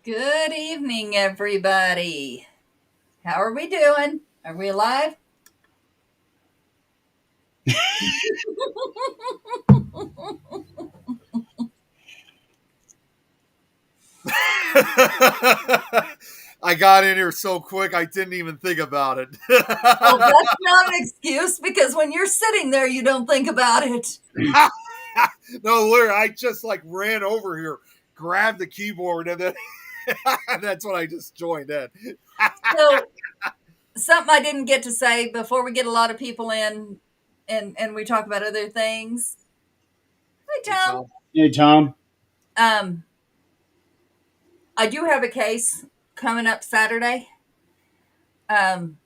Good evening, everybody. How are we doing? Are we alive? I got in here so quick I didn't even think about it. Well, that's not an excuse because when you're sitting there, you don't think about it. No, literally, I just like ran over here, grabbed the keyboard, and then that's when I just joined in. So, something I didn't get to say before we get a lot of people in and we talk about other things. Hi, Hey, Tom. Tom. Hey, Tom. Um, I do have a case coming up Saturday. Um,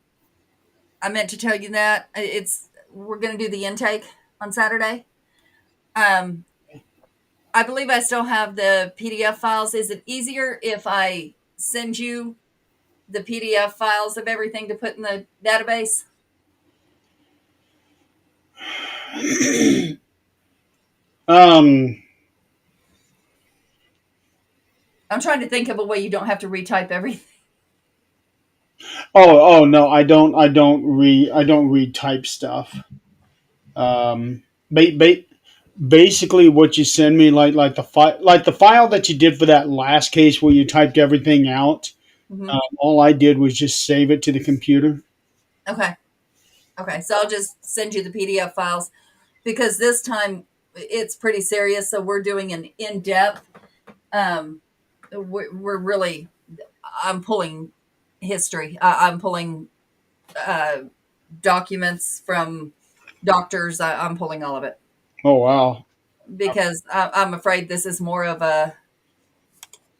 I meant to tell you that we're going to do the intake on Saturday. Um, I believe I still have the PDF files. Is it easier if I send you the PDF files of everything to put in the database? um. I'm trying to think of a way you don't have to retype everything. Oh. No. I don't read type stuff. Um. Ba- ba- Basically, what you send me, like the file that you did for that last case where you typed everything out. Mm-hmm. All I did was just save it to the computer. Okay. Okay. So I'll just send you the PDF files because this time it's pretty serious. So we're doing an in depth. Um, we're really, I'm pulling history. I'm pulling uh, documents from doctors. I'm pulling all of it Oh wow. because I'm afraid this is more of a.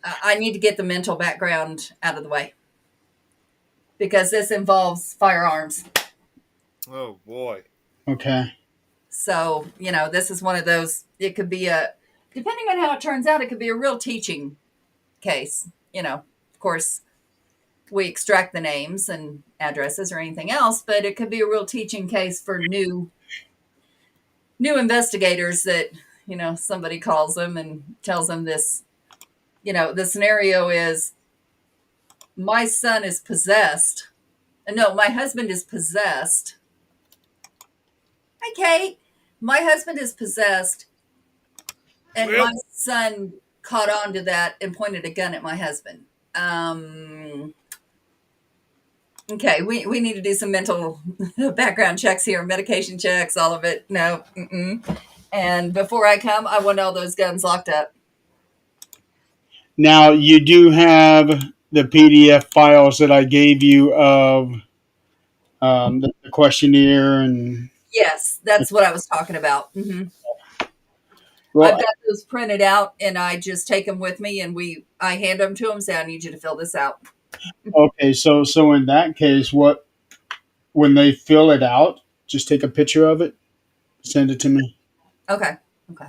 I need to get the mental background out of the way because this involves firearms. Oh boy. Okay. So, this is one of those, it could be depending on how it turns out, it could be a real teaching case. Of course, we extract the names and addresses or anything else, but it could be a real teaching case for new investigators that, somebody calls them and tells them this, the scenario is my son is possessed. No, my husband is possessed. Hi, Kate. My husband is possessed, and Well, my son caught on to that and pointed a gun at my husband. Um, okay, we need to do some mental background checks here, medication checks, all of it. No. Mm-mm. And before I come, I want all those guns locked up. Now you do have the PDF files that I gave you of the questionnaire and. Yes, that's what I was talking about. I've Well, got those printed out, and I just take them with me, and I hand them to them. Say, I need you to fill this out. okay. So in that case, what when they fill it out, just take a picture of it, send it to me. Okay. Okay.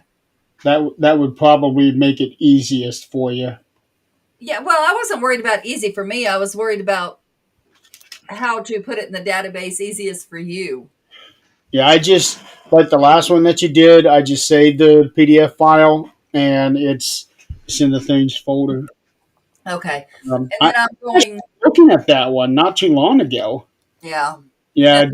That would probably make it easiest for you. Yeah. Well, I wasn't worried about easy for me. I was worried about how to put it in the database easiest for you. Yeah, I just like the last one that you did. I just saved the PDF file and it's in the things folder. Okay. And I then I'm was going, looking at that one not too long ago. yeah. And Yeah,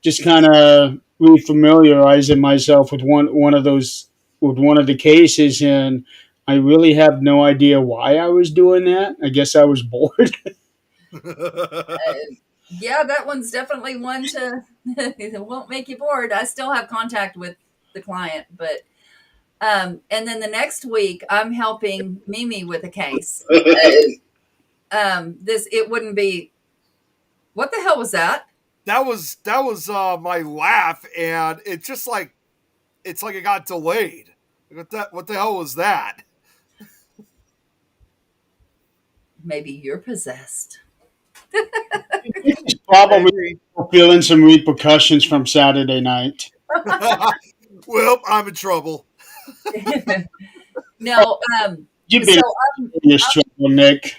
just kind of refamiliarizing myself with one of those with one of the cases, and I really have no idea why I was doing that. I guess I was bored. yeah, that one's definitely one to, it won't make you bored. I still have contact with the client, but, and then the next week I'm helping Mimi with a case. It wouldn't be, what the hell was that? that was my laugh, and it's like it got delayed. What the hell was that? Maybe you're possessed. It's probably Maybe. feeling some repercussions from Saturday night. Well, I'm in trouble. Oh, No, you've so been in serious trouble, Nick.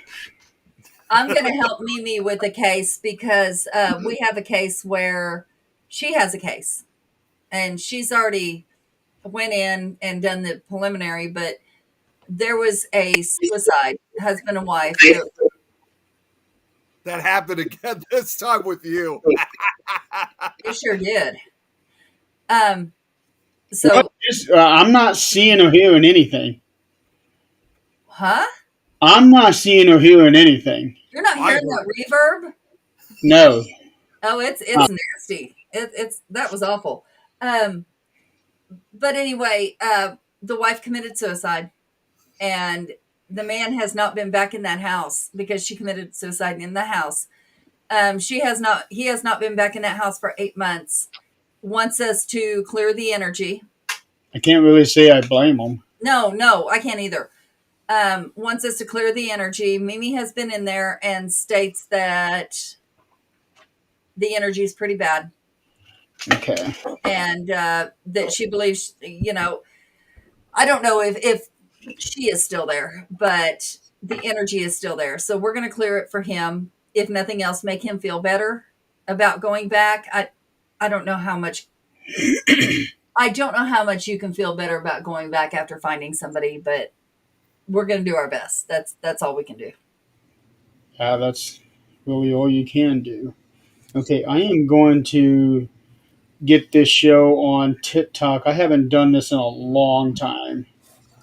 I'm going to help Mimi with a case because we have a case where she has a case and she's already went in and done the preliminary, but there was a suicide, husband and wife. That happened again this time with you. It sure did. So, What is, I'm not seeing or hearing anything. huh? I'm not seeing or hearing anything. You're not I hearing heard that reverb? No. Oh, it's Uh, nasty. It's that was awful. But anyway, the wife committed suicide, and the man has not been back in that house because she committed suicide in the house. She has not. He has not been back in that house for 8 months. Wants us to clear the energy. I can't really say I blame them. No, I can't either. Wants us to clear the energy. Mimi has been in there and states that the energy is pretty bad, Okay. and that she believes, I don't know if she is still there, but the energy is still there. So we're going to clear it for him. If nothing else, make him feel better about going back. I don't know how much. I don't know how much you can feel better about going back after finding somebody, but we're going to do our best. That's all we can do. That's really all you can do. Okay, I am going to get this show on TikTok. I haven't done this in a long time.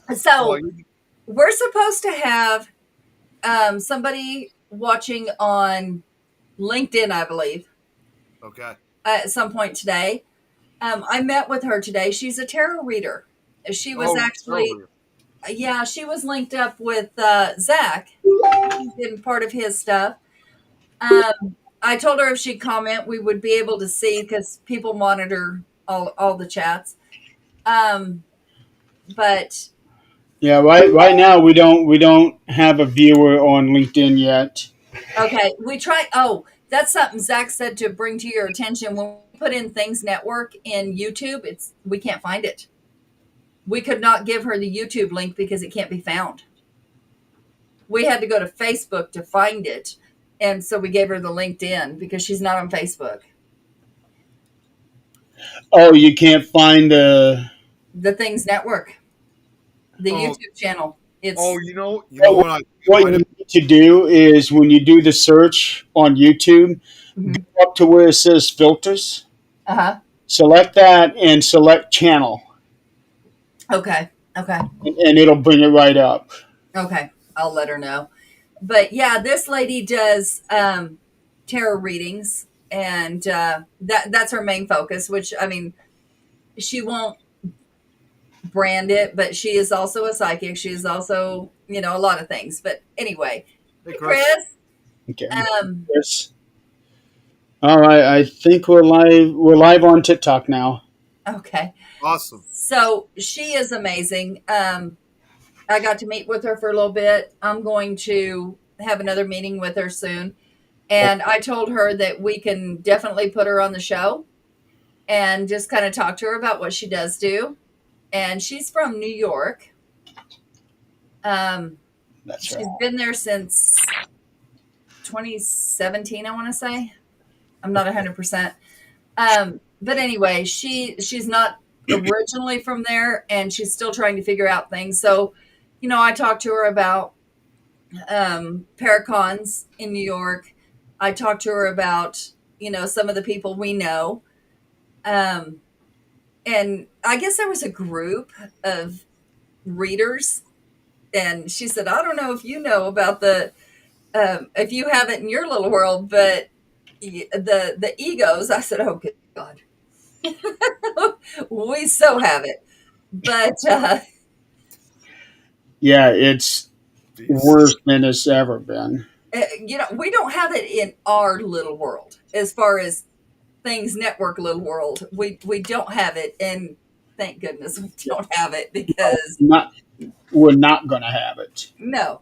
well, So we're supposed to have somebody watching on LinkedIn, I believe, okay. at some point today. I met with her today. She's a tarot reader. She was actually, yeah, she was linked up with Zach in part of his stuff. I told her if she'd comment, we would be able to see because people monitor all the chats. But Yeah, right now we don't have a viewer on LinkedIn yet. okay, we try. Oh, that's something Zach said to bring to your attention. When we put in Things Network in YouTube, we can't find it. We could not give her the YouTube link because it can't be found. We had to go to Facebook to find it, and so we gave her the LinkedIn because she's not on Facebook. Oh, you can't find The Things Network, the Oh, YouTube channel. It's you know what what you need to do is when you do the search on YouTube, mhm. go up to where it says filters, Uh-huh. select that and select channel, Okay. and it'll bring it right up. Okay. I'll let her know. But yeah, this lady does tarot readings, and that's her main focus. Which, I mean, she won't brand it, but she is also a psychic. She is also, a lot of things. But anyway, Hey, Chris. Okay. Um, Yes. All right. I think we're live. We're live on TikTok now. okay. Awesome. So she is amazing. I got to meet with her for a little bit. I'm going to have another meeting with her soon. And I told her that we can definitely put her on the show and just kind of talk to her about what she does do. And she's from New York. That's She's right. been there since 2017, I want to say. I'm not 100%. But anyway, she's not originally from there, and she's still trying to figure out things. So, I talked to her about Paracons in New York. I talked to her about, some of the people we know. And I guess there was a group of readers, and she said, I don't know if you know about if you have it in your little world, but the egos. I said, oh, good God. We so have it. But, Yeah, it's worse than it's ever been. we don't have it in our little world as far as Things Network little world. We don't have it, and thank goodness we don't have it because We're not going to have it. no.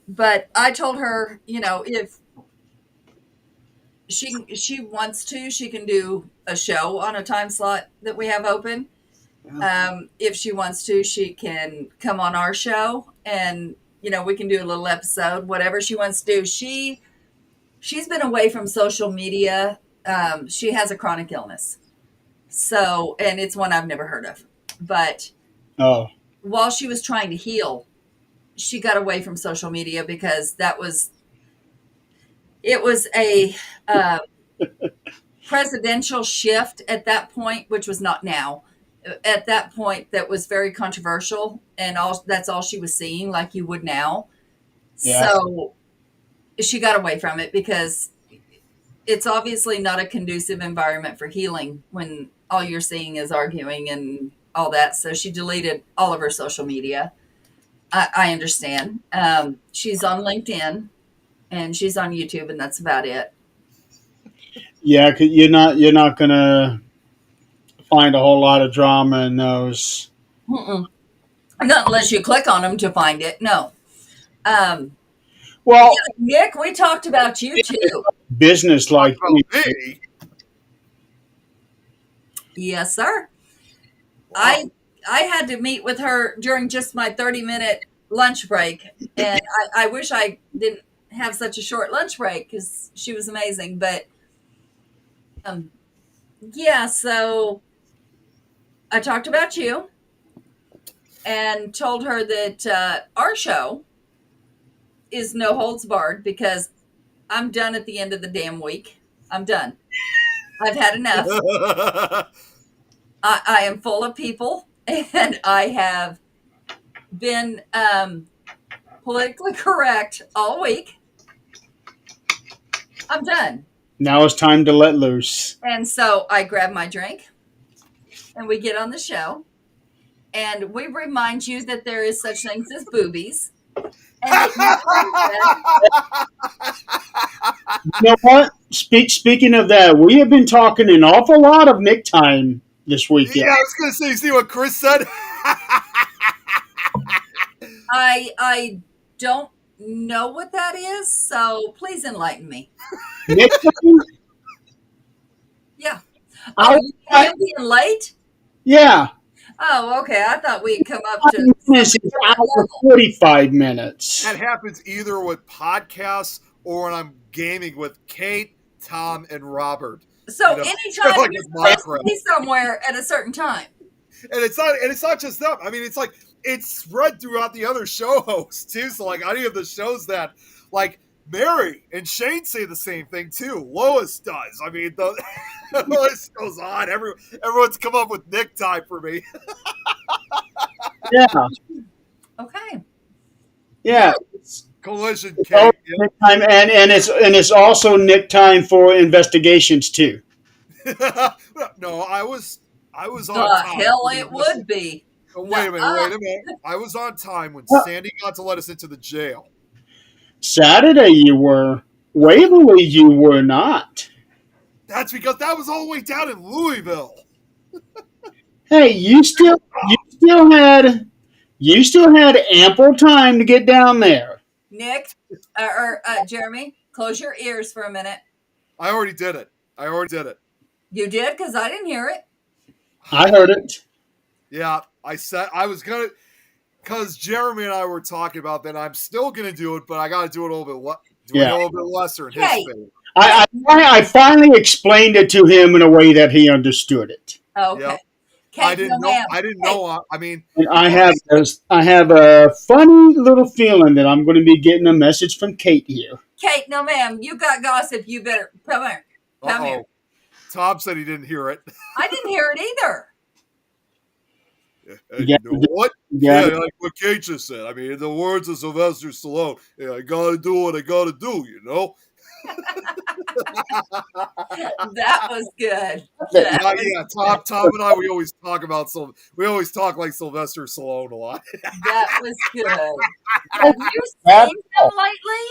But I told her, if she wants to, she can do a show on a time slot that we have open. If she wants to, she can come on our show, and we can do a little episode, whatever she wants to do. She's been away from social media. She has a chronic illness, so, and it's one I've never heard of, but Oh, while she was trying to heal, she got away from social media because it was a uh, presidential shift at that point, which was not now. At that point, that was very controversial, and that's all she was seeing, like you would now. Yeah. So she got away from it because it's obviously not a conducive environment for healing when all you're seeing is arguing and all that. So she deleted all of her social media. I understand. She's on LinkedIn and she's on YouTube, and that's about it. Yeah, 'cause you're not gonna find a whole lot of drama in those. Mm-mm. Not unless you click on them to find it. No. Um, Well, Nick, we talked about you too. business like About me. Yes, sir. Wow. I had to meet with her during just my 30-minute lunch break, and I wish I didn't have such a short lunch break because she was amazing. But um, yeah, so I talked about you and told her that our show is no holds barred because I'm done at the end of the damn week. I'm done. I've had enough. I am full of people, and I have been politically correct all week. I'm done. now it's time to let loose. And so I grab my drink and we get on the show and we remind you that there is such things as boobies. And that You know what? Speaking of that, we have been talking an awful lot of Nick time this weekend. Yeah, I was gonna say, see what Chris said? I don't know what that is, so please enlighten me. Nick time? Yeah. I- Oh, you being late? Yeah. Oh, okay. I thought we'd come up to This is hour 45 minutes. That happens either with podcasts or when I'm gaming with Kate, Tom, and Robert. So You know, anytime like you're with supposed to Minecraft. be somewhere at a certain time. And it's not just them. I mean, it's like it's spread throughout the other show hosts too. So like any of the shows that like Mary and Shane say the same thing too. Lois does. I mean, the list goes on. Everyone's come up with Nick time for me. Yeah. Okay. Yeah. Collision Oh, Kate. Yeah. Nick time, and it's also Nick time for investigations too. No, I was on The time. hell it would be. Oh, wait a minute. I was on time when Sandy got to let us into the jail. Saturday you were. Waverly you were not. That's because that was all the way down in Louisville. Hey, you still had ample time to get down there. Nick, Jeremy, close your ears for a minute. I already did it. You did? Because I didn't hear it. I heard it. Yeah, I said I was gonna, because Jeremy and I were talking about that. I'm still gonna do it, but I got to do it a little bit. A little bit lesser in his Okay. favor. I finally explained it to him in a way that he understood it. Okay. Yep. Kate, I didn't know. ma'am. I didn't Hey, know. I mean, And I have a funny little feeling that I'm going to be getting a message from Kate here. Kate, no, ma'am. You got gossip. You better come here. Come here. Tom said he didn't hear it. I didn't hear it either. And Yeah, you know what? Yeah, like what Kate just said. I mean, in the words of Sylvester Stallone, I gotta do what I gotta do, you know? That was good. Tom and I, we always talk like Sylvester Stallone a lot. That was good. Have you seen him lately?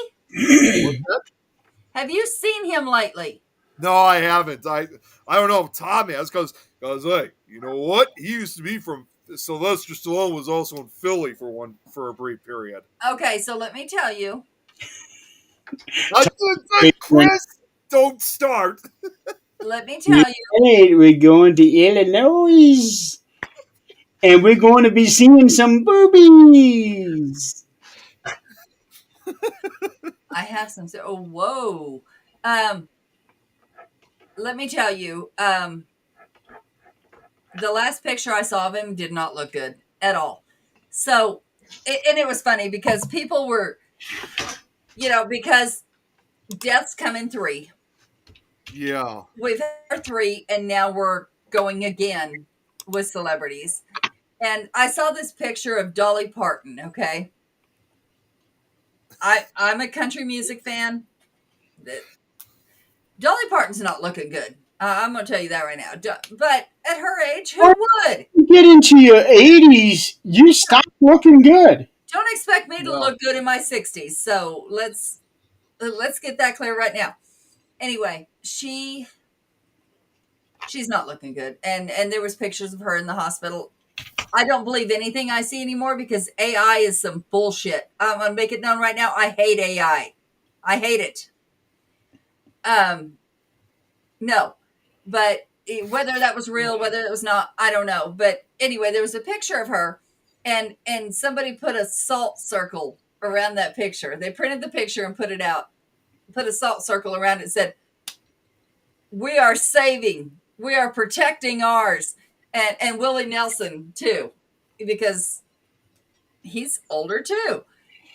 Have you seen him lately? No, I haven't. I don't know if Tom has, because hey, you know what? He used to be from Sylvester Stallone was also in Philly for a brief period. Okay, so let me tell you. Chris, don't start. Let me tell you. Hey, we're going to Illinois, and we're going to be seeing some boobies. I have some. Oh, whoa. Let me tell you. The last picture I saw of him did not look good at all. So, and it was funny because people were, because deaths come in three. Yeah. We've had our three, and now we're going again with celebrities. And I saw this picture of Dolly Parton. Okay, I'm a country music fan. Dolly Parton's not looking good. I'm going to tell you that right now. But at her age, who would? You get into your 80s, you stop looking good. Don't expect me to No. look good in my 60s. So let's get that clear right now. Anyway, she's not looking good, and there was pictures of her in the hospital. I don't believe anything I see anymore because AI is some bullshit. I'm gonna make it known right now. I hate AI. I hate it. No, but whether that was real, whether it was not, I don't know. But anyway, there was a picture of her, and somebody put a salt circle around that picture. They printed the picture and put it out. Put a salt circle around it. Said, "We are saving. We are protecting ours." And Willie Nelson too, because he's older too.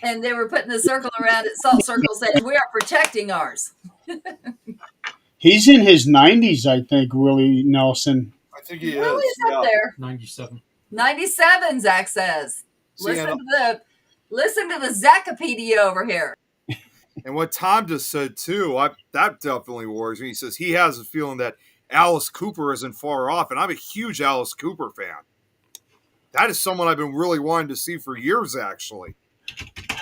And they were putting a circle around it, salt circle saying, "We are protecting ours." He's in his 90s, I think, Willie Nelson. I think he Really is. is up there. 97. 97, Zach says. See, Listen to the Zachopedia over here. and what Tom just said too, that definitely worries me. He says he has a feeling that Alice Cooper isn't far off, and I'm a huge Alice Cooper fan. That is someone I've been really wanting to see for years, actually.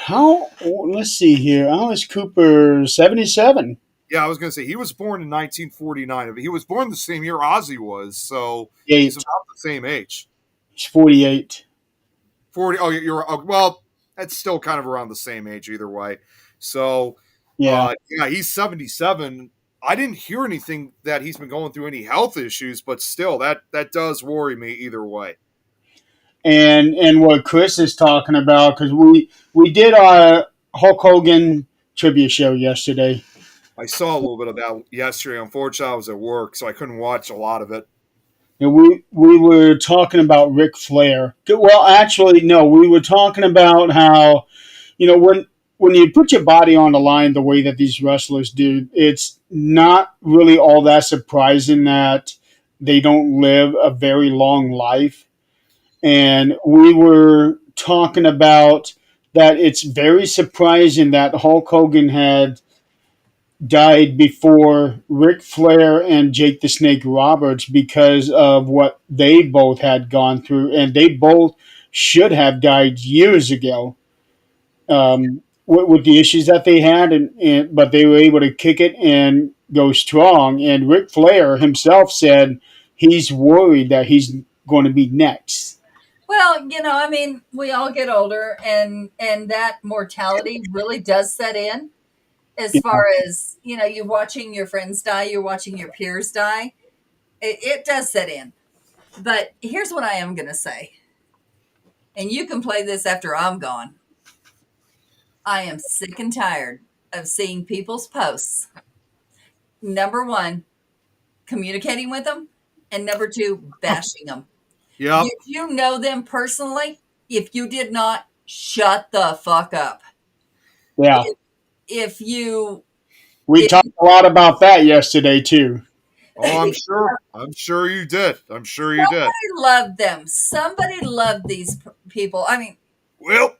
Let's see here. Alice Cooper, 77. Yeah, I was going to say he was born in 1949. He was born the same year Ozzy was, so he's about the same age. He's 48. 40. Oh, well, that's still kind of around the same age either way. So, Yeah. He's 77. I didn't hear anything that he's been going through any health issues, but still, that does worry me either way. And what Chris is talking about, because we did our Hulk Hogan trivia show yesterday. I saw a little bit of that yesterday. Unfortunately, I was at work, so I couldn't watch a lot of it. And we were talking about Ric Flair. Well, actually, no, we were talking about how, when you put your body on the line the way that these wrestlers do, it's not really all that surprising that they don't live a very long life. And we were talking about that it's very surprising that Hulk Hogan had died before Ric Flair and Jake the Snake Roberts because of what they both had gone through, and they both should have died years ago with the issues that they had, but they were able to kick it and go strong. And Ric Flair himself said he's worried that he's going to be next. Well, we all get older, and that mortality really does set in. As far as, you're watching your friends die, you're watching your peers die. It does set in. But here's what I am going to say. And you can play this after I'm gone. I am sick and tired of seeing people's posts. Number one, communicating with them. And number two, bashing them. Yeah. If you know them personally, if you did not, shut the fuck up. Yeah. We talked a lot about that yesterday too. Oh, I'm sure. I'm sure you did. Somebody loved them. Somebody loved these people. I mean, well,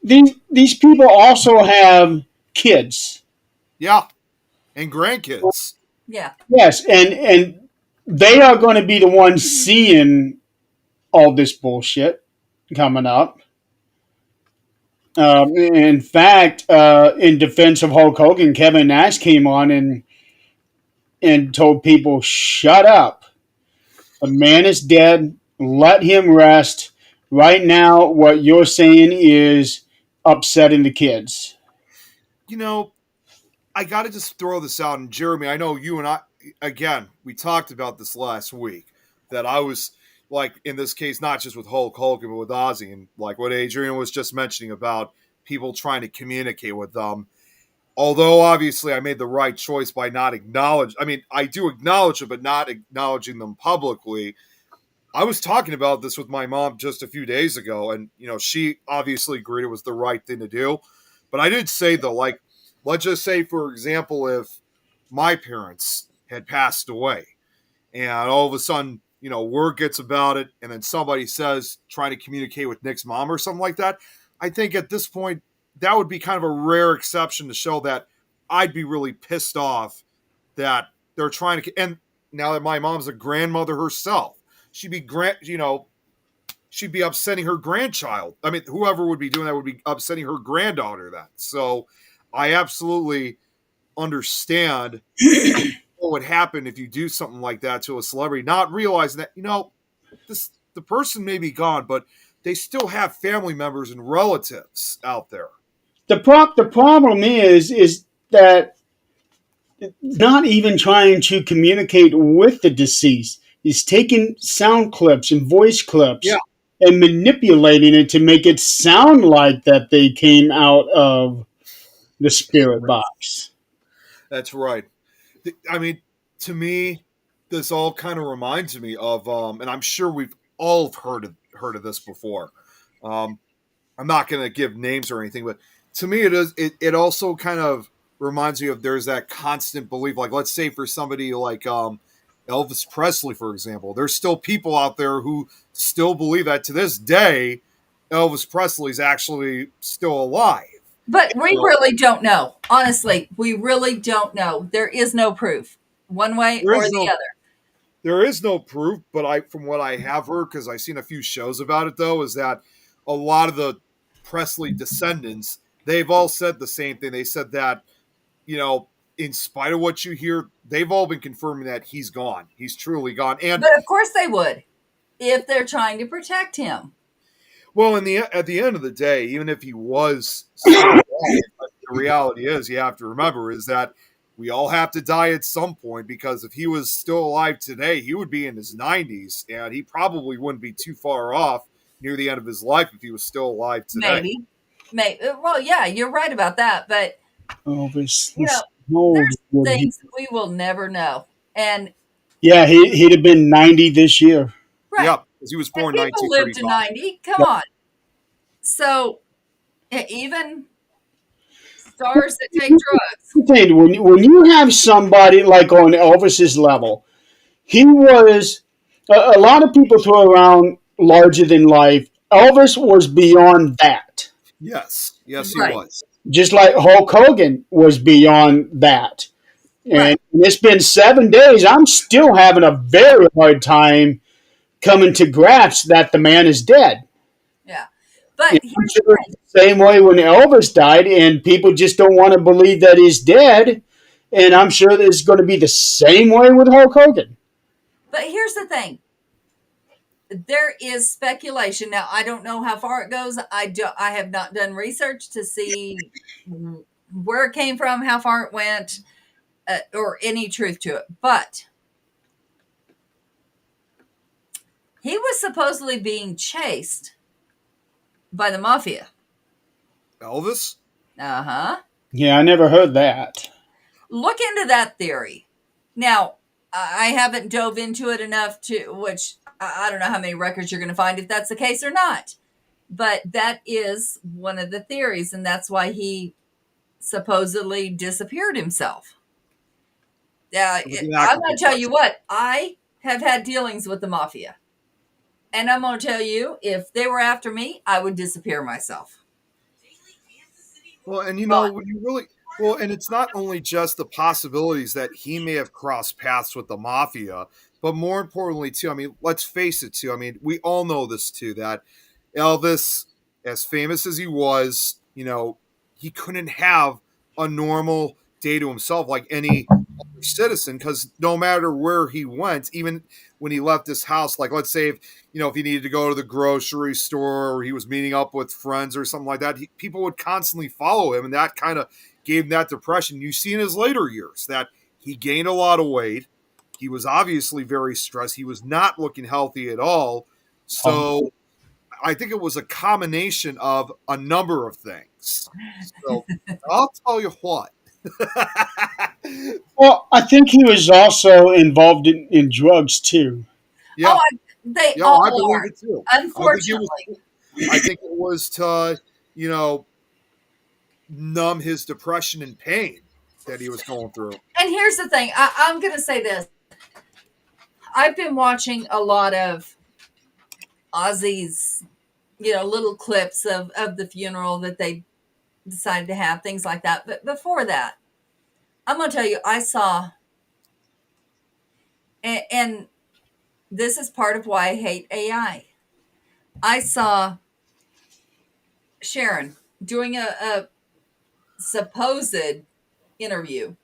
these people also have kids. Yeah, and grandkids. Yeah. Yes, and they are going to be the ones seeing all this bullshit coming up. In fact, in defense of Hulk Hogan, Kevin Nash came on and told people, shut up. The man is dead. Let him rest. Right now, what you're saying is upsetting the kids. I got to just throw this out. And Jeremy, I know you and I, again, we talked about this last week, that I was, like, in this case, not just with Hulk Hogan, but with Ozzy, and like what Adrian was just mentioning about people trying to communicate with them. Although, obviously, I made the right choice by not I do acknowledge it, but not acknowledging them publicly. I was talking about this with my mom just a few days ago, and she obviously agreed it was the right thing to do. But I did say though, like, let's just say, for example, if my parents had passed away, and all of a sudden, word gets about it, and then somebody says trying to communicate with Nick's mom or something like that, I think at this point that would be kind of a rare exception to show that I'd be really pissed off that they're trying to. And now that my mom's a grandmother herself, she'd be she'd be upsetting her grandchild. I mean, whoever would be doing that would be upsetting her granddaughter. Then, so I absolutely understand what would happen if you do something like that to a celebrity, not realizing that the person may be gone, but they still have family members and relatives out there. The problem is that not even trying to communicate with the deceased is taking sound clips and voice clips Yeah. and manipulating it to make it sound like that they came out of the spirit box. That's right. I mean, to me, this all kind of reminds me of, and I'm sure we've all heard of this before. I'm not going to give names or anything, but to me, it also kind of reminds me of there's that constant belief. Like, let's say for somebody like Elvis Presley, for example, there's still people out there who still believe that to this day, Elvis Presley's actually still alive. But we really don't know. Honestly, we really don't know. There is no proof, one way There or is the no- other. There is no proof, but from what I have heard, because I've seen a few shows about it, though, is that a lot of the Presley descendants, they've all said the same thing. They said that, in spite of what you hear, they've all been confirming that he's gone. He's truly gone. And But of course they would, if they're trying to protect him. well, at the end of the day, even if he was still alive, the reality is, you have to remember, is that we all have to die at some point, because if he was still alive today, he would be in his 90s, and he probably wouldn't be too far off near the end of his life if he was still alive today. Maybe. Well, yeah, you're right about that. But Elvis. there's things we will never know. And Yeah, he'd have been 90 this year. right, Yep, because he was and born in people live to 1935. 90. Come on. So even stars that take drugs. When you have somebody like on Elvis's level, he was a lot of people throw around larger than life. Elvis was beyond that. Yes, he Right. was. Just like Hulk Hogan was beyond that. And Right. it's been 7 days. I'm still having a very hard time coming to grasp that the man is dead. Yeah. But I'm here's sure the thing. it's the same way when Elvis died, and people just don't want to believe that he's dead. And I'm sure that it's going to be the same way with Hulk Hogan. But here's the thing. There is speculation. Now, I don't know how far it goes. I have not done research to see where it came from, how far it went, or any truth to it. But he was supposedly being chased by the mafia. Elvis? Uh-huh. Yeah, I never heard that. Look into that theory. Now, I haven't dove into it enough which I don't know how many records you're going to find if that's the case or not. But that is one of the theories, and that's why he supposedly disappeared himself. I'm going to tell you what, I have had dealings with the mafia. And I'm going to tell you, if they were after me, I would disappear myself. Well, and when you really and it's not only just the possibilities that he may have crossed paths with the mafia, but more importantly too, I mean, let's face it too. I mean, we all know this too, that Elvis, as famous as he was, he couldn't have a normal day to himself like any other citizen, because no matter where he went, even when he left his house, like let's say if he needed to go to the grocery store or he was meeting up with friends or something like that, people would constantly follow him, and that kind of gave him that depression. You see in his later years that he gained a lot of weight. He was obviously very stressed. He was not looking healthy at all. So I think it was a combination of a number of things. So I'll tell you what. Well, I think he was also involved in drugs too. Yeah. They Yeah, I all believe are, it too. unfortunately. I think it was to, numb his depression and pain that he was going through. And here's the thing, I'm going to say this. I've been watching a lot of Ozzy's, little clips of the funeral that they decided to have, things like that. But before that, I'm going to tell you, I saw, and this is part of why I hate AI. I saw Sharon doing a supposed interview,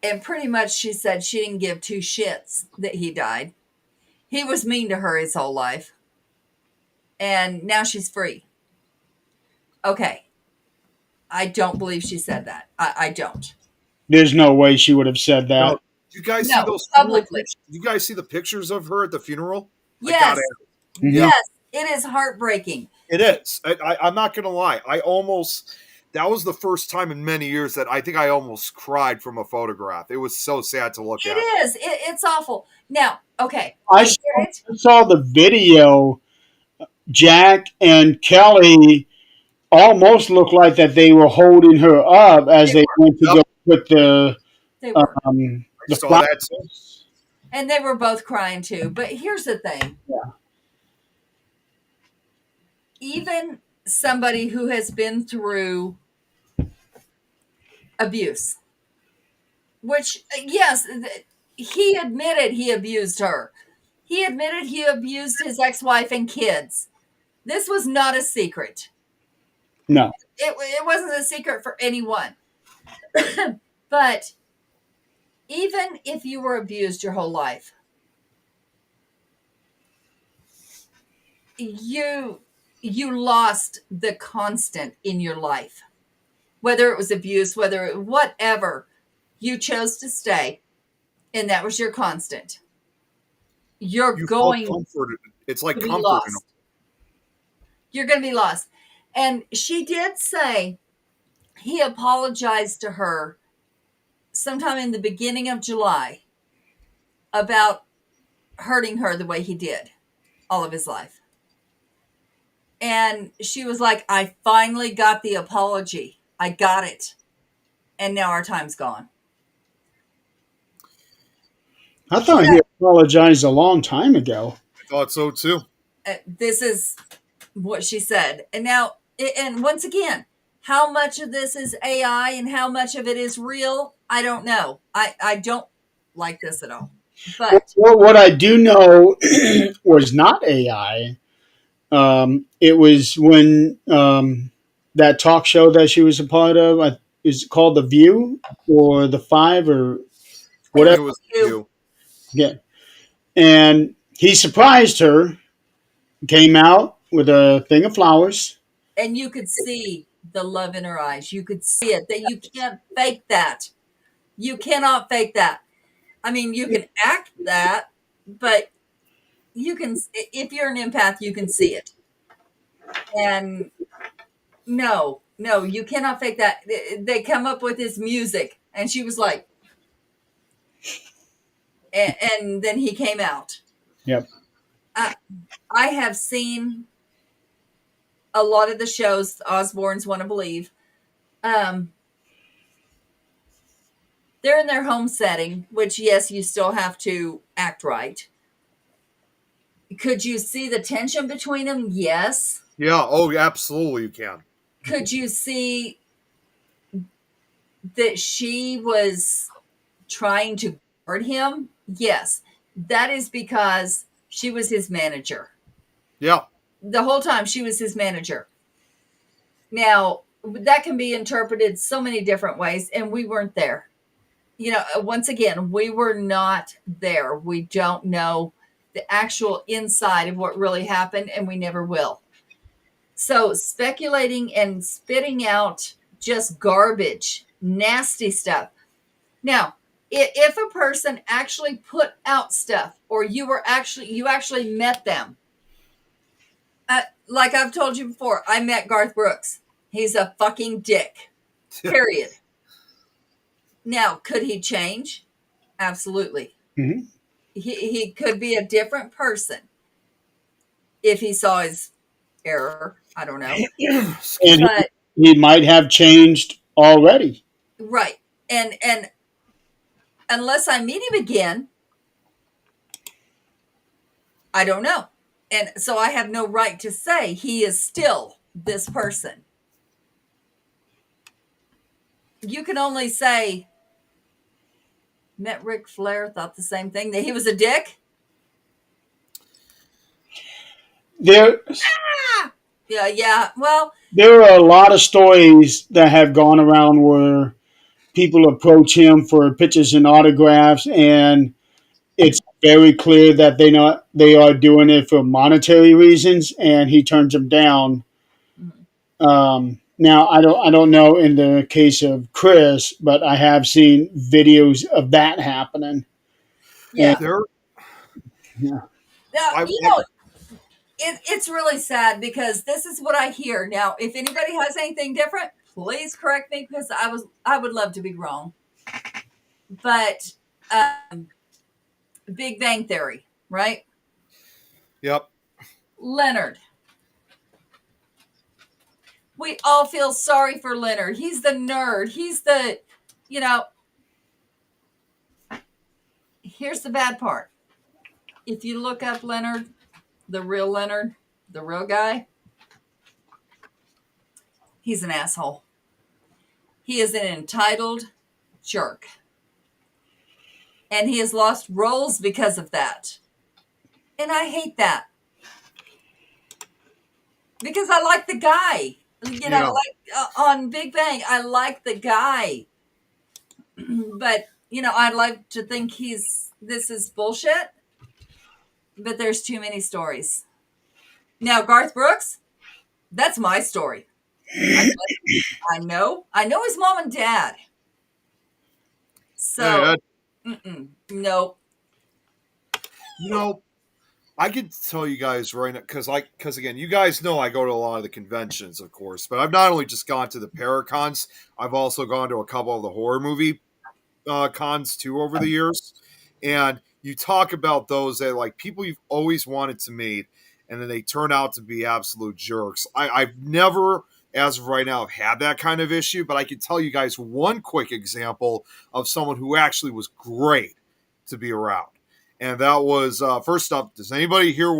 and pretty much she said she didn't give two shits that he died. He was mean to her his whole life, and now she's free. Okay, I don't believe she said that. I don't. There's no way she would have said No, that. you guys see No, those funeral publicly. pictures? You guys see the pictures of her at the funeral? I Yes, gotta. Mhm. yes, it is heartbreaking. It is. I'm not gonna lie. That was the first time in many years that I think I almost cried from a photograph. It was so sad to look It at. is. It's awful. Now, okay, I I get saw, it. I saw the video. Jack and Kelly almost looked like that they were holding her up as They they went to Yep. go put the They were, I the saw flowers. that too. and they were both crying too. But here's the thing: Yeah. even somebody who has been through abuse, which yes, he admitted he abused her. He admitted he abused his ex-wife and kids. This was not a secret. No, It wasn't a secret for anyone. But even if you were abused your whole life, you lost the constant in your life. Whether it was abuse, whatever, you chose to stay, and that was your constant. You're You felt going comforted. It's like to be comfort. lost. You're going to be lost. And she did say he apologized to her sometime in the beginning of July about hurting her the way he did all of his life. And she was like, I finally got the apology. I got it. And now our time's gone. I thought he apologized a long time ago. I thought so too. This is what she said. And now, and once again, how much of this is AI and how much of it is real? I don't know. I don't like this at all. But Well, what I do know was not AI. It was when that talk show that she was a part of, is it called The View or The Five or I think whatever? it was You. you. Yeah. And he surprised her, came out with a thing of flowers. and you could see the love in her eyes. You could see it. That you can't fake that. You cannot fake that. I mean, you can act that, but you can, if you're an empath, you can see it. And no, you cannot fake that. They come up with this music, and she was like, and then he came out. Yep. I have seen a lot of the shows Osbournes want to believe. They're in their home setting, which yes, you still have to act right. Could you see the tension between them? Yes. Yeah. Oh, absolutely. You can. Could you see that she was trying to guard him? Yes. That is because she was his manager. Yeah. The whole time she was his manager. Now, that can be interpreted so many different ways, and we weren't there. Once again, we were not there. We don't know the actual inside of what really happened, and we never will. So speculating and spitting out just garbage, nasty stuff. Now, if a person actually put out stuff, or you actually met them, like I've told you before, I met Garth Brooks. He's a fucking dick. Period. Now, could he change? Absolutely. Mhm. He could be a different person if he saw his error. I don't know. And But he might have changed already. right. And unless I meet him again, I don't know. And so I have no right to say he is still this person. You can only say, met Ric Flair, thought the same thing, that he was a dick. There, Yeah. Well, there are a lot of stories that have gone around where people approach him for pictures and autographs, and it's very clear that they are doing it for monetary reasons, and he turns them down. Now I don't know in the case of Chris, but I have seen videos of that happening. And yeah. There, yeah, Now, I, it's really sad because this is what I hear. Now, if anybody has anything different, please correct me because I would love to be wrong. But Big Bang Theory, right? yep. Leonard. We all feel sorry for Leonard. He's the nerd. He's the, you know, here's the bad part. If you look up Leonard, the real guy, he's an asshole. He is an entitled jerk. And he has lost roles because of that. And I hate that. Because I like the guy. You know, Yeah. like on Big Bang, I like the guy. But, you know, I'd like to think this is bullshit. But there's too many stories. Now, Garth Brooks, that's my story. I know his mom and dad. So, no. You know, I could tell you guys right now because again, you guys know I go to a lot of the conventions, of course, but I've not only just gone to the Paracons, I've also gone to a couple of the horror movie cons too over the years. And you talk about those that like people you've always wanted to meet, and then they turn out to be absolute jerks. I've never, as of right now, have had that kind of issue, but I can tell you guys one quick example of someone who actually was great to be around. And that was first up. Does anybody here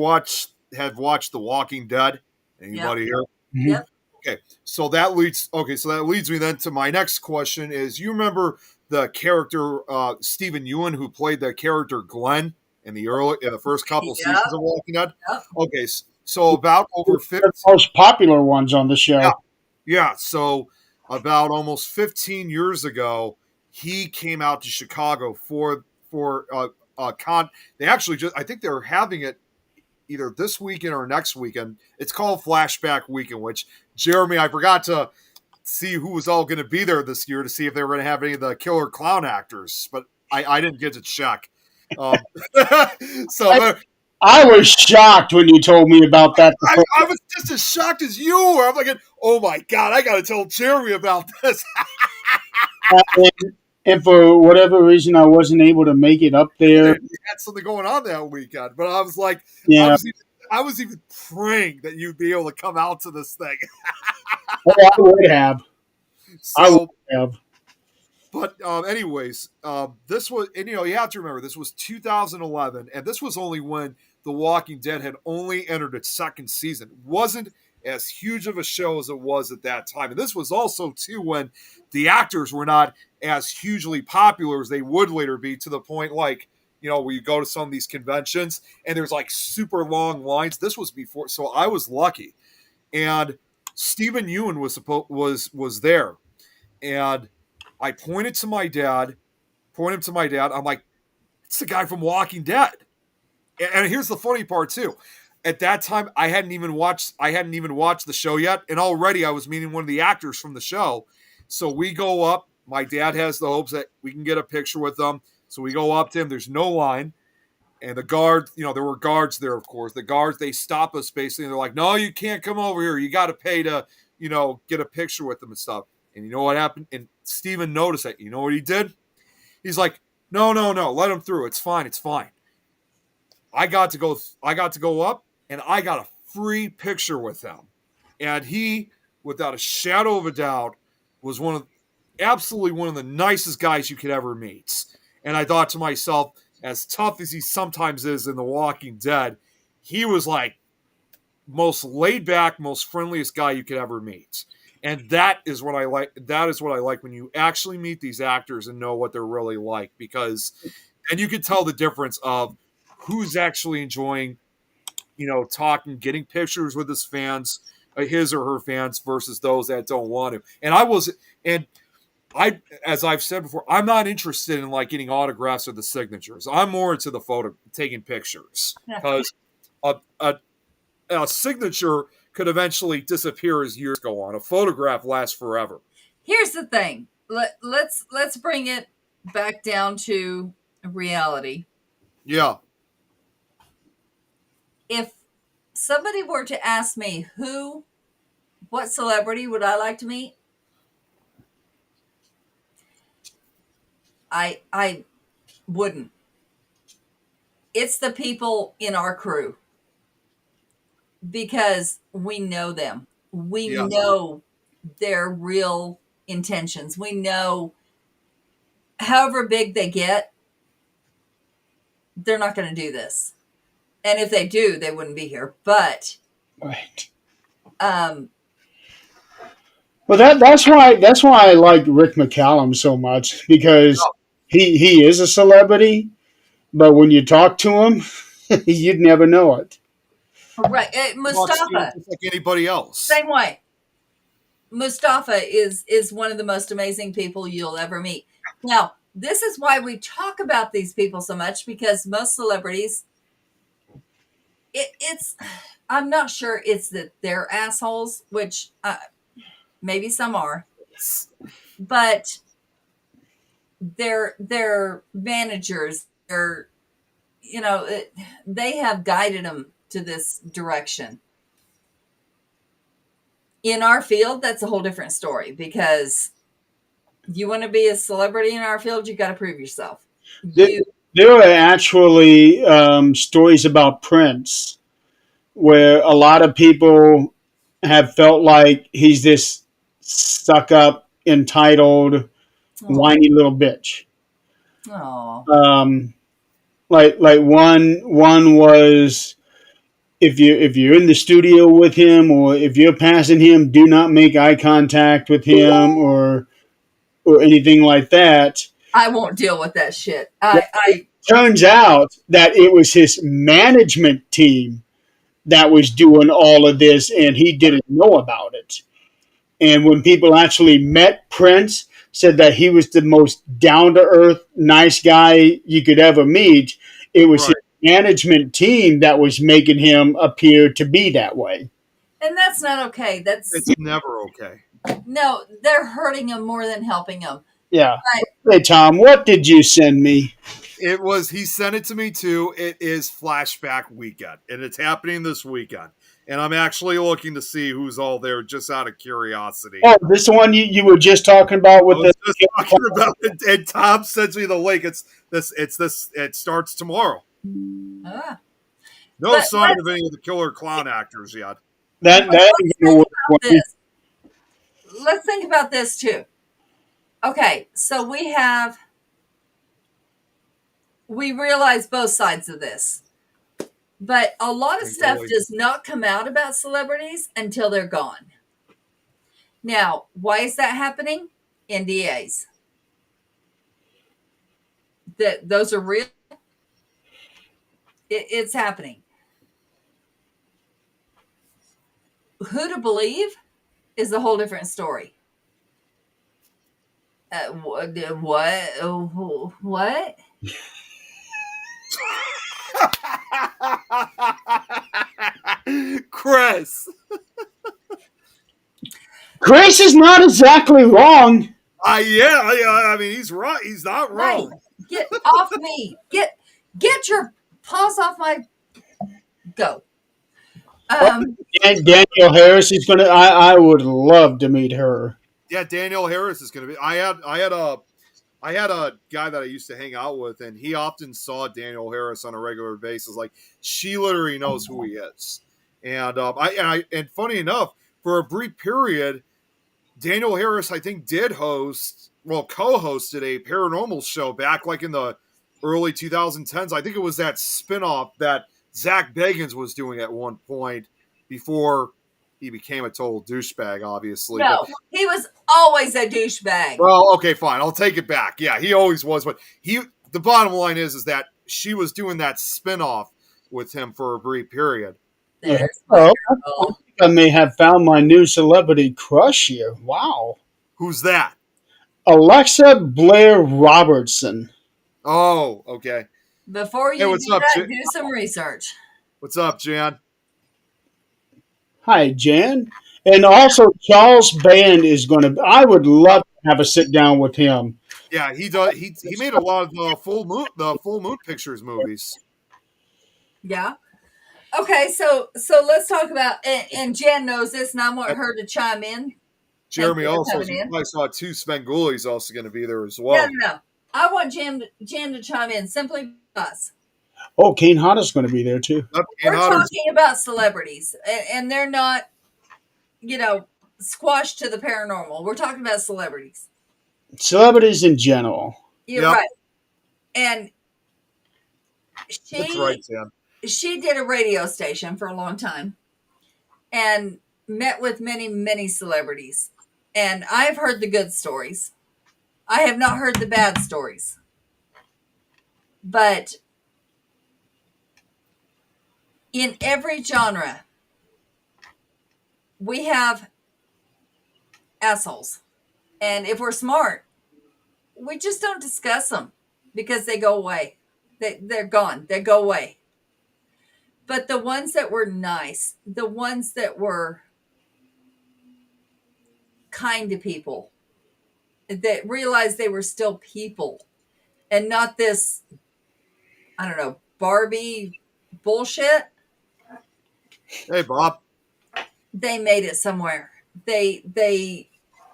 have watched The Walking Dead? Anybody here? Yep. Okay, so that leads me then to my next question: is you remember the character Stephen Ewan who played the character Glenn in the first couple seasons of Walking Dead? Yep. Okay, so about over 50, the most popular ones on the show. yeah, so about almost 15 years ago, he came out to Chicago for con. They actually I think they're having it either this weekend or next weekend. It's called Flashback Weekend, which Jeremy, I forgot to see who was all going to be there this year to see if they were going to have any of the killer clown actors, but I didn't get to check. So I was shocked when you told me about that. I was just as shocked as you were. I'm like, oh my God, I got to tell Jeremy about this. And for whatever reason, I wasn't able to make it up there. You had something going on that weekend, but I was like, Yeah. I was even praying that you'd be able to come out to this thing. I would have. So, have. But anyways, this was, and you have to remember, this was 2011, and this was only when The Walking Dead had only entered its second season. It wasn't as huge of a show as it was at that time. And this was also, too, when the actors were not as hugely popular as they would later be, to the point, like, where you go to some of these conventions, and there's, like, super long lines. This was before, so I was lucky. And Stephen Ewan was there. And I pointed to my dad. I'm like, it's the guy from Walking Dead. And here's the funny part too. At that time, I hadn't even watched the show yet, and already I was meeting one of the actors from the show. So we go up. My dad has the hopes that we can get a picture with them. So we go up to him. There's no line. And the guard, there were guards there, of course. The guards, they stop us basically. And they're like, no, you can't come over here. You got to pay to, get a picture with them and stuff. And you know what happened? And Steven noticed that. You know what he did? He's like, no, let him through. It's fine. I got to go up and I got a free picture with him. And he, without a shadow of a doubt, was absolutely one of the nicest guys you could ever meet. And I thought to myself, as tough as he sometimes is in The Walking Dead, he was like most laid back, most friendliest guy you could ever meet. And that is what I like. That is what I like when you actually meet these actors and know what they're really like, because and you can tell the difference of who's actually enjoying, talking, getting pictures with his fans, his or her fans, versus those that don't want to. And as I've said before, I'm not interested in like getting autographs or the signatures. I'm more into the photo, taking pictures, because a signature could eventually disappear as years go on. A photograph lasts forever. Here's the thing. Let's bring it back down to reality. Yeah. If somebody were to ask me what celebrity would I like to meet, I wouldn't. It's the people in our crew, because we know them. We know their real intentions. We know however big they get, they're not going to do this. And if they do, they wouldn't be here. But Right. Well, that's why I like Rick McCallum so much, because he is a celebrity, but when you talk to him, you'd never know it. Right. Mustafa, just like anybody else. Same way. Mustafa is one of the most amazing people you'll ever meet. Now, this is why we talk about these people so much, because most celebrities, it's I'm not sure it's that they're assholes, which maybe some are, but they're managers. They have guided them to this direction. In our field, that's a whole different story, because you want to be a celebrity in our field, you got to prove yourself. There are actually stories about Prince where a lot of people have felt like he's this stuck up, entitled, whiny little bitch. Oh. Like one was, if you're in the studio with him, or if you're passing him, do not make eye contact with him, or anything like that. I won't deal with that shit. Turns out that it was his management team that was doing all of this, and he didn't know about it. And when people actually met Prince, said that he was the most down-to-earth, nice guy you could ever meet. It was his management team that was making him appear to be that way. And that's not okay. It's never okay. No, they're hurting him more than helping him. Yeah. Hey, Tom, what did you send me? He sent it to me too. It is Flashback Weekend, and it's happening this weekend. And I'm actually looking to see who's all there, just out of curiosity. Oh, this one you were just talking about with and Tom sends me the link. It starts tomorrow. No sign of any of the killer clown actors yet. Let's think about this too. Okay, so we realize both sides of this. But a lot of stuff does not come out about celebrities until they're gone. Now, why is that happening? NDAs. Those are real. It's happening. Who to believe is a whole different story. What? Chris is not exactly wrong. I mean, he's right. He's not wrong. Right. Get off me. Get your paws off my. Go. Danielle Harris is gonna. I would love to meet her. Yeah, Danielle Harris is gonna be. I I had a guy that I used to hang out with, and he often saw Daniel Harris on a regular basis. Like, she literally knows who he is. And and funny enough, for a brief period, Daniel Harris, I think, co-hosted a paranormal show back like in the early 2010s. I think it was that spinoff that Zach Bagans was doing at one point before he became a total douchebag, obviously. No, But, he was always a douchebag. well, okay, fine. I'll take it back. Yeah, he always was. But the bottom line is that she was doing that spinoff with him for a brief period. There's Oh, girl. I may have found my new celebrity crush here. Wow. Who's that? Alexa Blair Robertson. Oh, okay. Before you Hey, what's do up, that, Jan? do some research. What's up, Jan? Hi, Jan. And also, Charles Band is going to. I would love to have a sit down with him. Yeah, he does. He made a lot of the Full Moon Pictures movies. Yeah. Okay, so let's talk about, and Jen knows this, and I want her to chime in. Jeremy Thank you for also, coming you in. probably saw too. Spenguli's also going to be there as well. No. I want Jen to chime in simply because Oh, Kane Hodder's going to be there too. Yep, we're and Otter's- talking about celebrities, and they're not, squashed to the paranormal. We're talking about celebrities. Celebrities in general. You're Yep. right. And That's right, Jan. she did a radio station for a long time and met with many, many celebrities. And I've heard the good stories. I have not heard the bad stories. But in every genre, we have assholes. And if we're smart, we just don't discuss them because they go away. They're gone. They go away. But the ones that were nice, the ones that were kind to people, that realized they were still people and not this, I don't know, Barbie bullshit, Hey, Bob. they made it somewhere. They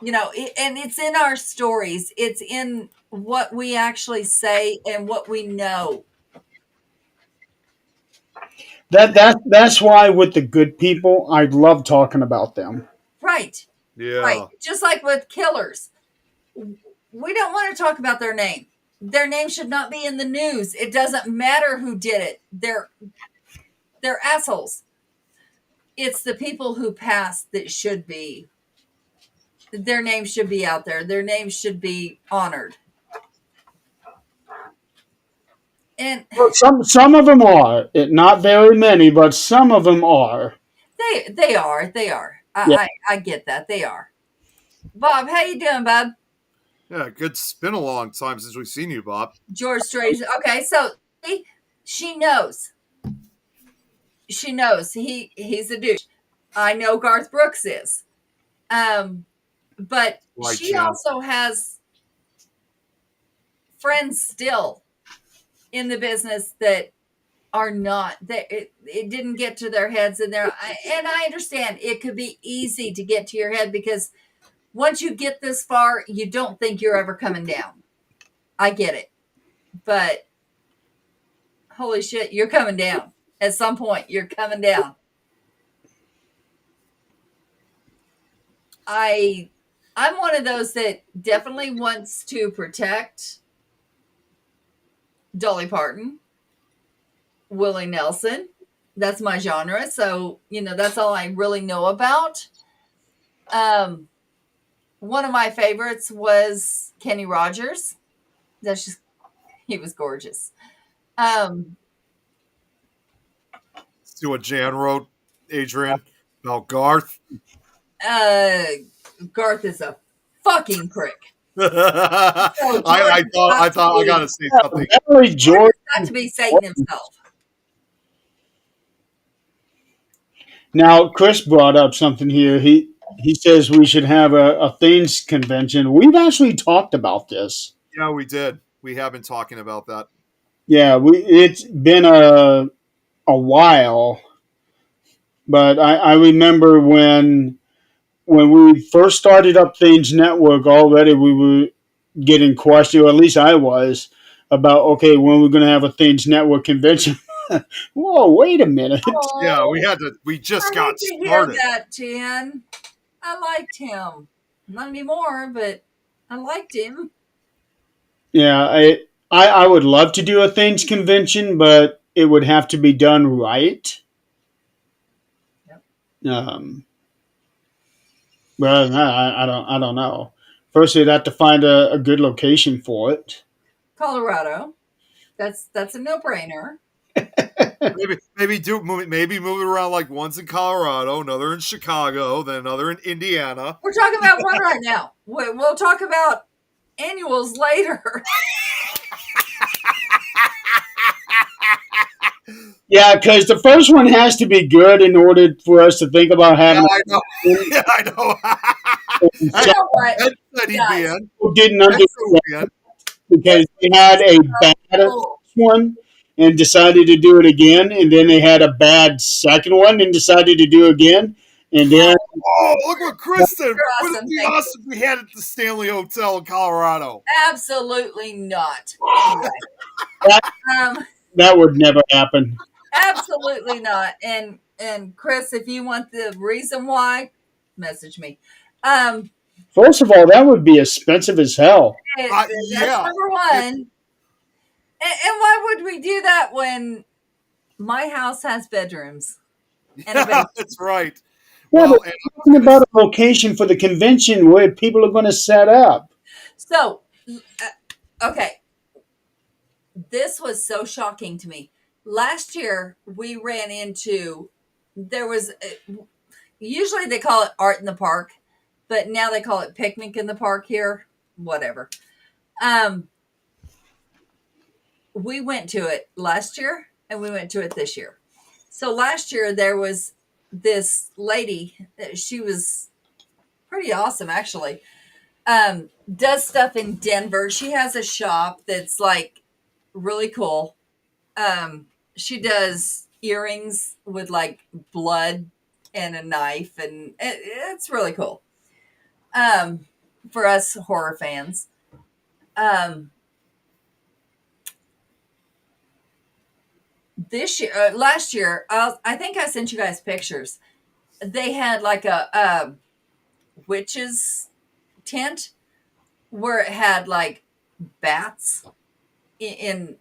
and it's in our stories. It's in what we actually say and what we know. That's why with the good people, I love talking about them. Right. Yeah. Right. Just like with killers. We don't want to talk about their name. Their name should not be in the news. It doesn't matter who did it. They're assholes. It's the people who passed that should be. Their name should be out there. Their name should be honored. And Some of them are. Not very many, but some of them are. they are. Yeah. I get that. They are. Bob, how you doing, Bob? Yeah, it's been a long time since we've seen you, Bob. George Strait. Okay, so see, she knows. She knows he's a douche. I know Garth Brooks is. But Right, she Jan. also has friends still in the business that are not that it didn't get to their heads, and I understand it could be easy to get to your head because once you get this far, you don't think you're ever coming down. I get it. But holy shit, you're coming down. At some point, you're coming down. I'm one of those that definitely wants to protect Dolly Parton, Willie Nelson. That's my genre. So, that's all I really know about. One of my favorites was Kenny Rogers. He was gorgeous. See what Jan wrote, Adrian, about Garth. Garth is a fucking prick. I thought I gotta say something. Larry George. Got to be Satan himself. Now, Chris brought up something here. He says we should have a Things convention. We've actually talked about this. Yeah, we did. We have been talking about that. Yeah, it's been a while, but I remember when we first started up Things Network. Already we getting questioned, or at least I was, about okay, when we're going to have a Things Network convention. Whoa, wait a minute. Yeah, Oh, we I just hate got to hear started. that, Jen. I liked him. Not anymore, but I liked him. Yeah, I would love to do a Things convention, but it would have to be done right. Yep. Um, but I don't know. First, you'd have to find a good location for it. Colorado. That's a no-brainer. Maybe move it around, like once in Colorado, another in Chicago, then another in Indiana. We're talking about one right now. We'll talk about annuals later. Yeah, because the first one has to be good in order for us to think about Yeah, having I know. a Yeah, I know. You Ed, know what, Ed said he'd be guys? in. who didn't Ed said he'd be understand in. because they had a bad Oh, one and decided to do it again, and then they had a bad second one and decided to do it again, and then Oh, look what Chris said. you're Wouldn't it awesome. be Thank you. awesome if we had it at the Stanley Hotel in Colorado? Absolutely not. Anyway, that, um, that would never happen. absolutely not. And Chris, if you want the reason why, message me. Um, First of all, that would be expensive as hell. that's Yeah. number one. And why would we do that when my house has bedrooms and a Yeah, basement? that's right. Yeah, but Well, and we're talking about a location for the convention where people are going to set up. So, okay, this was so shocking to me. Last year, we ran into there was usually they call it art in the park, but now they call it picnic in the park here. Whatever. Um, we went to it last year and we went to it this year. So last year there was this lady. She was pretty awesome, actually. Does stuff in Denver. She has a shop that's like really cool. She does earrings with like blood and a knife, and it's really cool. Um, for us horror fans. Um, this year, last year, I think I sent you guys pictures. They had like a witch's tent where it had like bats in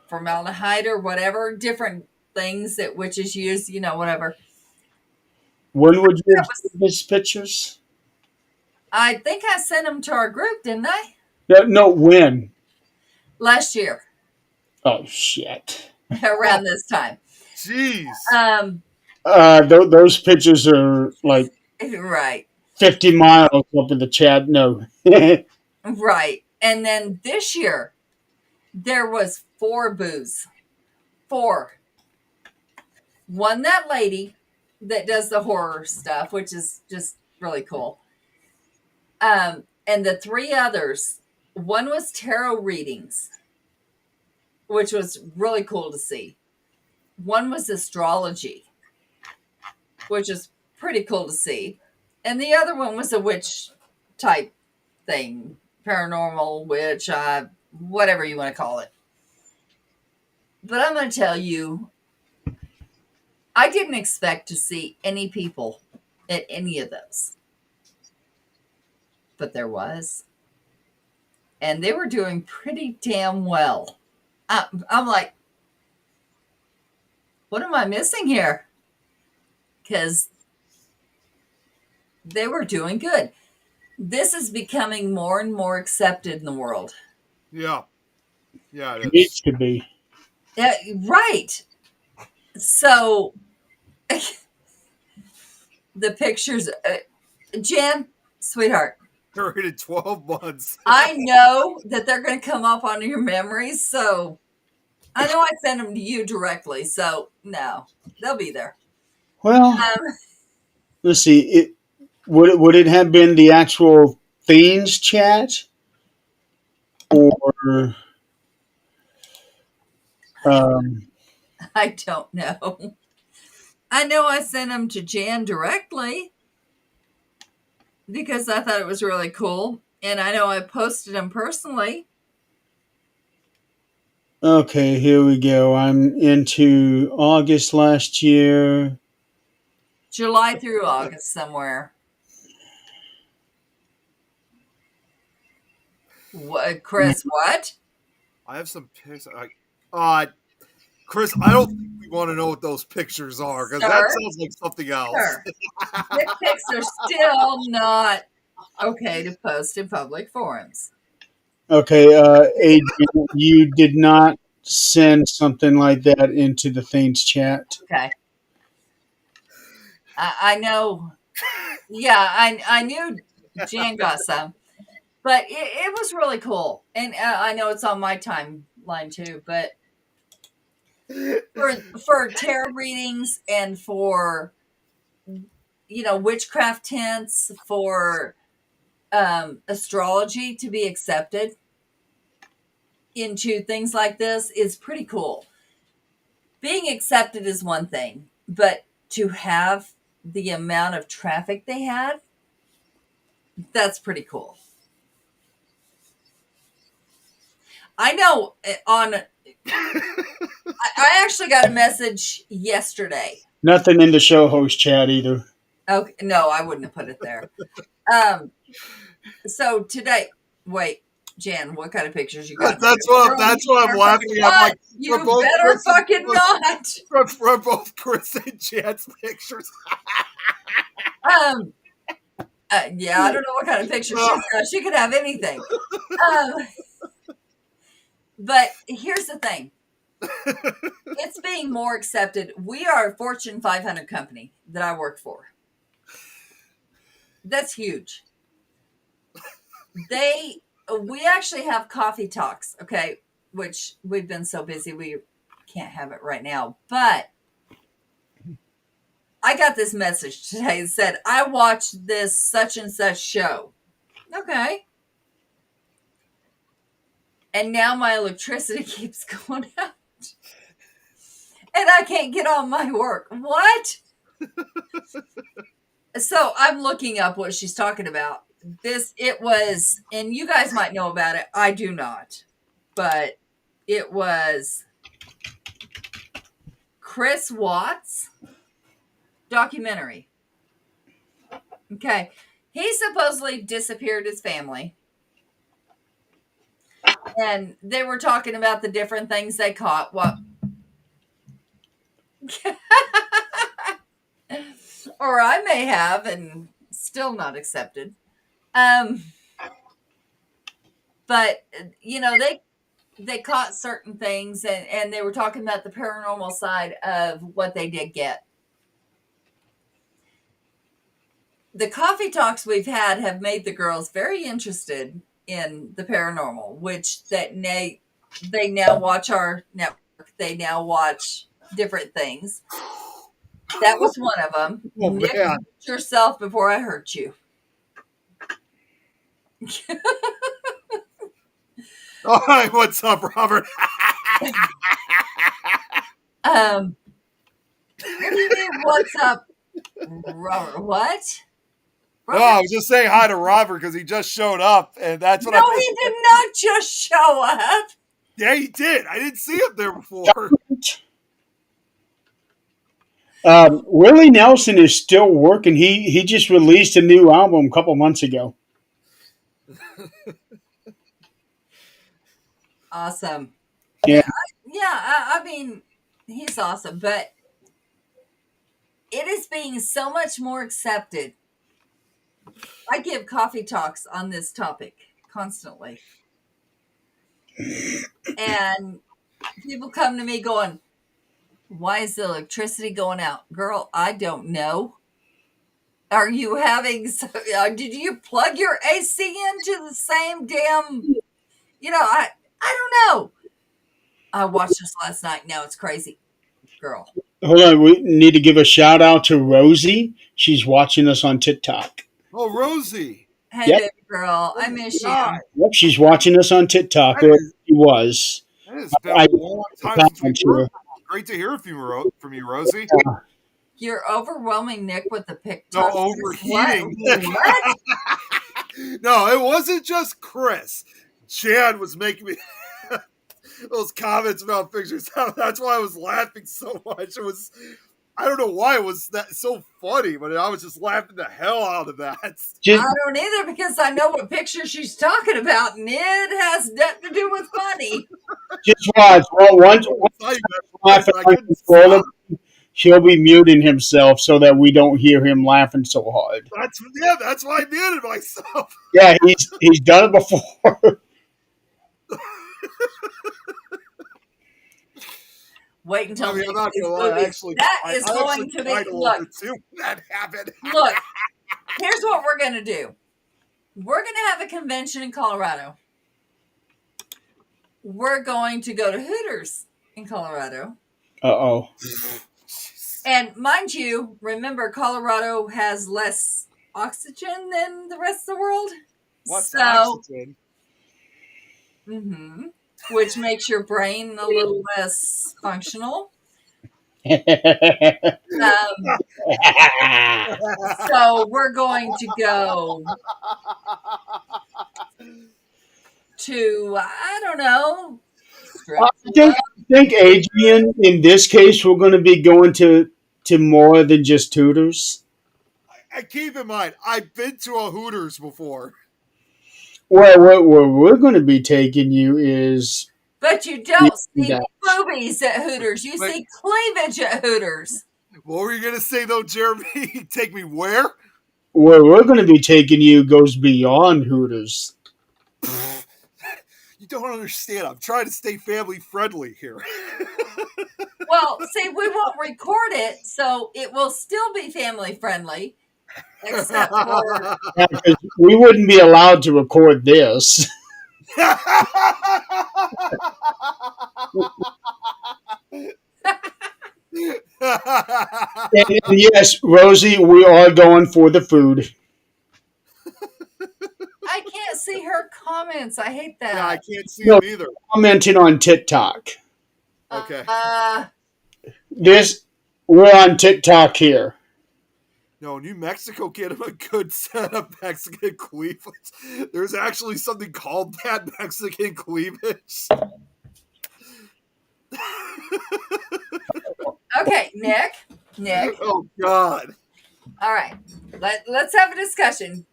formaldehyde or whatever, different things that witches use, whatever. When would you That have was, seen these pictures? I think I sent them to our group, didn't I? No, no, when? Last year, Oh, shit. around this time. jeez. Um, Those pictures are like right, 50 miles up in the chat. No. right. And then this year, there was four booths. Four. One, that lady that does the horror stuff, which is just really cool. And the three others, one was tarot readings, which was really cool to see. One was astrology, which is pretty cool to see. And the other one was a witch type thing, paranormal, witch, whatever you want to call it. But I'm going to tell you, I didn't expect to see any people at any of those, but there was. And they were doing pretty damn well. I'm like, what am I missing here? Because they were doing good. This is becoming more and more accepted in the world. Yeah. Yeah, it It is. needs to be. Right. So the pictures, Jen, sweetheart, You're in 12 months. I know that they're going to come up on your memories. So I know I sent them to you directly. So no, they'll be there. Well, Um, let's see. Would it have been the actual Themes chat or um, I don't know. I know I sent them to Jan directly because I thought it was really cool. And I know I posted them personally. Okay, here we go. I'm into August last year. July through August somewhere. What, Chris? What? I have some pictures. Chris, I don't think we want to know what those pictures are because that Sir? sounds like something else. Sure. Dick pics are still not okay to post in public forums. Okay, Adrian, you did not send something like that into the Thanes chat. Okay. I know. Yeah, I knew Jan got some, but it was really cool. And I know it's on my timeline too, but for tarot readings and for witchcraft hints, for astrology to be accepted into things like this is pretty cool. Being accepted is one thing, but to have the amount of traffic they had, that's pretty cool. I know I actually got a message yesterday. Nothing in the show host chat either. Okay, no, I wouldn't have put it there. So today, wait, Jan, what kind of pictures you got? That's what I'm laughing at. I'm like, you better fucking not. For both Chris and Jan's pictures. Yeah, I don't know what kind of picture she could have anything. But here's the thing. It's being more accepted. We are a Fortune 500 company that I work for. That's huge. We actually have coffee talks, okay, which we've been so busy we can't have it right now. But I got this message today that said, I watched this such and such show. Okay. And now my electricity keeps going out. And I can't get on my work. What? So I'm looking up what she's talking about. It was, and you guys might know about it. I do not. But it was Chris Watts documentary. Okay. He supposedly disappeared his family. And they were talking about the different things they caught. What? Or I may have and still not accepted. But they caught certain things and they were talking about the paranormal side of what they did get. The coffee talks we've had have made the girls very interested in the paranormal, which they now watch our network. They now watch different things. That was one of them. Oh, Nick, man. hurt yourself before I hurt you. All right, what's up, Robert? What do you mean, what's up, Robert? What? No, I was just saying hi to Robert because he just showed up, and that's what No, he did not just show up. Yeah, he did. I didn't see him there before. Willie Nelson is still working. He just released a new album a couple months ago. Awesome. Yeah. I mean, he's awesome, but it is being so much more accepted. I give coffee talks on this topic constantly. And people come to me going, why is the electricity going out? Girl, I don't know. Are you having, did you plug your AC into the same damn, I don't know. I watched this last night. Now it's crazy. Girl. Hold on. We need to give a shout out to Rosie. She's watching us on TikTok. Oh, Rosie. Hey, Yep. baby girl. I miss you. Yep, she's watching us on TikTok. She was. It has been a long time since we heard. Great to hear from you, Rosie. You're overwhelming Nick with the pic. No, overheating. What? No, it wasn't just Chris. Jan was making me those comments about pictures. That's why I was laughing so much. It was, I don't know why it was that so funny, but I was just laughing the hell out of that. Just, I don't either because I know what picture she's talking about, and it has nothing to do with funny. just watch. Well, once I laughing couldn't stop. uncontrollably, he'll be muting himself so that we don't hear him laughing so hard. That's why I muted myself. Yeah, he's done it before. Wait until I mean, I'm next not week's gonna lie. movies. That is I going actually to cried be a little look. bit too when that happened. Look, here's what we're gonna do. We're gonna have a convention in Colorado. We're going to go to Hooters in Colorado. Uh-oh. And mind you, remember Colorado has less oxygen than the rest of the world. What's So, oxygen? which makes your brain a little less functional. So we're going to go to, I don't know, strip I think Adrian, in this case, we're going to be going to more than just Tutors. I keep in mind, I've been to a Hooters before. Well, where we're going to be taking you is But you don't see that. boobies at Hooters. You see cleavage at Hooters. What were you gonna say though, Jeremy? Take me where? Where we're going to be taking you goes beyond Hooters. You don't understand. I'm trying to stay family friendly here. Well, see, we won't record it, so it will still be family friendly, except for Yeah, 'cause we wouldn't be allowed to record this. And yes, Rosie, we are going for the food. I can't see her comments. I hate that. Yeah, I can't see No. them either. Commenting on TikTok. Okay. We're on TikTok here. No, New Mexico gave him a good set of Mexican cleavage. There's actually something called that, Mexican cleavage. Okay, Nick. Oh God. All right, let's have a discussion.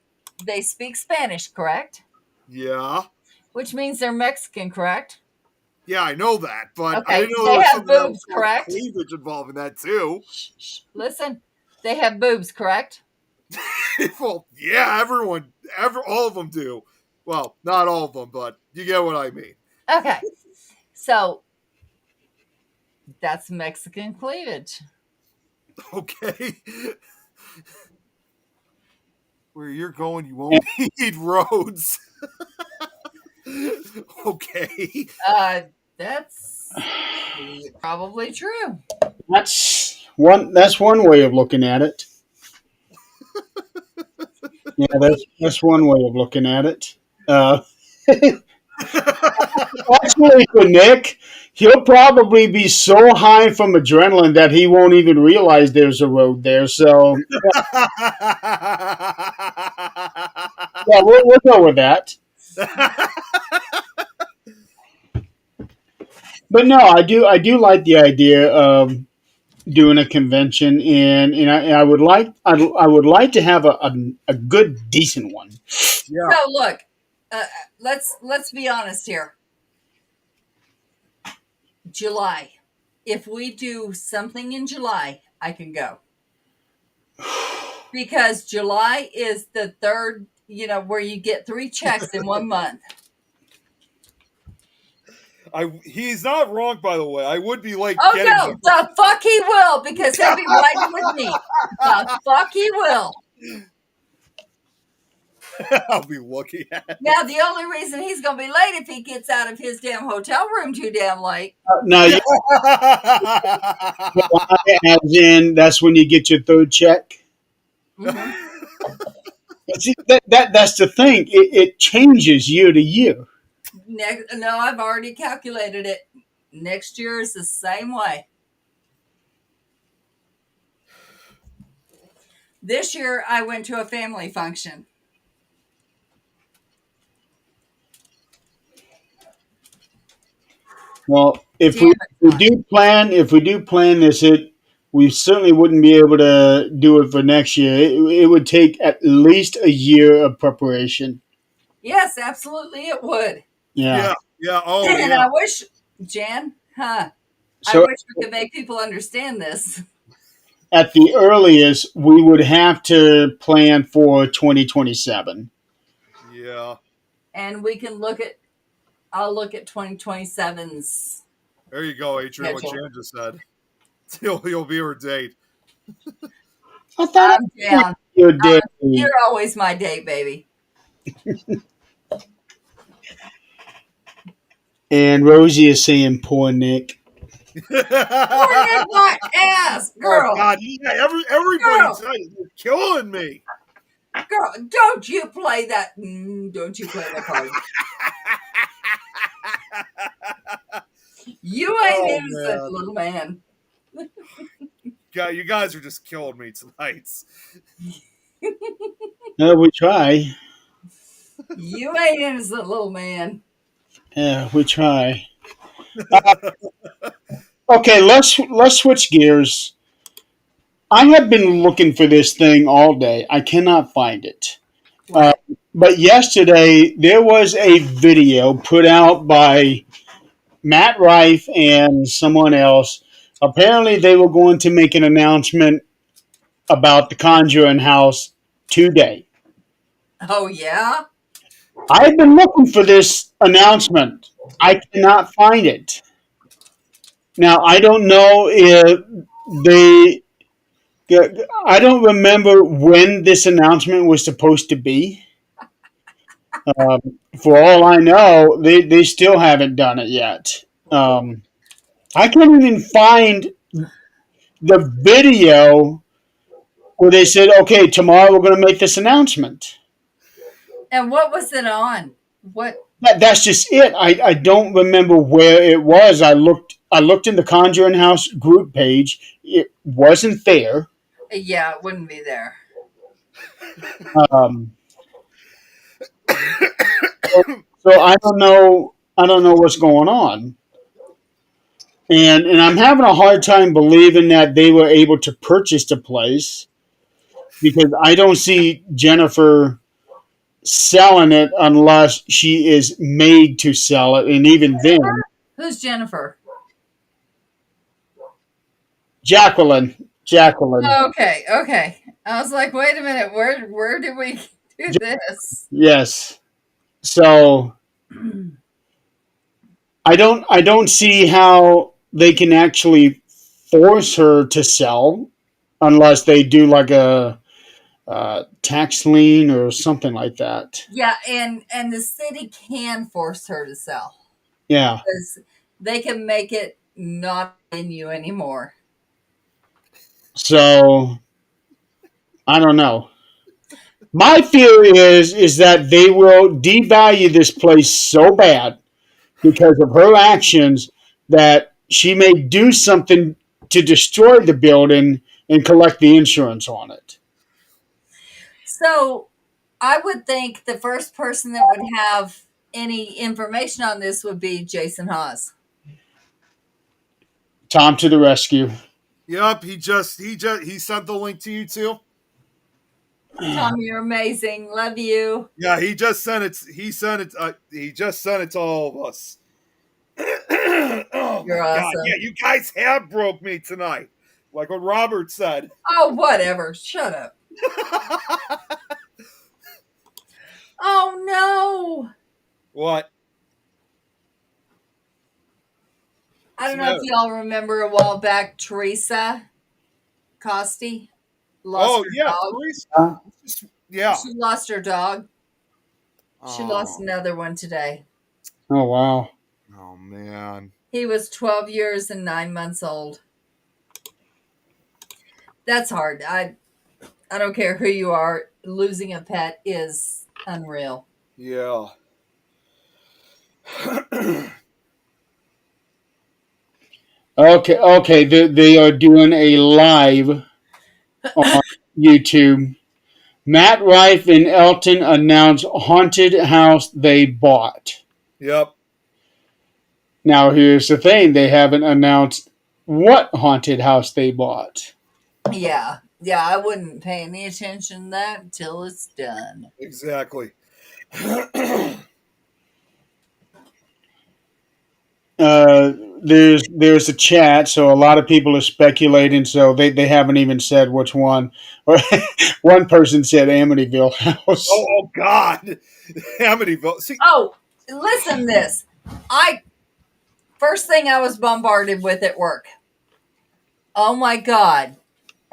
They speak Spanish, correct? Yeah. Which means they're Mexican, correct? Yeah, I know that, but Okay, I didn't know they there was have something else boobs, called correct? cleavage involved in that too. Shh. Listen, they have boobs, correct? Well, yeah, all of them do. Well, not all of them, but you get what I mean. Okay, so that's Mexican cleavage. Okay. Where you're going, you won't need roads. Okay. That's probably true. That's one way of looking at it. Yeah, that's one way of looking at it. Actually, for Nick, he'll probably be so high from adrenaline that he won't even realize there's a road there. So, yeah, we'll go with that. But no, I do like the idea of doing a convention, and I would like I would like to have a good decent one. Yeah. So look, let's be honest here. July. If we do something in July, I can go. Because July is the third, where you get 3 checks in 1 month. He's not wrong, by the way. I would be like, Oh no, the fuck he will, because he'll be riding with me. The fuck he will. I'll be looking at it. Now the only reason he's gonna be late if he gets out of his damn hotel room too damn late. Now, as in, that's when you get your third check. Mhm. See, that's the thing. It changes year to year. No, I've already calculated it. Next year is the same way. This year I went to a family function. Well, if Damn we it. do plan this, we certainly wouldn't be able to do it for next year. It would take at least a year of preparation. Yes, absolutely it would. Yeah. Yeah, yeah. Oh, And yeah. I wish, Jan, I So wish we could make people understand this. at the earliest, we would have to plan for 2027. Yeah. And we can I'll look at 2027's There you go, Adrian. What schedule. Jan just said. You'll be her date. I thought I'm it was down. your day. You're always my date, baby. And Rosie is saying, "Poor Nick." Poor Nick, my ass, Oh girl. God! Yeah, everybody Girl. tell you, you're killing me. Girl, don't you play that. Don't you play that card. You ain't Oh, innocent, man. little man. God, you guys are just killing me tonight. No, we try. You ain't innocent, little man. Yeah, we try. Okay, let's switch gears. I have been looking for this thing all day. I cannot find it. What? But yesterday there was a video put out by Matt Rife and someone else. Apparently, they were going to make an announcement about the Conjuring House today. Oh, yeah? I've been looking for this announcement. I cannot find it. Now, I don't know if they. I don't remember when this announcement was supposed to be. For all I know, they still haven't done it yet. I can't even find the video where they said, okay, tomorrow we're going to make this announcement. And what was it on? What? That's just it. I don't remember where it was. I looked in the Conjuring House group page. It wasn't there. Yeah, it wouldn't be there. Um, so I don't know. I don't know what's going on. And I'm having a hard time believing that they were able to purchase the place because I don't see Jennifer selling it unless she is made to sell it, and even then, Who's Jennifer? Jacqueline. Okay. I was like, wait a minute, where did we do this? Yes. So I don't see how they can actually force her to sell unless they do like a tax lien or something like that. Yeah, and the city can force her to sell Yeah. because they can make it not in you anymore. So I don't know. My fear is that they will devalue this place so bad because of her actions that she may do something to destroy the building and collect the insurance on it. So I would think the first person that would have any information on this would be Jason Hawes. Tom to the rescue. Yep, he sent the link to you too. Tom, you're amazing. Love you. Yeah, he just sent it. He just sent it to all of us. Oh You're my God! awesome. Yeah, you guys have broke me tonight, like what Robert said. Oh, whatever. Shut up. Oh, no. What? I don't know if y'all remember a while back, Teresa Costi lost her yeah, dog. Yeah. She lost her dog. She lost Oh. another one today. Oh, wow. Oh man. He was 12 years and 9 months old. That's hard. I don't care who you are. Losing a pet is unreal. Yeah. Okay. They are doing a live on YouTube. Matt Rife and Elton announce haunted house they bought. Yep. Now, here's the thing: they haven't announced what haunted house they bought. Yeah. Yeah, I wouldn't pay any attention to that until it's done. Exactly. There's a chat, so a lot of people are speculating. So they haven't even said which one. Or one person said Amityville House. Oh God, Amityville. See, Oh, listen to this. First thing I was bombarded with at work. Oh my God.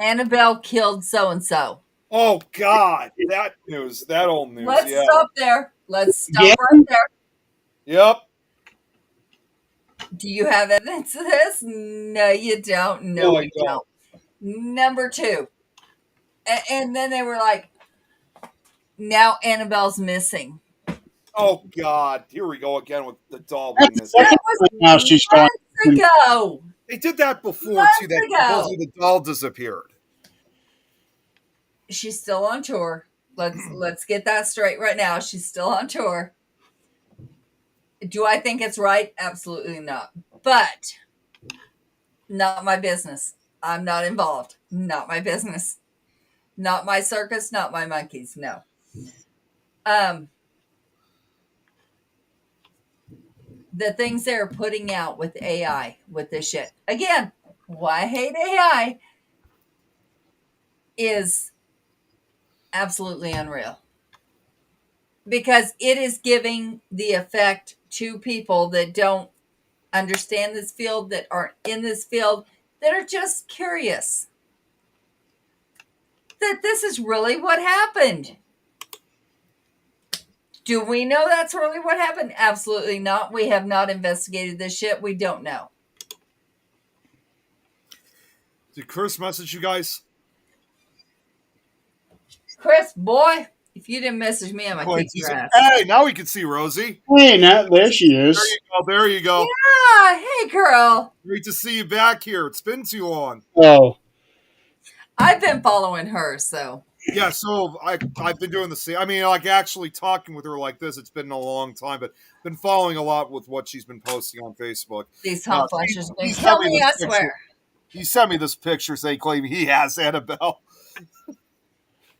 Annabelle killed so and so. oh God, that news, that old news. Let's Yeah. stop there. Let's stop Yeah. right there. Yep. Do you have evidence of this? No, you don't. No, No, I you don't. don't. Number two. And then they were like, now Annabelle's missing. Oh God, here we go again with the doll. That's Witness. the That second was time now she's gone. months ago. They did that before Months too. That ago. supposedly the doll disappeared. She's still on tour. Let's get that straight right now. She's still on tour. Do I think it's right? Absolutely not. But not my business. I'm not involved. Not my business. Not my circus, not my monkeys. No. The things they're putting out with AI, with this shit. Again, why I hate AI is absolutely unreal. Because it is giving the effect to people that don't understand this field, that aren't in this field, that are just curious. That this is really what happened. Do we know that's really what happened? Absolutely not. We have not investigated this shit. We don't know. Did Chris message you guys? Chris, boy, if you didn't message me, I'm going to kick your ass. Hey, now we can see Rosie. Hey, now there she is. There you go. There you go. Ah, hey, girl. Great to see you back here. It's been too long. Oh, I've been following her, so. Yeah, so I've been doing the same. I mean, like actually talking with her like this, it's been a long time, but been following a lot with what she's been posting on Facebook. These hot flashes he kill sent me me, this I picture. swear. He sent me this picture saying claiming he has Annabelle.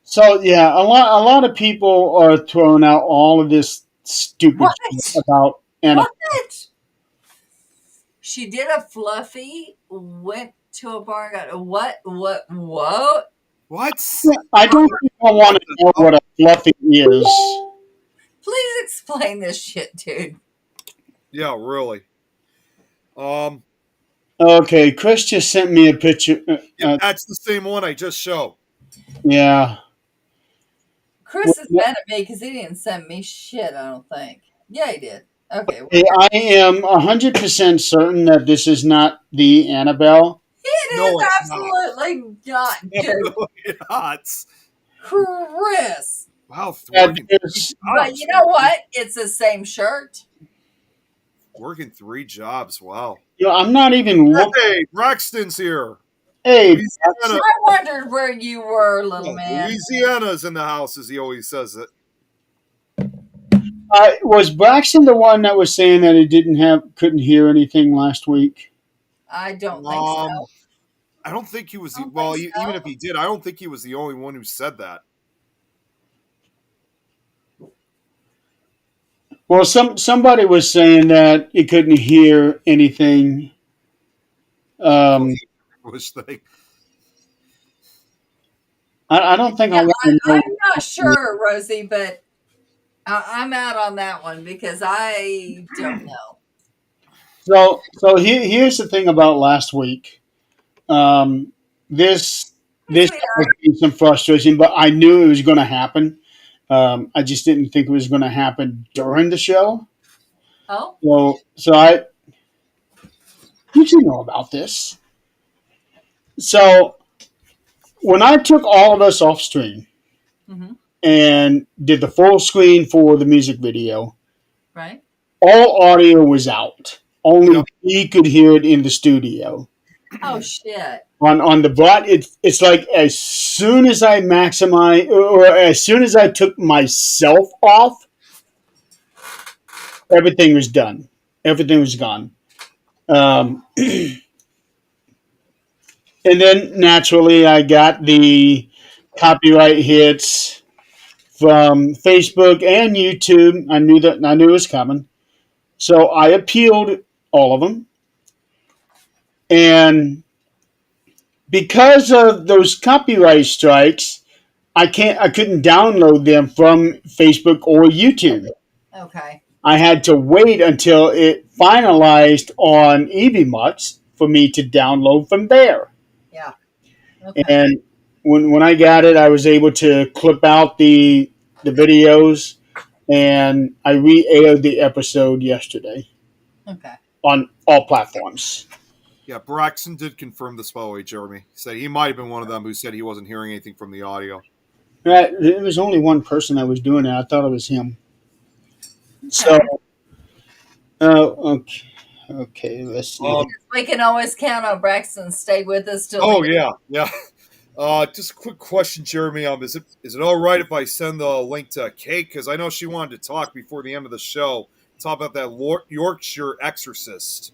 so yeah, a lot of people are throwing out all of this stupid What? shit about Annabelle. What? She did a fluffy, went to a bar and got a what? What? I don't think I want to know what a fluffy is. Please explain this shit, dude. Yeah, really. Okay, Chris just sent me a picture. Yeah, that's the same one I just showed. Yeah. Chris is mad at me because he didn't send me shit, I don't think. Yeah, he did. Okay. Hey, I am 100% certain that this is not the Annabelle. It No, is it's not. absolutely not, dude. Definitely not. Chris. Wow, That working, is- But you know what? It's the same shirt. working 3 jobs. Wow. I'm not even looking. Hey, Braxton's here. Hey, Louisiana, I wondered where you were, little man. Louisiana's in the house, as he always says it. was Braxton the one that was saying that he couldn't hear anything last week? I don't think so. I don't think he was. I don't Well, think so. even if he did, I don't think he was the only one who said that. Well, somebody was saying that he couldn't hear anything. Wish thing. I don't think I Yeah, want to know. I'm not sure, Rosie, but I'm out on that one because I don't know. So here's the thing about last week. This caused me some frustration, but I knew it was going to happen. I just didn't think it was going to happen during the show. Oh, Did you know about this? So when I took all of us off stream mm-hmm. and did the full screen for the music video, Right. all audio was out. Only he could hear it in the studio. Oh shit! On the bot, it's like as soon as I maximize, or as soon as I took myself off, everything was done. Everything was gone. And then naturally, I got the copyright hits from Facebook and YouTube. I knew it was coming, so I appealed all of them, and because of those copyright strikes, I couldn't download them from Facebook or YouTube. Okay. I had to wait until it finalized on EVMux for me to download from there. Yeah. Okay. And when I got it, I was able to clip out the videos, and I re-aired the episode yesterday Okay. on all platforms. Yeah, Braxton did confirm this, by the way, Jeremy. He said he might have been one of them who said he wasn't hearing anything from the audio. Right, there was only one person that was doing it. I thought it was him. So, Okay. okay, let's see. We can always count on Braxton to stay with us till. Oh yeah, yeah. Just a quick question, Jeremy. Is it all right if I send the link to Kate, because I know she wanted to talk before the end of the show, talk about that Yorkshire Exorcist.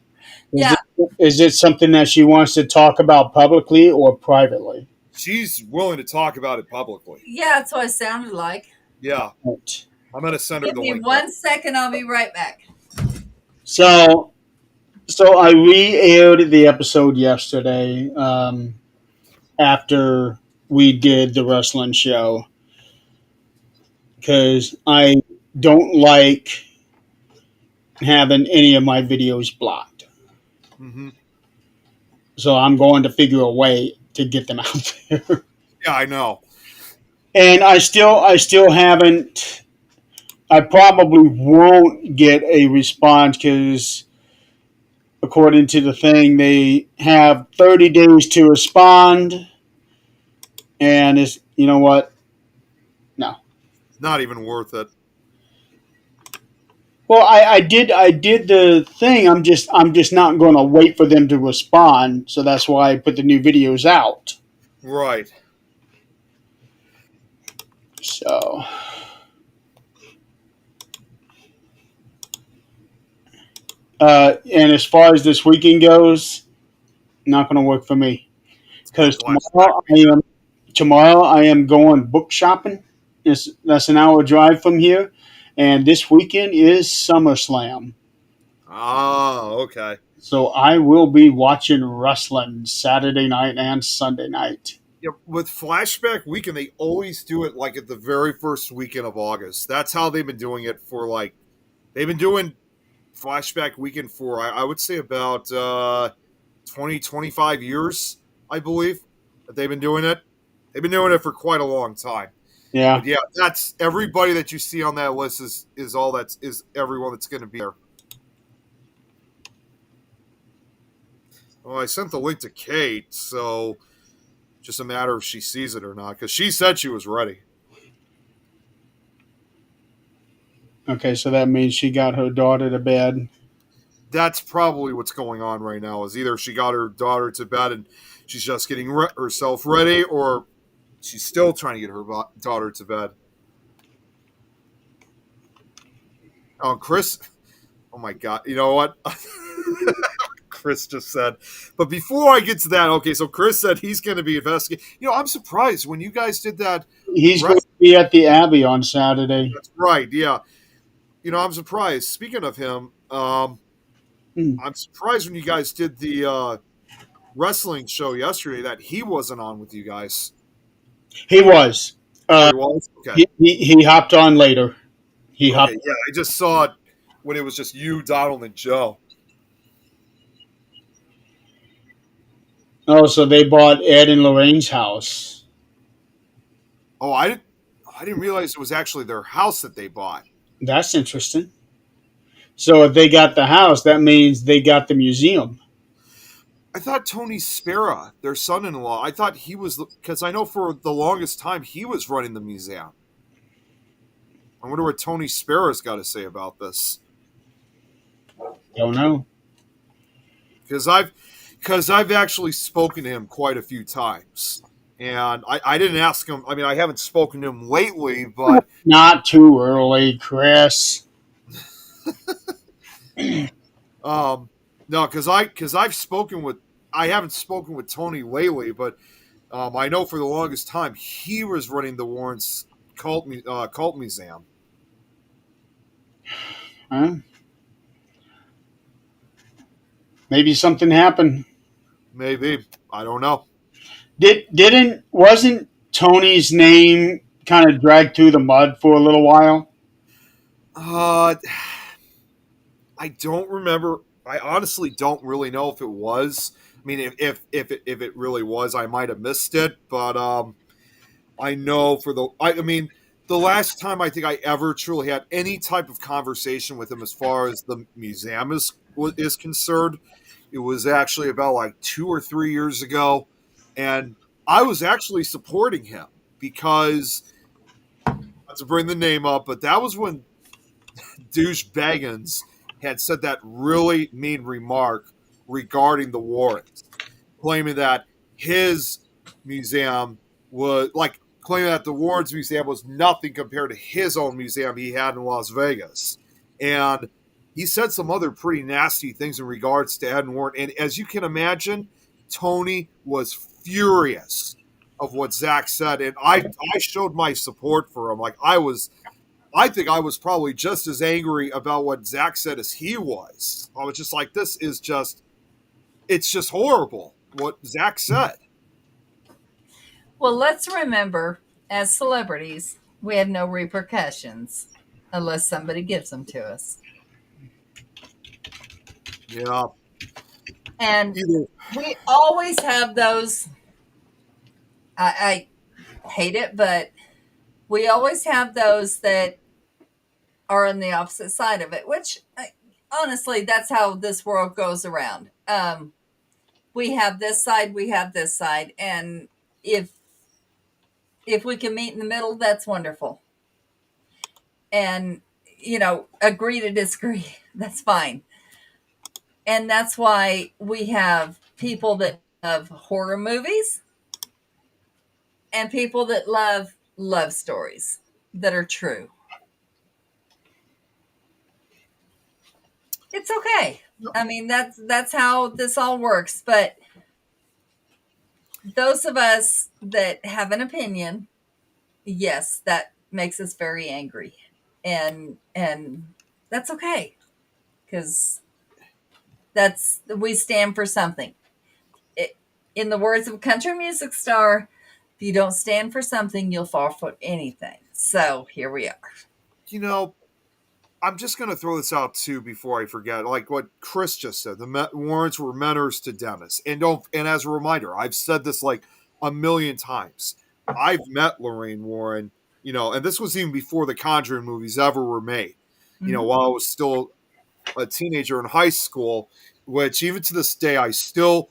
Yeah. Is it something that she wants to talk about publicly or privately? She's willing to talk about it publicly. Yeah, that's what it sounded like. Yeah, Right. I'm gonna send her Give the me link. 1 second. I'll be right back. So I re-aired the episode yesterday after we did the wrestling show because I don't like having any of my videos blocked. Mm-hmm. So I'm going to figure a way to get them out there. Yeah, I know. And I still haven't. I probably won't get a response because, according to the thing, they have 30 days to respond. And it's, you know what? No. Not even worth it. Well, I did the thing. I'm just not going to wait for them to respond. So that's why I put the new videos out. Right. So. And as far as this weekend goes, not going to work for me because tomorrow I am going book shopping. That's an hour drive from here, and this weekend is SummerSlam. Oh, okay. So I will be watching wrestling Saturday night and Sunday night. Yeah, with Flashback Weekend, they always do it like at the very first weekend of August. That's how they've been doing it for they've been doing Flashback Weekend for, I would say, about 20, 25 years, I believe, that they've been doing it. They've been doing it for quite a long time. Yeah. But yeah, that's everybody that you see on that list is everyone that's going to be there. Well, I sent the link to Kate, so just a matter if she sees it or not, because she said she was ready. Okay, so that means she got her daughter to bed. That's probably what's going on right now. Is either she got her daughter to bed and she's just getting herself ready, or she's still trying to get her daughter to bed. Oh, Chris. Oh my God. You know what? Chris just said. But before I get to that, okay, so Chris said he's going to be investigating. You know, I'm surprised when you guys did that. He's going to be at the Abbey on Saturday. That's right, yeah. You know, I'm surprised. Speaking of him, I'm surprised when you guys did the wrestling show yesterday that he wasn't on with you guys. He was. He was? Okay. He hopped on later. Yeah, I just saw it when it was just you, Donald, and Joe. Oh, so they bought Ed and Lorraine's house. Oh, I didn't realize it was actually their house that they bought. That's interesting. So if they got the house, that means they got the museum. I thought Tony Spera, their son-in-law, I thought he was, because I know for the longest time he was running the museum. I wonder what Tony Spera's got to say about this. Don't know. Because I've actually spoken to him quite a few times. And I didn't ask him. I mean, I haven't spoken to him lately, but... Not too early, Chris. No, No, because I haven't spoken with Tony lately, but I know for the longest time he was running the Warrens cult museum. Huh? Maybe something happened. Maybe, I don't know. Wasn't Tony's name kind of dragged through the mud for a little while? Uh, I don't remember. I honestly don't really know if it was. I mean, if it really was, I might have missed it. But I know I mean, the last time I think I ever truly had any type of conversation with him, as far as the museum is concerned, it was actually about like 2 or 3 years ago, and I was actually supporting him because, not to bring the name up, but that was when Douche Baggins had said that really mean remark regarding the Warrens, claiming that his museum was like claiming that the Warrens Museum was nothing compared to his own museum he had in Las Vegas. And he said some other pretty nasty things in regards to Ed Warren. And as you can imagine, Tony was furious of what Zach said. And I showed my support for him. I think I was probably just as angry about what Zach said as he was. I was just like, it's just horrible what Zach said. Well, let's remember, as celebrities, we have no repercussions unless somebody gives them to us. Yeah. And Either. we always have those. I hate it, but we always have those that are on the opposite side of it, which honestly, that's how this world goes around. We have this side, we have this side. And if we can meet in the middle, that's wonderful. And, agree to disagree. That's fine. And that's why we have people that love horror movies and people that love love stories that are true. It's okay. I mean, that's how this all works. But those of us that have an opinion, yes, that makes us very angry. And that's okay, because we stand for something. In the words of a country music star, if you don't stand for something, you'll fall for anything. So here we are. You know, I'm just going to throw this out too before I forget. Like what Chris just said, the Warrens were mentors to Dennis. And as a reminder, I've said this like a million times. I've met Lorraine Warren, and this was even before the Conjuring movies ever were made. Mm-hmm. While I was still a teenager in high school, which even to this day I still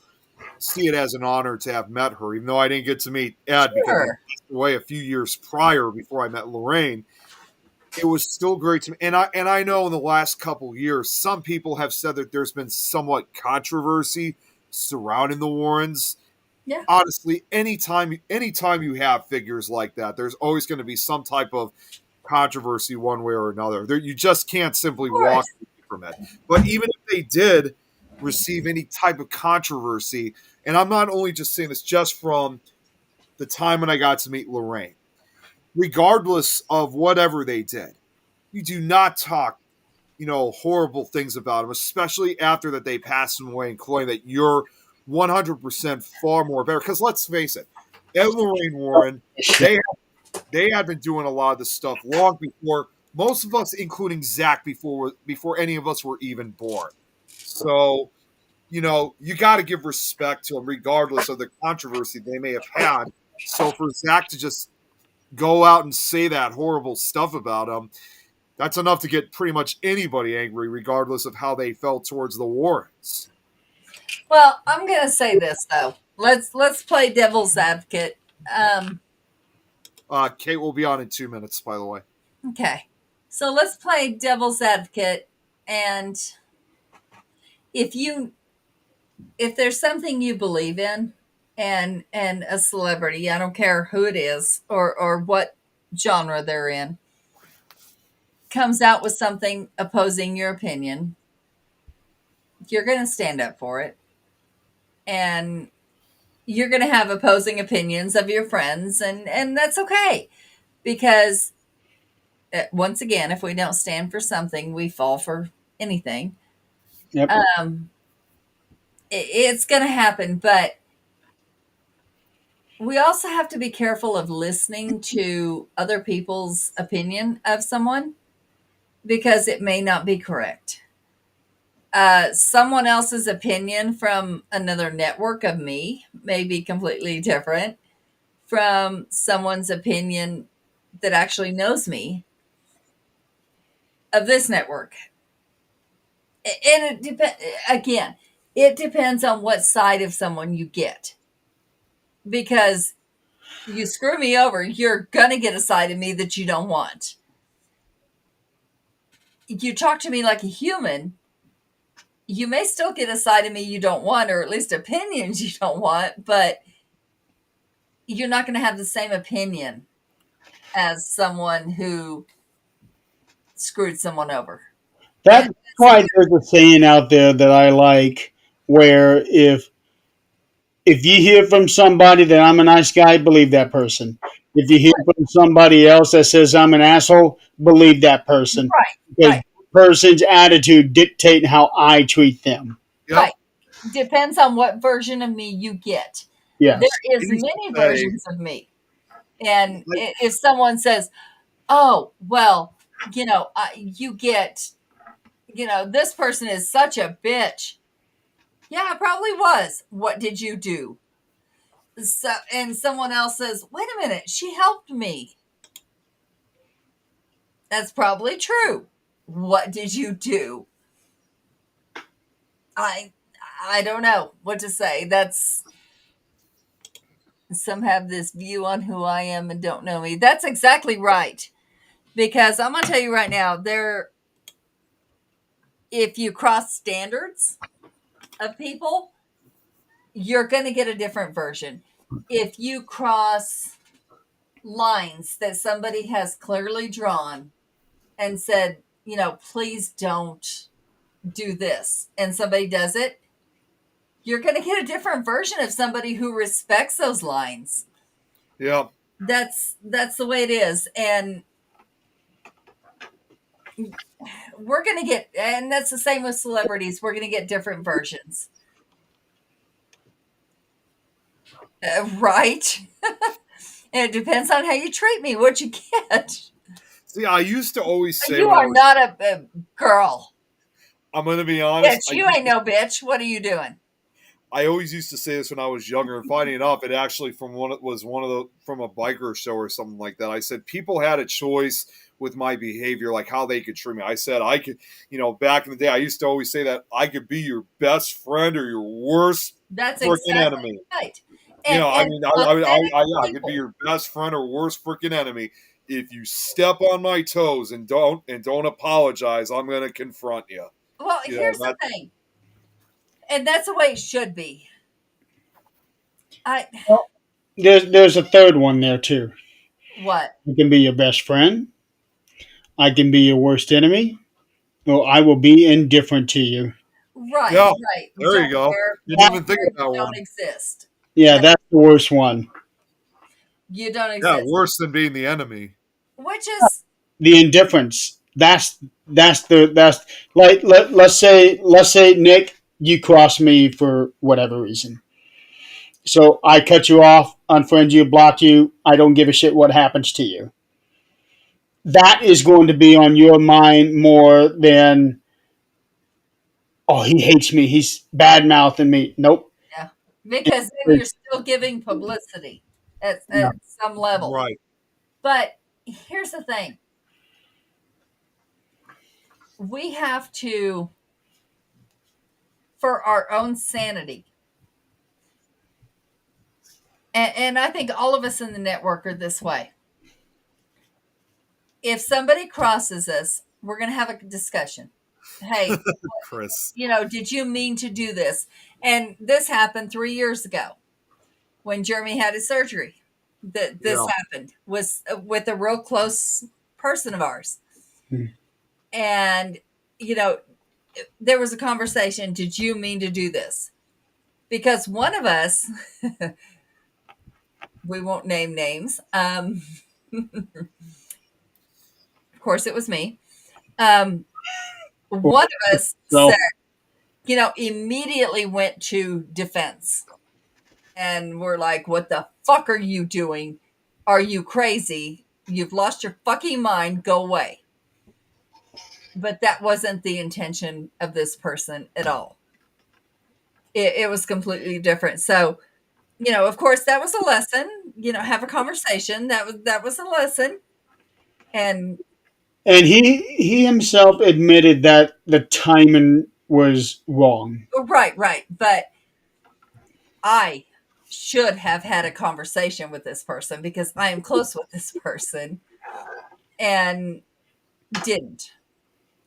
see it as an honor to have met her, even though I didn't get to meet Ed because he passed away a few years prior before I met Lorraine. It was still great to me. And I know in the last couple of years, some people have said that there's been somewhat controversy surrounding the Warrens. Yeah. Honestly, anytime you have figures like that, there's always going to be some type of controversy one way or another. You just can't simply walk from it. But even if they did receive any type of controversy, and I'm not only just saying this just from the time when I got to meet Lorraine, regardless of whatever they did, you do not talk, horrible things about them, especially after that they passed away and claim that you're 100% far more better. Because let's face it, Ed and Lorraine Warren, they had been doing a lot of this stuff long before most of us, including Zach, before any of us were even born. So, you got to give respect to them, regardless of the controversy they may have had. So for Zach to just go out and say that horrible stuff about him, that's enough to get pretty much anybody angry, regardless of how they felt towards the Warrens. Well, I'm gonna say this though. Let's play devil's advocate. Kate will be on in 2 minutes, by the way. Okay, so let's play devil's advocate, and if there's something you believe in, and a celebrity, I don't care who it is or what genre they're in, comes out with something opposing your opinion, you're going to stand up for it, and you're going to have opposing opinions of your friends, and that's okay, because once again, if we don't stand for something, we fall for anything. Yep. um it's going to happen, but we also have to be careful of listening to other people's opinion of someone, because it may not be correct. Someone else's opinion from another network of me may be completely different from someone's opinion that actually knows me of this network. And it again, it depends on what side of someone you get, because you screw me over, you're gonna get a side of me that you don't want. You talk to me like a human, you may still get a side of me you don't want, or at least opinions you don't want, but you're not going to have the same opinion as someone who screwed someone over. That's why there's a saying out there that I like, where if you hear from somebody that I'm a nice guy, believe that person. If you hear from somebody else that says I'm an asshole, believe that person. Right, Because right, that person's attitude dictates how I treat them. Yep. right. Depends on what version of me you get. Yes. There is I used to many say- versions of me. And if someone says, oh, well, you get, this person is such a bitch. Yeah, it probably was. What did you do? So, and someone else says, wait a minute, she helped me. That's probably true. What did you do? I don't know what to say. That's, some have this view on who I am and don't know me. That's exactly right. Because I'm going to tell you right now, if you cross standards of people, you're going to get a different version. If you cross lines that somebody has clearly drawn and said, please don't do this, and somebody does it, you're going to get a different version of somebody who respects those lines. Yeah. That's the way it is. And we're going to get, and that's the same with celebrities, we're going to get different versions. Right? And it depends on how you treat me, what you get. See, I used to always say You when I are was, not a girl. I'm going to be honest. Bitch, you ain't no bitch. What are you doing? I always used to say this when I was younger, and funny enough, it actually from from a biker show or something like that. I said people had a choice with my behavior, like how they could treat me. I said I could, back in the day, I used to always say that I could be your best friend or your worst That's freaking exactly enemy. right. I Authentic could be people. your best friend or worst freaking enemy. If you step on my toes and don't apologize, I'm going to confront you. Well, You know, here's the thing, and that's the way it should be. There's a third one there too. What? I can be your best friend. I can be your worst enemy. Or I will be indifferent to you. Right, Yeah, right. there you Don't go. care. Didn't Don't even think care. of that You one. don't exist. Yeah, that's the worst one. You don't Yeah, exist. worse than being the enemy. Which is The indifference. That's like let's say Nick, you cross me for whatever reason. So I cut you off, unfriend you, block you. I don't give a shit what happens to you. That is going to be on your mind more than, oh, he hates me. He's bad mouthing me. Nope. yeah, because then you're still giving publicity at some level. Right. But here's the thing: we have to, for our own sanity, and I think all of us in the network are this way. If somebody crosses us, we're going to have a discussion. Hey, Chris. did you mean to do this? And this happened 3 years ago when Jeremy had his surgery. That this happened was with a real close person of ours. Hmm. And, there was a conversation. Did you mean to do this? Because one of us, we won't name names. Of course, it was me. One of us So said, immediately went to defense. And we're like, what the fuck are you doing? Are you crazy? You've lost your fucking mind. Go away. But that wasn't the intention of this person at all. It was completely different. So, of course, that was a lesson. Have a conversation. That was a lesson. And and he himself admitted that the timing was wrong. right. But I should have had a conversation with this person because I am close with this person and didn't.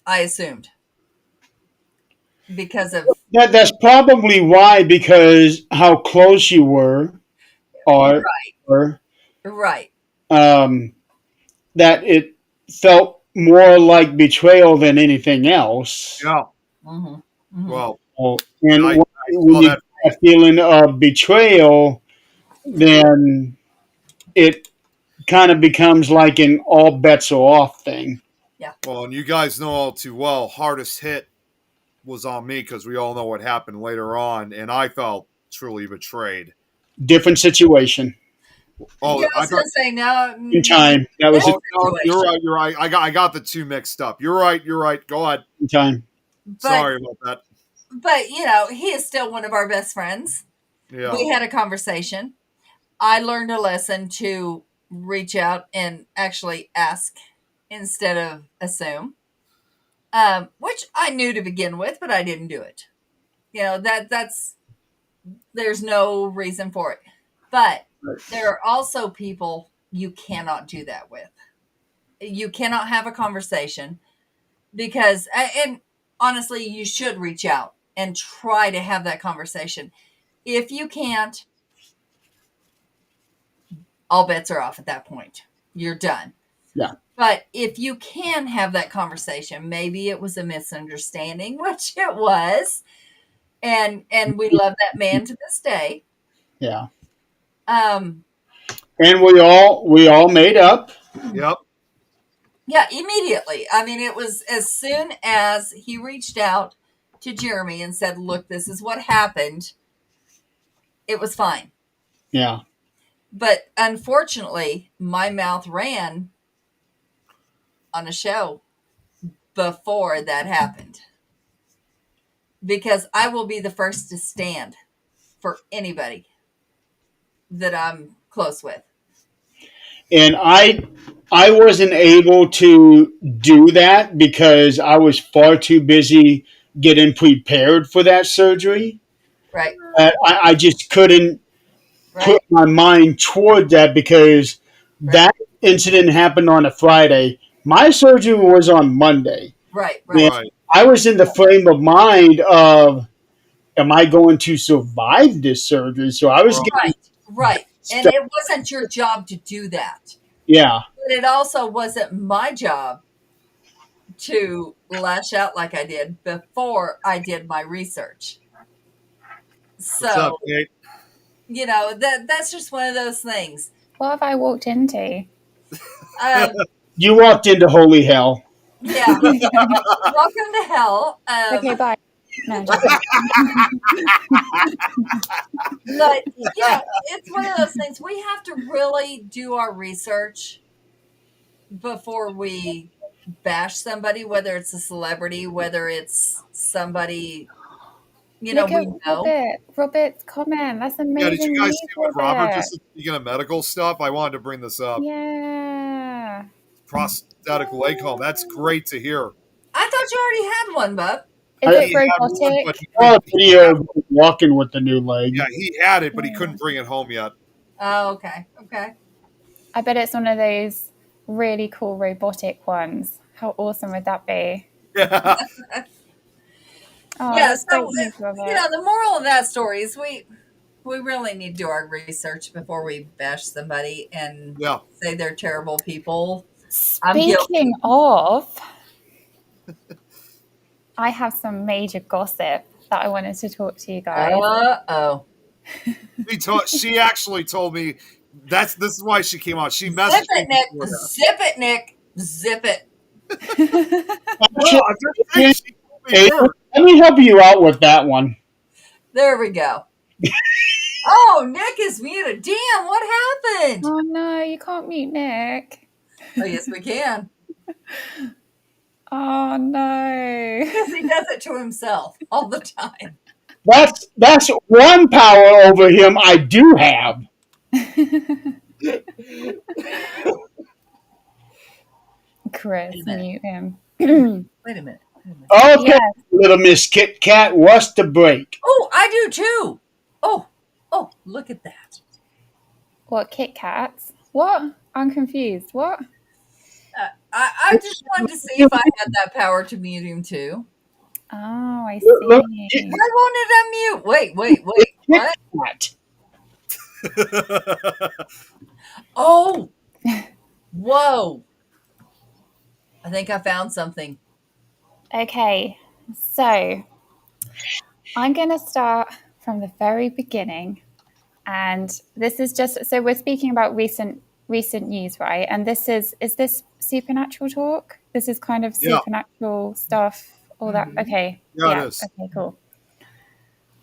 I assumed because of That's probably why, because how close you were, or right. um, that it felt more like betrayal than anything else. Yeah. Hmm. Hmm. Well, And I when saw you that. get a feeling of betrayal, then it kind of becomes like an all bets are off thing. Well, and you guys know all too well, hardest hit was on me because we all know what happened later on, and I felt truly betrayed. Different situation Oh, Yeah, I I was thought. gonna say no. in time. That was This it Oh no, you're situation. right. You're right. I got the two mixed up. You're right. You're right. Go ahead. in time. But Sorry about that. he is still one of our best friends. Yeah. We had a conversation. I learned a lesson to reach out and actually ask instead of assume. Which I knew to begin with, but I didn't do it. That's there's no reason for it. But there are also people you cannot do that with. You cannot have a conversation because, and honestly, you should reach out and try to have that conversation. If you can't, all bets are off at that point. You're done. Yeah. But if you can have that conversation, maybe it was a misunderstanding, which it was, and we love that man to this day. Yeah. Um, And we all made up. Yep. yeah, immediately. I mean, it was as soon as he reached out to Jeremy and said, "Look, this is what happened." It was fine. Yeah. But unfortunately, my mouth ran on a show before that happened because I will be the first to stand for anybody that I'm close with. And I wasn't able to do that because I was far too busy getting prepared for that surgery. Right. I just couldn't Right. put my mind toward that because Right. that incident happened on a Friday. My surgery was on Monday. Right. And Right. Right. I was in the frame of mind of, am I going to survive this surgery? So I was getting Right. Right. And stuff. it wasn't your job to do that. Yeah. But it also wasn't my job to lash out like I did before I did my research. What's up, So, Kate? that's just one of those things. What have I walked into? Um, You walked into holy hell. yeah. Welcome to hell. Okay, bye. No, just But it's one of those things. We have to really do our research before we bash somebody, whether it's a celebrity, whether it's somebody look we at know. Robert's comment. That's Yeah. Did amazing you guys news, see what Robert Robert. just said? Speaking of medical stuff, I wanted to bring this up. Yeah. Prosthetic leg column. That's great to hear. I thought you already had one, bub. Is I- it He had one, robotic? but he I saw a couldn't- video of him walking with the new leg. yeah, he had it, but he couldn't bring it home yet. Oh, okay. Okay. I bet it's one of those really cool robotic ones. How awesome would that be? Yeah. Oh, Yeah, that's so, great news, Robert. the moral of that story is we really need to do our research before we bash somebody and Yeah. say they're terrible people. I'm guilty. Speaking of, I have some major gossip that I wanted to talk to you guys. Uh-oh. She actually told me this is why she came out. She Zip messaged it, me Nick. before that. Zip it, Nick. Zip it. No, I'm just saying she told me Hey, first. let me help you out with that one. There we go. Oh, Nick is muted. Damn, what happened? Oh no, you can't mute Nick. Oh, yes, we can. Oh no. Because he does it to himself all the time. That's one power over him I do have. Chris, Wait a minute. mute him. Wait a minute. Okay, Yes. little Miss Kit Kat, what's the break? Oh, I do too. Oh, look at that. What, Kit Kats? What? I'm confused. What? I just wanted to see if I had that power to mute him too. Oh, I Look, see. Why won't it unmute? Wait. What? Kit Kat. Oh, whoa. I think I found something. Okay, so I'm going to start from the very beginning. And this is just, so we're speaking about recent news, right? And is this supernatural talk? This is kind of Yeah. supernatural stuff, all that. Okay. Yeah, it is. Okay, cool.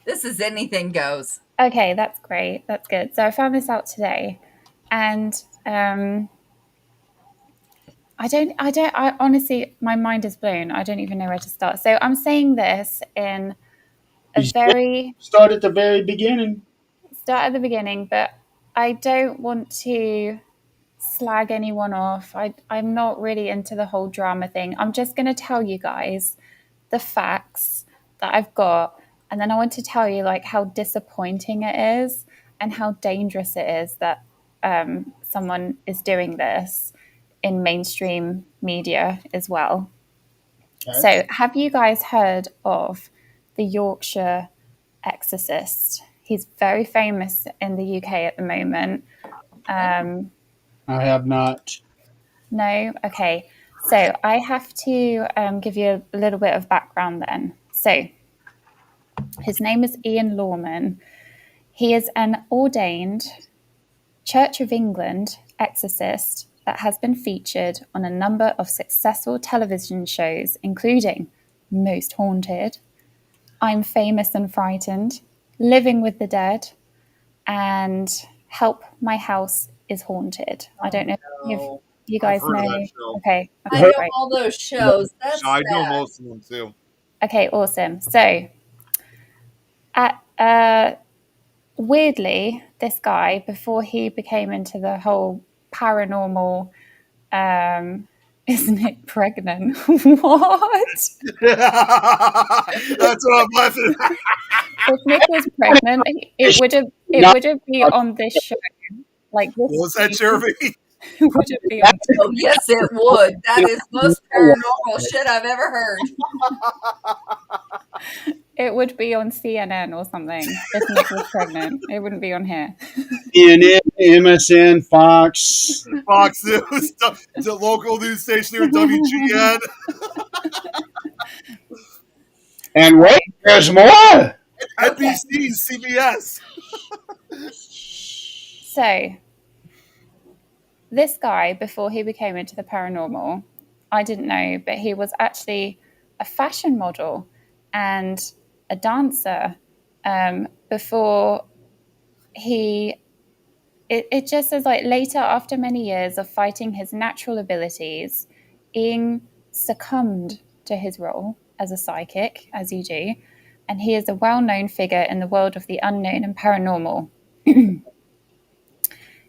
This is anything goes. Okay, that's great. That's good. So I found this out today, and I honestly, my mind is blown. I don't even know where to start. So I'm saying this in a very Start at the very beginning. start at the beginning, but I don't want to slag anyone off. I'm not really into the whole drama thing. I'm just going to tell you guys the facts that I've got, and then I want to tell you like how disappointing it is and how dangerous it is that someone is doing this in mainstream media as well. Okay. So, have you guys heard of the Yorkshire exorcist? He's very famous in the UK at the moment. I have not. No? Okay. So I have to give you a little bit of background then. So his name is Ian Lawman. He is an ordained Church of England exorcist that has been featured on a number of successful television shows, including Most Haunted, I'm Famous and Frightened, Living with the Dead, and Help My House is Haunted. I don't know if you guys I've heard of know. that show. Okay. I know all those shows. That's I know sad. most of them too. Okay, awesome. So, weirdly, this guy, before he became into the whole paranormal, isn't it pregnant? What? That's what I'm laughing at. If Nick was pregnant, it would have been on this show. Like this. What was that, Jeremy? Would it be on? Oh, yes, it would. That is the most paranormal shit I've ever heard. It would be on CNN or something if Nick was pregnant. It wouldn't be on here. CNN, MSN, Fox. Fox News, the local news station here, WGN. And wait, there's more. NBC, CBS. So, this guy, before he became into the paranormal, I didn't know, but he was actually a fashion model and a dancer before it just says like later, after many years of fighting his natural abilities, Ian succumbed to his role as a psychic, as you do, and he is a well-known figure in the world of the unknown and paranormal.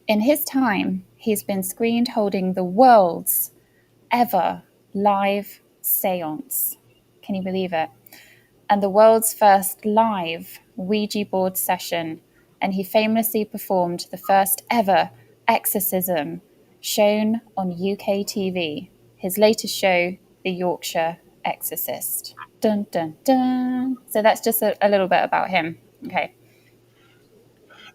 In his time, he's been screened holding the world's ever live seance. Can you believe it? And the world's first live Ouija board session. And he famously performed the first ever exorcism shown on UK TV. His latest show, The Yorkshire Exorcist. Dun, dun, dun. So that's just a little bit about him. Okay.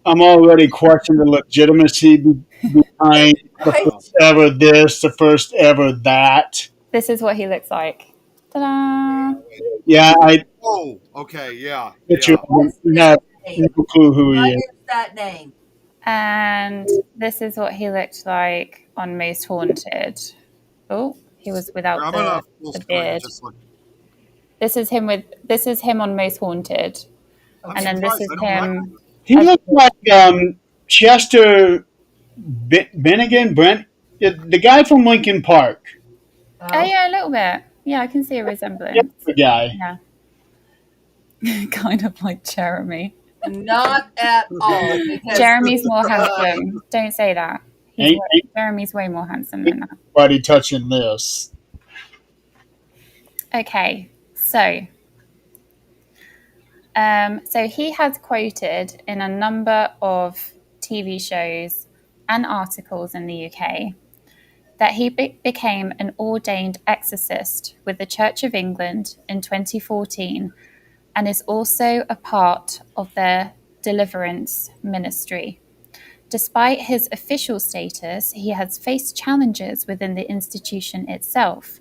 I'm already questioning the legitimacy behind the first ever this, the first ever that. This is what he looks like. Ta-da! Yeah, I Oh, okay, yeah, picture yeah. of him. I have Name. no clue who he What is. is that name? And this is what he looked like on Most Haunted. Oh, he was without I'm gonna full the screen beard. just like. This is him on Most Haunted. I'm And then this surprised is I don't recognize. him. He as- looks like Chester Bennigan, Brent, the guy from Lincoln Park. Oh yeah, a little bit. Yeah, I can see a Yeah, resemblance. the guy. Yeah. Kind of like Jeremy. Not at all. Because Jeremy's more handsome. Don't say that. Ain't Jeremy's way more handsome than that. anybody touching this. Okay, so he has quoted in a number of TV shows and articles in the UK that he became an ordained exorcist with the Church of England in 2014 and is also a part of their deliverance ministry. Despite his official status, he has faced challenges within the institution itself.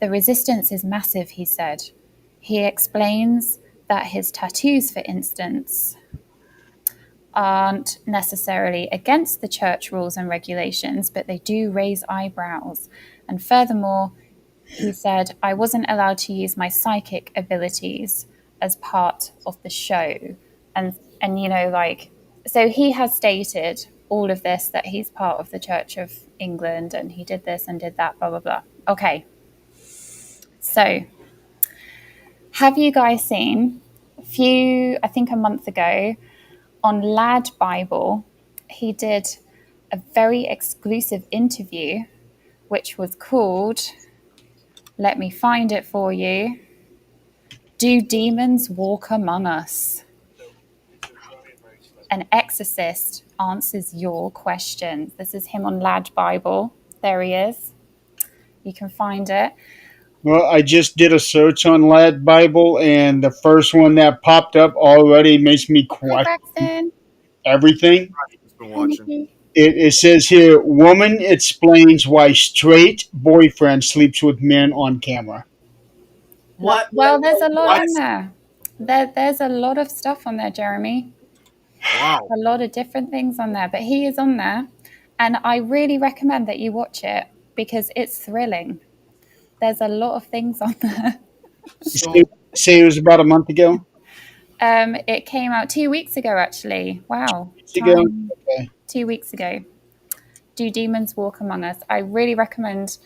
The resistance is massive, he said. He explains that his tattoos, for instance, aren't necessarily against the church rules and regulations, but they do raise eyebrows. And furthermore, he said, I wasn't allowed to use my psychic abilities as part of the show. And you know, like, so he has stated all of this, that he's part of the Church of England and he did this and did that, blah, blah, blah. Okay. So, have you guys seen I think a month ago, on Lad Bible, he did a very exclusive interview, which was called, let me find it for you, Do Demons Walk Among Us? An exorcist answers your questions. This is him on Lad Bible. There he is. You can find it. Well, I just did a search on Lad Bible, and the first one that popped up already makes me Hi, question Braxton. everything. Just been Hi, watching. Nikki. It says here, woman explains why straight boyfriend sleeps with men on camera. what? Well, there's a lot What? on there. There's a lot of stuff on there, Jeremy. Wow. A lot of different things on there, but he is on there. And I really recommend that you watch it because it's thrilling. There's a lot of things on there. So Say it was about a month ago. It came out 2 weeks ago, actually. Wow. Ago? Time. Okay. 2 weeks ago. Do Demons Walk Among Us? I really recommend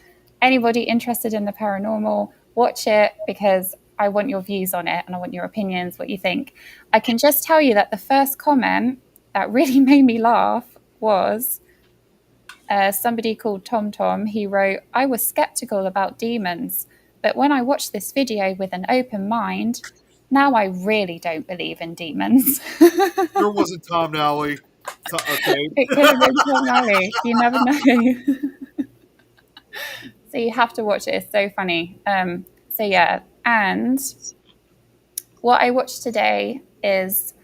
anybody interested in the paranormal watch it because I want your views on it and I want your opinions, what you think. I can just tell you that the first comment that really made me laugh was somebody called Tom Tom. He wrote, I was skeptical about demons, but when I watched this video with an open mind, now I really don't believe in demons. there wasn't Tom Nally. Okay. It could have been Tom Nally. You never know. So you have to watch it. It's so funny. So yeah, and what I watched today is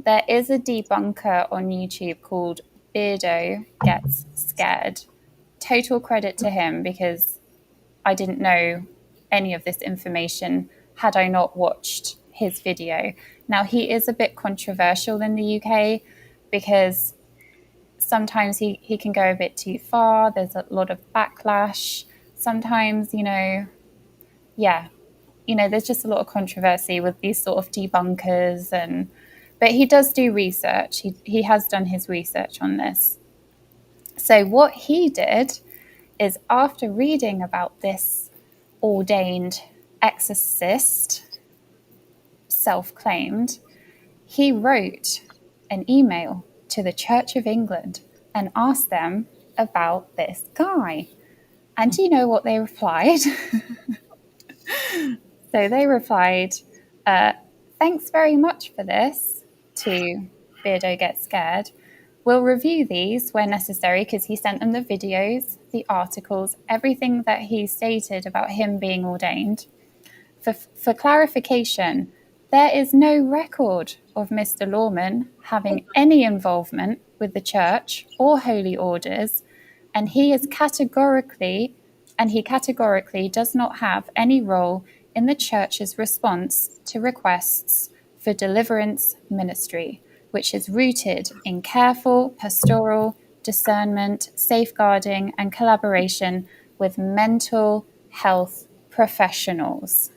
there is a debunker on YouTube called Beardo Gets Scared. Total credit to him because I didn't know any of this information had I not watched his video. Now, he is a bit controversial in the UK because sometimes he can go a bit too far. There's a lot of backlash. Sometimes, there's just a lot of controversy with these sort of debunkers, but he does do research. He has done his research on this. So what he did is, after reading about this ordained exorcist, self-claimed, he wrote an email to the Church of England and asked them about this guy. And do you know what they replied? So they replied, thanks very much for this, to Beardo Get Scared. We'll review these where necessary, because he sent them the videos, the articles, everything that he stated about him being ordained. For clarification, there is no record of Mr. Lawman having any involvement with the church or holy orders, and he categorically does not have any role in the church's response to requests for deliverance ministry, which is rooted in careful pastoral discernment, safeguarding, and collaboration with mental health professionals.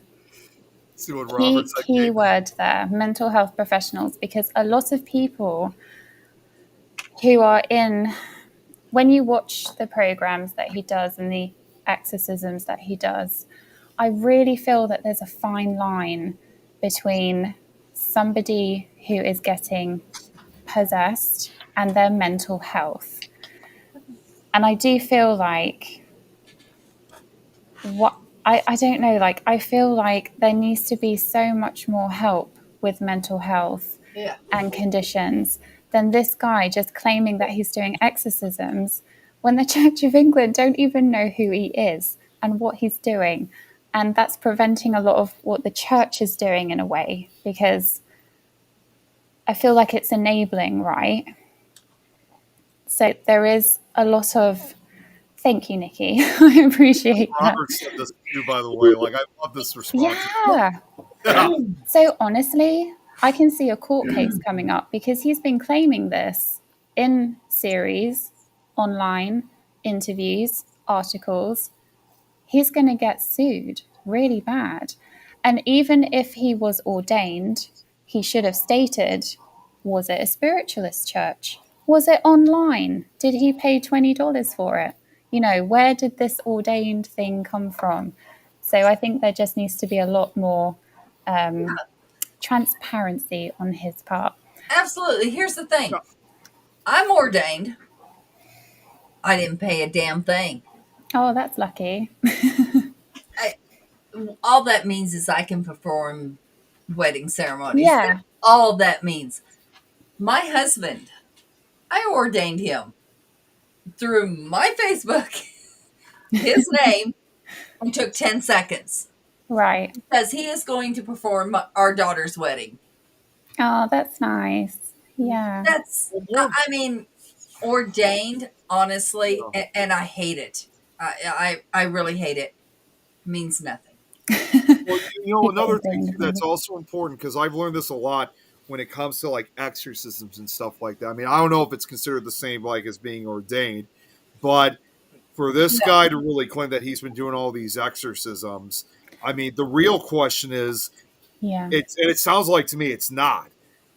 See what Robert said. Key word there, mental health professionals, because a lot of people who are in, when you watch the programs that he does and the exorcisms that he does, I really feel that there's a fine line between somebody who is getting possessed and their mental health. And I do feel like I don't know, like I feel like there needs to be so much more help with mental health and conditions than this guy just claiming that he's doing exorcisms when the Church of England don't even know who he is and what he's doing. And that's preventing a lot of what the church is doing in a way, because I feel like it's enabling, right? So there is a lot of, thank you, Nikki. I appreciate that. Robert said this too, by the way. Like, I love this response. Yeah. So honestly, I can see a court case coming up because he's been claiming this in series, online, interviews, articles. He's going to get sued really bad. And even if he was ordained, he should have stated, was it a spiritualist church? Was it online? Did he pay $20 for it? You know, where did this ordained thing come from? So I think there just needs to be a lot more transparency on his part. Absolutely. Here's the thing. I'm ordained. I didn't pay a damn thing. Oh, that's lucky. All that means is I can perform wedding ceremonies. Yeah. That's all that means. My husband, I ordained him through my Facebook, his name, and took 10 seconds. Right. Because he is going to perform our daughter's wedding. Oh, that's nice. Yeah. That's, I mean, ordained, honestly, and I hate it. I really hate it. Means nothing. Well, you know, another thing too that's also important, because I've learned this a lot when it comes to like exorcisms and stuff like that. I mean, I don't know if it's considered the same like as being ordained, but for this guy to really claim that he's been doing all these exorcisms, I mean, the real question is, and it sounds like to me it's not.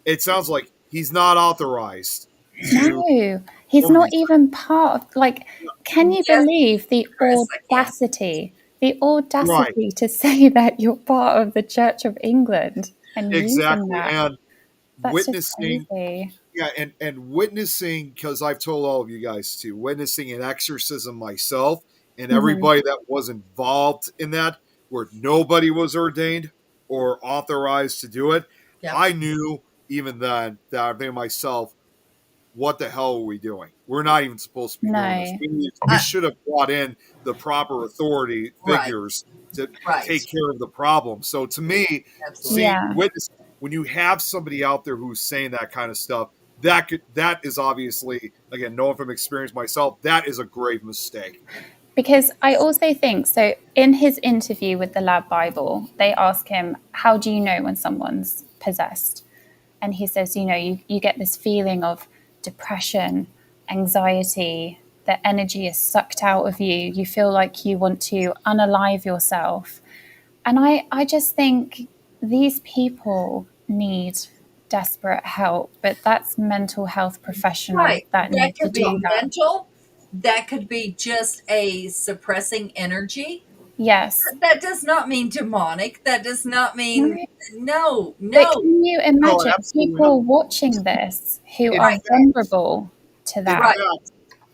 It sounds like he's not authorized. No, he's not even part of, like, can you believe the audacity? The audacity to say that you're part of the Church of England and using that. And that's witnessing, just crazy. and witnessing, because I've told all of you guys too, witnessing an exorcism myself, and everybody that was involved in that, where nobody was ordained or authorized to do it, I knew even then that I think myself, what the hell are we doing? We're not even supposed to be doing this. We should have brought in the proper authority figures to take care of the problem. So to me, witness, when you have somebody out there who's saying that kind of stuff, that is obviously, again, knowing from experience myself, that is a grave mistake. Because I also think, so in his interview with the Lab Bible, they ask him, how do you know when someone's possessed? And he says, you know, you get this feeling of depression, anxiety, the energy is sucked out of you. You feel like you want to unalive yourself. And I just think these people need desperate help, but that's mental health professionals that need to do that. Mental, that could be just a suppressing energy. Yes. That does not mean demonic. That does not mean no. But can you imagine people watching this who are vulnerable to that? Right.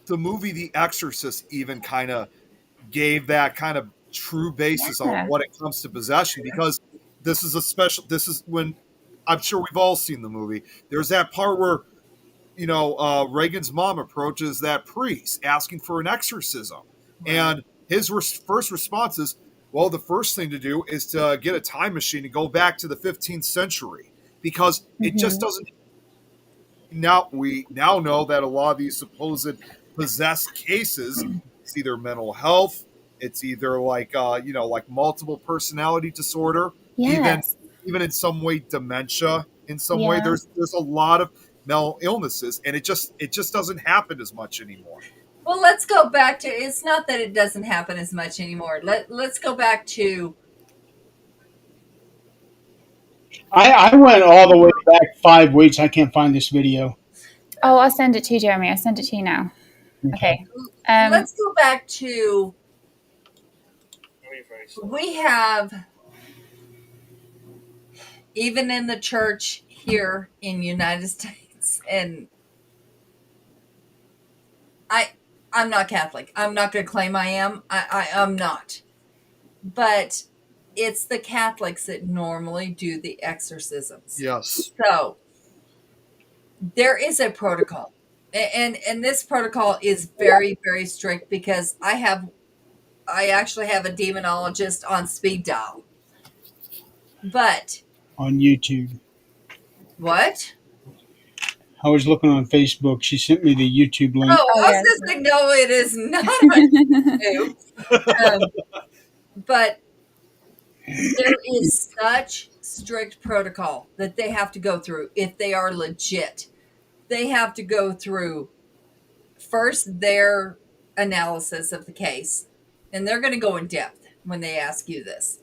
The movie The Exorcist even kind of gave that kind of true basis on what it comes to possession, because this is when, I'm sure we've all seen the movie. There's that part where, you know, Reagan's mom approaches that priest asking for an exorcism. Right. And his first response is, well, the first thing to do is to get a time machine and go back to the 15th century, because it just doesn't. We now know that a lot of these supposed possessed cases, it's either mental health It's either like like multiple personality disorder, Yes. even in some way dementia. In some way, Yeah. there's a lot of mental illnesses, and it just doesn't happen as much anymore. Well, let's go back to, it's not that it doesn't happen as much anymore. Let's go back to, I went all the way back 5 weeks. I can't find this video. Oh, I'll send it to you, Jeremy. I'll send it to you now. Okay. let's go back to, we have, even in the church here in the United States, and I'm not Catholic. I'm not going to claim I am. I'm not. But it's the Catholics that normally do the exorcisms. Yes. So there is a protocol. And this protocol is very, very strict because I actually have a demonologist on speed dial. But On YouTube. what? I was looking on Facebook. She sent me the YouTube link. Oh, I was yes. just saying, no, it is not on YouTube. But there is such strict protocol that they have to go through if they are legit. They have to go through first their analysis of the case, and they're going to go in depth when they ask you this.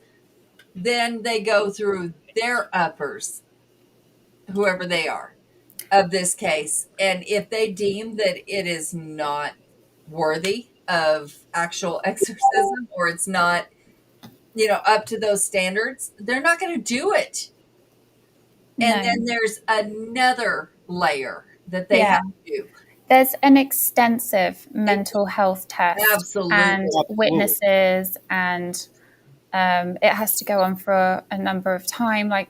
Then they go through their uppers, whoever they are, of this case. And if they deem that it is not worthy of actual exorcism, or it's not, up to those standards, they're not going to do it. And No. then there's another layer that they Yeah. have to do. There's an extensive mental health test Absolutely. and Absolutely. witnesses, and it has to go on for a number of time. Like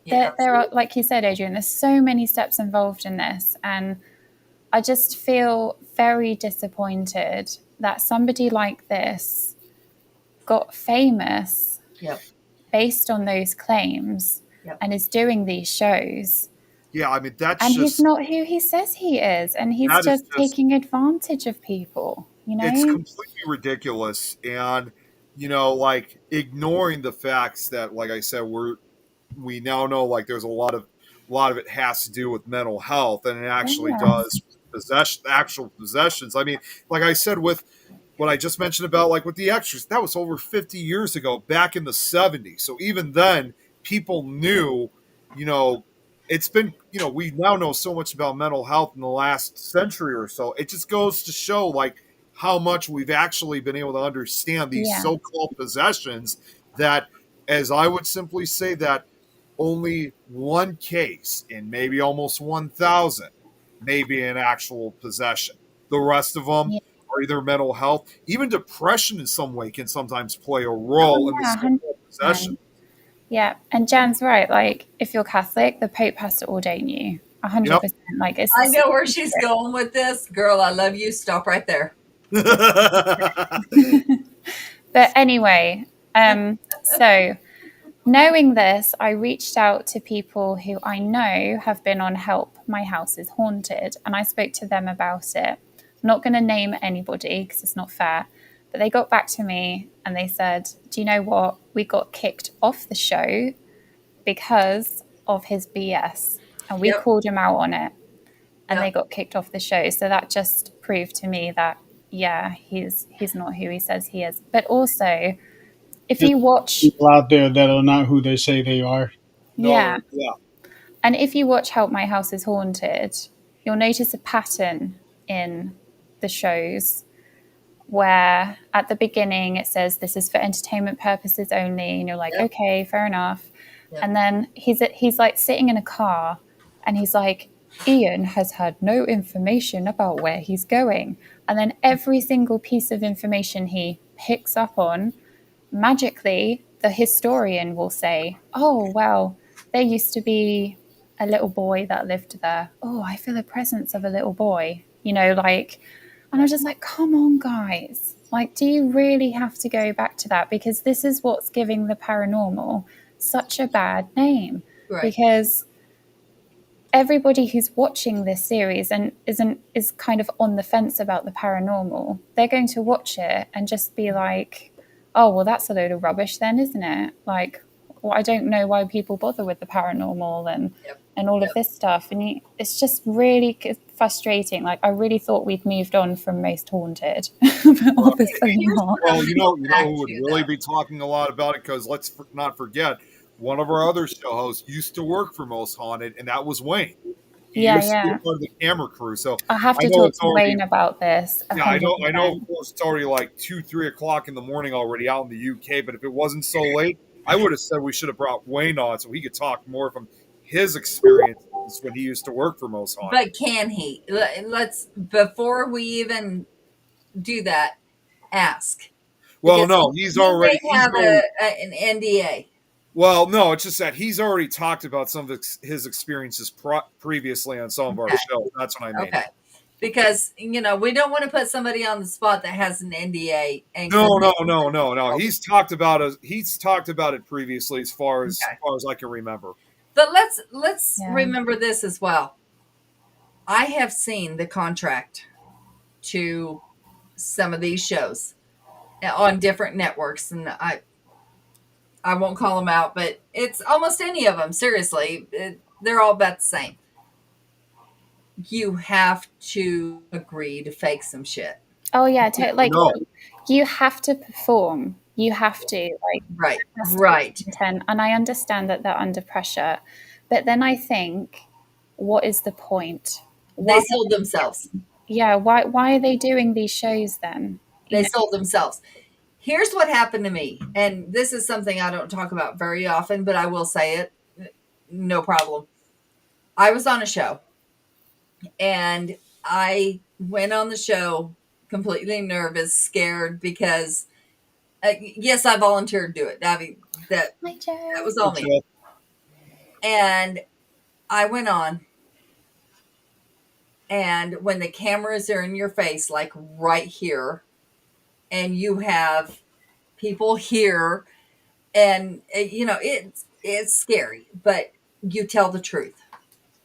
Yeah, there are, like you said, Adrian, there's so many steps involved in this, and I just feel very disappointed that somebody like this got famous Yep. based on those claims Yep. and is doing these shows. Yeah, I mean that's And just he's not who he says he is, and he's that is just just taking advantage of people, it's completely ridiculous, and like ignoring the facts that, like I said, we now know like there's a lot of it has to do with mental health, and it actually Yes. does actual possessions. I mean, like I said with what I just mentioned about like with the extras, that was over 50 years ago, back in the 70s. So even then, people knew, you know, it's been, we now know so much about mental health in the last century or so. It just goes to show like how much we've actually been able to understand these Yeah. so-called possessions, that, as I would simply say, that only one case in maybe almost 1,000 may be an actual possession. The rest of them Yeah. are either mental health, even depression in some way can sometimes play a role in the Yeah, so-called possession. Yeah, and Jan's right. Like, if you're Catholic, the Pope has to ordain you. 100%. Like, it's I know where she's going with this. Girl, I love you. Stop right there. But anyway, so knowing this, I reached out to people who I know have been on Help My House is Haunted, and I spoke to them about it. I'm not going to name anybody because it's not fair, but they got back to me and they said, do you know what? We got kicked off the show because of his BS, and we Yep. called him out on it, and Yep. they got kicked off the show. So that just proved to me that, yeah, he's not who he says he is. But also, if you watch, People out there that are not who they say they are. yeah, Yeah. and if you watch Help My House is Haunted, you'll notice a pattern in the shows where at the beginning it says this is for entertainment purposes only, and you're like, Yep. okay, fair enough. Yep. And then he's like sitting in a car, and he's like, Ian has had no information about where he's going. And then every single piece of information he picks up on, magically the historian will say, oh, well, there used to be a little boy that lived there. Oh, I feel the presence of a little boy, like, and I was just like, come on, guys. Like, do you really have to go back to that? Because this is what's giving the paranormal such a bad name. Right. Because everybody who's watching this series and is kind of on the fence about the paranormal, they're going to watch it and just be like, oh, well, that's a load of rubbish then, isn't it? Like, well, I don't know why people bother with the paranormal and all of this stuff. And it's just really frustrating. Like, I really thought we'd moved on from Most Haunted, but obviously not. Well, you know who would really be talking a lot about it, because let's not forget, one of our other show hosts used to work for Most Haunted, and that was Wayne. He used to be part of the camera crew. So I have to talk to Wayne about this. 100%. Yeah, I know. Of course, it's already like 2-3 o'clock in the morning already out in the UK. But if it wasn't so late, I would have said we should have brought Wayne on so he could talk more from his experiences when he used to work for Most Haunted. But can he? Let's, before we even do that, ask. Well, Because no, he's already have an NDA. Well, no, it's just that he's already talked about some of his experiences previously on some of our shows. That's what I mean. Okay. Because, we don't want to put somebody on the spot that has an NDA. And No. He's talked about it previously as far as I can remember. But let's remember this as well. I have seen the contract to some of these shows on different networks, and I won't call them out, but it's almost any of them. Seriously, they're all about the same. You have to agree to fake some shit. Oh yeah, you have to perform. You have to right. And I understand that they're under pressure, but then I think, what is the point? They sold themselves. Yeah. Why are they doing these shows then? They sold themselves. Here's what happened to me, and this is something I don't talk about very often, but I will say it. No problem. I was on a show, and I went on the show completely nervous, scared, because yes, I volunteered to do it. I mean, that was all me. And I went on, and when the cameras are in your face, like right here, and you have people here, and it's scary, but you tell the truth.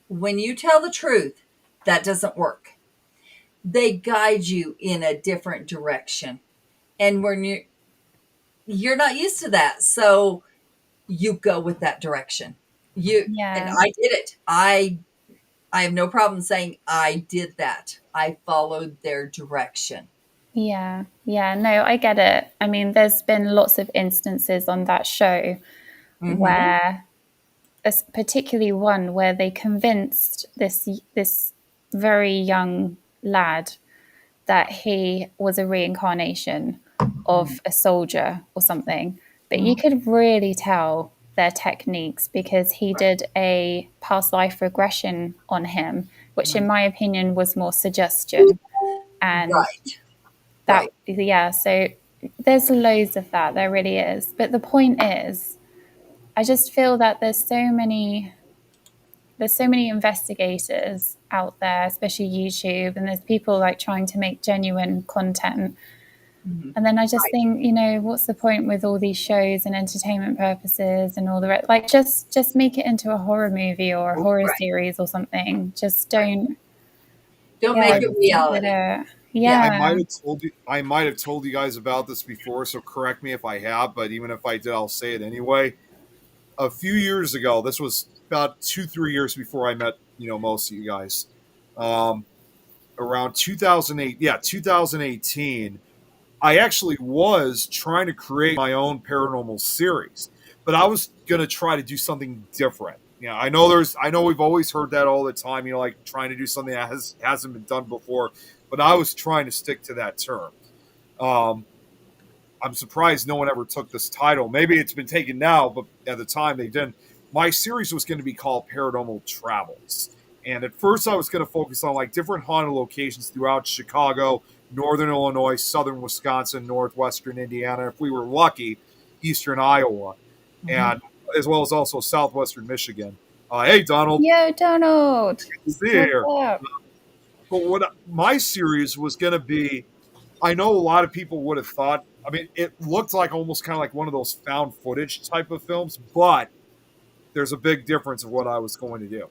When you tell the truth, that doesn't work. They guide you in a different direction, and when you're not used to that, so you go with that direction. And I did it. I have no problem saying I did that. I followed their direction. Yeah. No, I get it. I mean, there's been lots of instances on that show where, particularly one where they convinced this very young lad that he was a reincarnation of a soldier or something. But you could really tell their techniques, because he did a past life regression on him, which in my opinion was more suggestion. And so there's loads of that. There really is. But the point is, I just feel that there's so many investigators out there, especially YouTube, and there's people trying to make genuine content. And then I just think, what's the point with all these shows and entertainment purposes and all the rest? Just make it into a horror movie or a horror series or something. Just don't make it reality. Yeah. I might have told you guys about this before, so correct me if I have, but even if I did, I'll say it anyway. A few years ago, this was about 2-3 years before I met, most of you guys. Around 2018, I actually was trying to create my own paranormal series, but I was going to try to do something different. I know we've always heard that all the time, trying to do something that hasn't been done before, but I was trying to stick to that term. I'm surprised no one ever took this title. Maybe it's been taken now, but at the time they didn't. My series was going to be called Paranormal Travels. And at first I was going to focus on different haunted locations throughout Chicago, Northern Illinois, Southern Wisconsin, Northwestern Indiana, if we were lucky, Eastern Iowa, and as well as also Southwestern Michigan. Hey, Donald. Yo, Donald. Good to see you here. But what my series was going to be, I know a lot of people would have thought, it looked almost kind of like one of those found footage type of films, but there's a big difference of what I was going to do.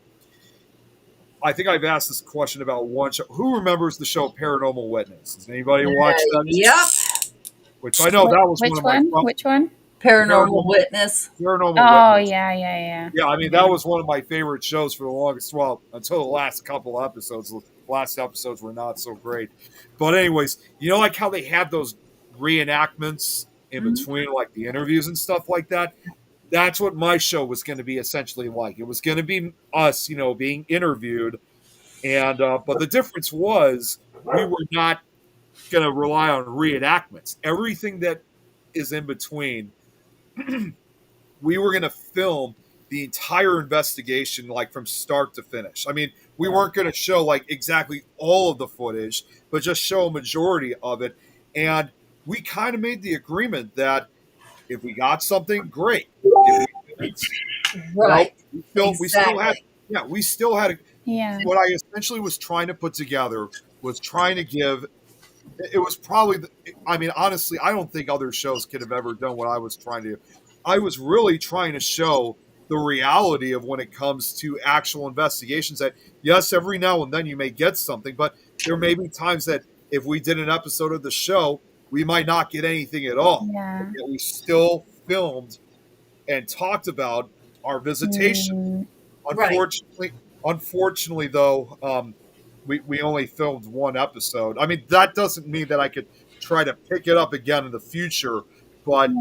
I think I've asked this question about one show. Who remembers the show Paranormal Witness? Does anybody watch that? Yep. Which I know that was Which one of my one? Which one? Paranormal Witness. Paranormal Oh, Witness. yeah. Yeah, I mean that was one of my favorite shows for the longest. Well, until the last couple episodes. The last episodes were not so great, but anyways, like how they had those reenactments in between, like the interviews and stuff like that. That's what my show was going to be essentially like. It was going to be us, being interviewed, and but the difference was we were not going to rely on reenactments. Everything that is in between, we were going to film the entire investigation, like from start to finish. I mean, we weren't going to show like exactly all of the footage, but just show a majority of it. And we kind of made the agreement that if we got something, great. If we didn't, Right. we still had, we still had. Yeah. What I essentially was trying to put together was trying to give. It was probably, I mean, honestly, I don't think other shows could have ever done what I was trying to do. I was really trying to show the reality of when it comes to actual investigations that, yes, every now and then you may get something, but there may be times that if we did an episode of the show, we might not get anything at all. Yeah. Yet we still filmed and talked about our visitation. Unfortunately, though, we only filmed one episode. I mean, that doesn't mean that I could try to pick it up again in the future. But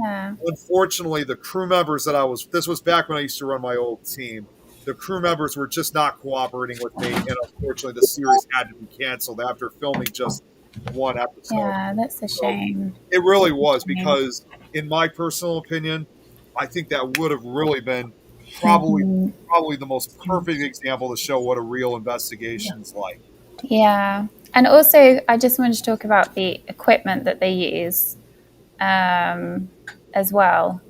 unfortunately, the crew members this was back when I used to run my old team. The crew members were just not cooperating with me. And unfortunately, the series had to be canceled after filming just one episode. Yeah, that's a shame. So it really was, because in my personal opinion, I think that would have really been probably the most perfect example to show what a real investigation's like. Yeah. And also, I just wanted to talk about the equipment that they use as well.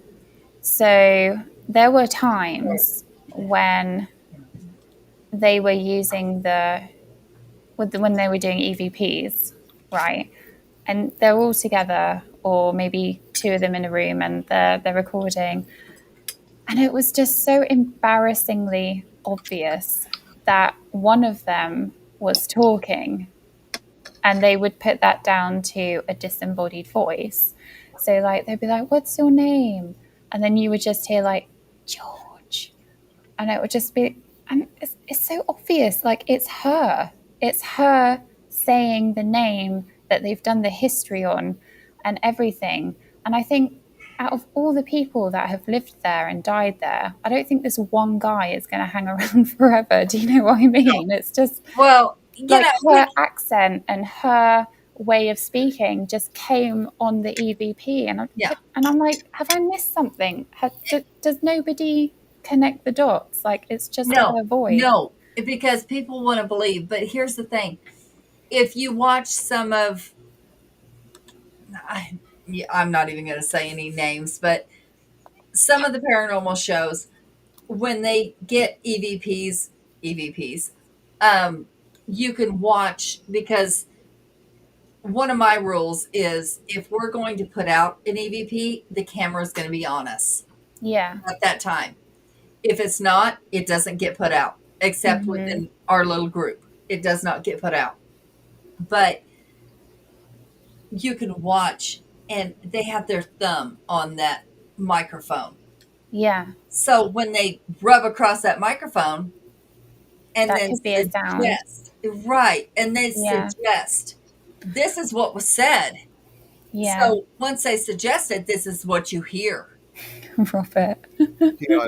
So there were times when they were using when they were doing EVPs, right? And they're all together, or maybe two of them in a room, and they're recording. And it was just so embarrassingly obvious that one of them was talking, and they would put that down to a disembodied voice. So like they'd be like, "What's your name?" And then you would just hear like, "George," and it would just be, and it's so obvious. Like it's her saying the name that they've done the history on, and everything. And I think out of all the people that have lived there and died there, I don't think this one guy is going to hang around forever. Do you know what I mean? No. It's just like her accent and her way of speaking just came on the EVP, and I'm like, have I missed something? Does nobody connect the dots? Like it's just her voice. No, because people want to believe. But here's the thing: if you watch some of, I'm not even going to say any names, but some of the paranormal shows, when they get EVPs, you can watch, because one of my rules is if we're going to put out an EVP, the camera is going to be on us. Yeah. At that time. If it's not, it doesn't get put out, except within our little group. It does not get put out. But you can watch, and they have their thumb on that microphone. Yeah. So when they rub across that microphone, and that then could be a sound. Right, and they suggest, this is what was said. Yeah. So once they suggested, this is what you hear. Robert. Yeah.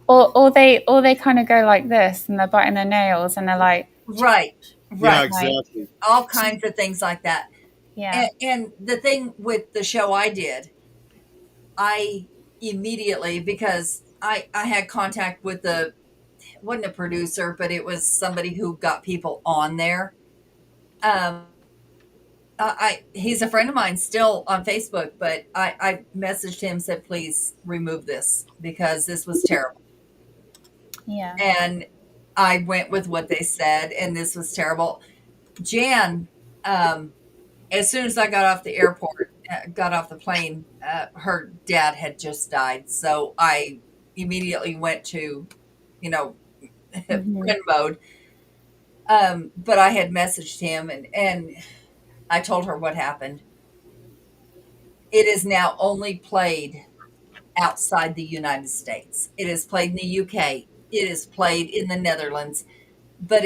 Or they kind of go like this, and they're biting their nails, and they're like, right. Yeah, exactly. All kinds of things like that. Yeah. And the thing with the show I did, I immediately, because I had contact with wasn't a producer, but it was somebody who got people on there. He's a friend of mine still on Facebook, but I messaged him, said, please remove this because this was terrible. Yeah. And I went with what they said, and this was terrible. Jan, as soon as I got off the airport, got off the plane, her dad had just died. So I immediately went to, friend mode. But I had messaged him and I told her what happened. It is now only played outside the United States. It is played in the UK. It is played in the Netherlands, but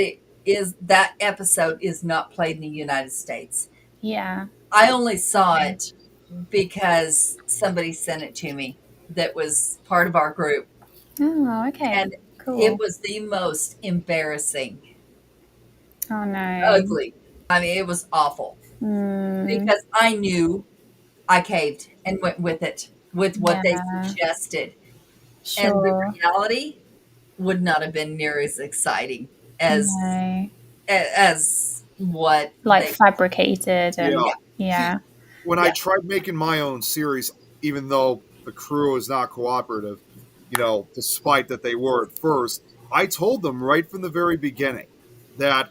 that episode is not played in the United States. Yeah. I only saw it because somebody sent it to me that was part of our group, Oh, okay. and Cool. it was the most embarrassing, Oh no. ugly. I mean, it was awful because I knew I caved and went with it, with what they suggested. And the Sure. reality would not have been near as exciting as No. as what Like they, fabricated and yeah. When I tried making my own series, even though the crew was not cooperative, despite that they were at first, I told them right from the very beginning that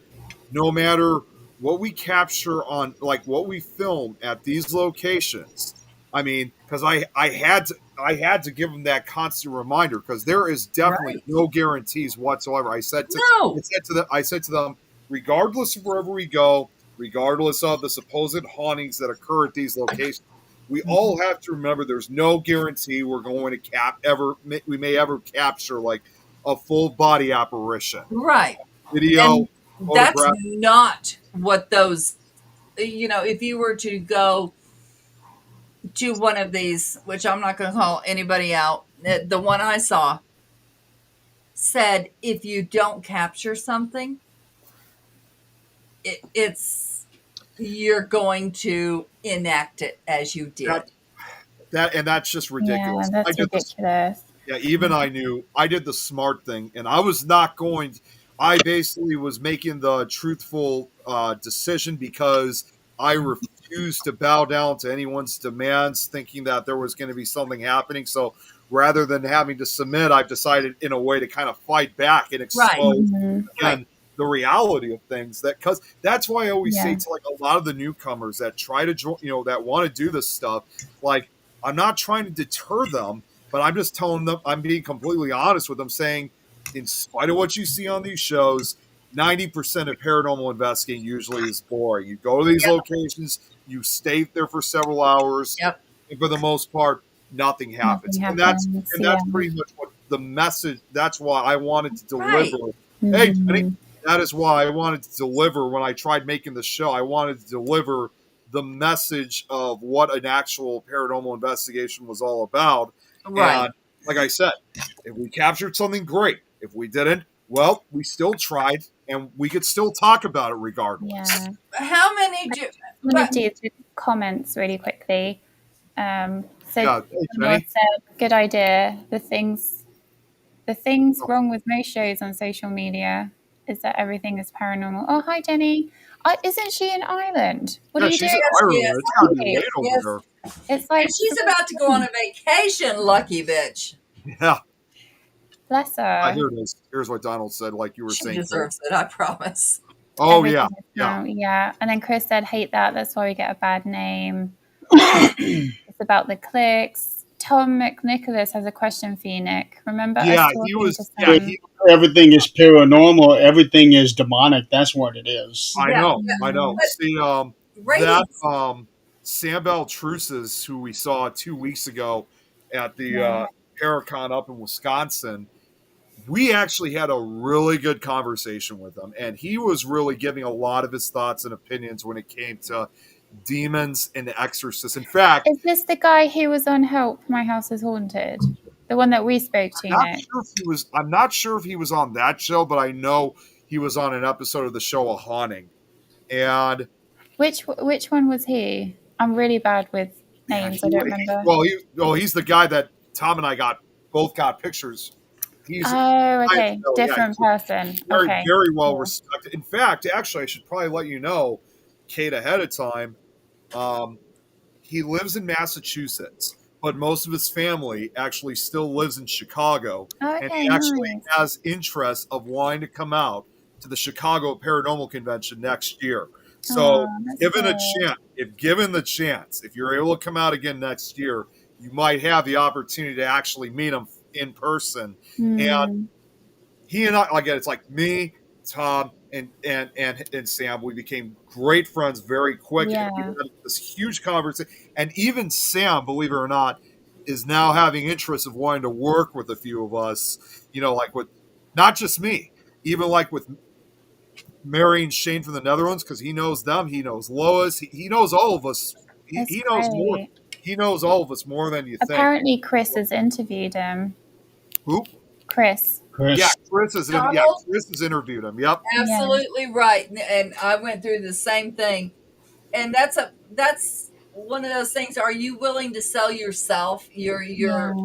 no matter what we capture on, like what we film at these locations, I mean, because I had to give them that constant reminder because there is definitely Right. no guarantees whatsoever. I said No. to them, regardless of wherever we go, regardless of the supposed hauntings that occur at these locations, we all have to remember there's no guarantee we're going to we may ever capture like a full body apparition. Right. Video, And that's photograph. not what those, if you were to go to one of these, which I'm not going to call anybody out, the one I saw said if you don't capture something, it's you're going to enact it as you did. And that's just ridiculous. Yeah, that's ridiculous. Even I knew I did the smart thing, and I was not going. I basically was making the truthful decision because I refused to bow down to anyone's demands, thinking that there was going to be something happening. So rather than having to submit, I've decided in a way to kind of fight back and expose again the reality of things. Because that's why I always say to like a lot of the newcomers that try to join, that want to do this stuff, like I'm not trying to deter them. But I'm just telling them, I'm being completely honest with them, saying, in spite of what you see on these shows, 90% of paranormal investigating usually is boring. You go to these locations, you stay there for several hours, and for the most part, nothing happens. And that's pretty much what the message. That's why I wanted to deliver. Hey, Jenny, that is why I wanted to deliver when I tried making the show. I wanted to deliver the message of what an actual paranormal investigation was all about. Right. And like I said, if we captured something, great. If we didn't, well, we still tried, and we could still talk about it regardless. Yeah. How many do? I'm going to do comments really quickly. So Jenny. said, good idea. The things wrong with most shows on social media is that everything is paranormal. Oh, hi, Jenny. Isn't she in Ireland? What are you doing? Ireland. It's gotta be late over there. It's like she's about to go on a vacation, lucky bitch. Yeah. Bless her. Here it is. Here's what Donald said, like you were saying. She deserves it, I promise. Oh, Everything yeah. Yeah. And then Chris said, hate that. That's why we get a bad name. It's about the clicks. Tom McNicholas has a question for you, Nick. Remember? Everything is paranormal. Everything is demonic. That's what it is. I know. See, that Sam Baltrusis, who we saw 2 weeks ago at the Paracon up in Wisconsin, we actually had a really good conversation with him, and he was really giving a lot of his thoughts and opinions when it came to demons and the exorcist. In fact, is this the guy who was on Help My House is Haunted? The one that we spoke to, Nick? I'm not sure if he was on that show, but I know he was on an episode of the show A Haunting. And which one was he? I'm really bad with names. I don't remember. He's the guy that Tom and I both got pictures. Okay. Different person. Very well respected. In fact, actually, I should probably let you know, Kate, ahead of time. He lives in Massachusetts, but most of his family actually still lives in Chicago. And he actually has interest of wanting to come out to the Chicago Paranormal Convention next year. So given the chance, if you're able to come out again next year, you might have the opportunity to actually meet him in person. And he and I, again, it's like me, Tom, and Sam, we became great friends very quick, and we Yeah. had this huge conversation. And even Sam, believe it or not, is now having interest of wanting to work with a few of us. Like with not just me, even like with Mary and Shane from the Netherlands, because he knows them, he knows Lois, he knows all of us. It's He knows more. great. He knows all of us more than you think. Apparently, Chris has interviewed him. Who? Chris. Yeah, Chris. Chris Donald? has interviewed him. Yep. Absolutely right. And I went through the same thing. And that's one of those things. Are you willing to sell yourself, your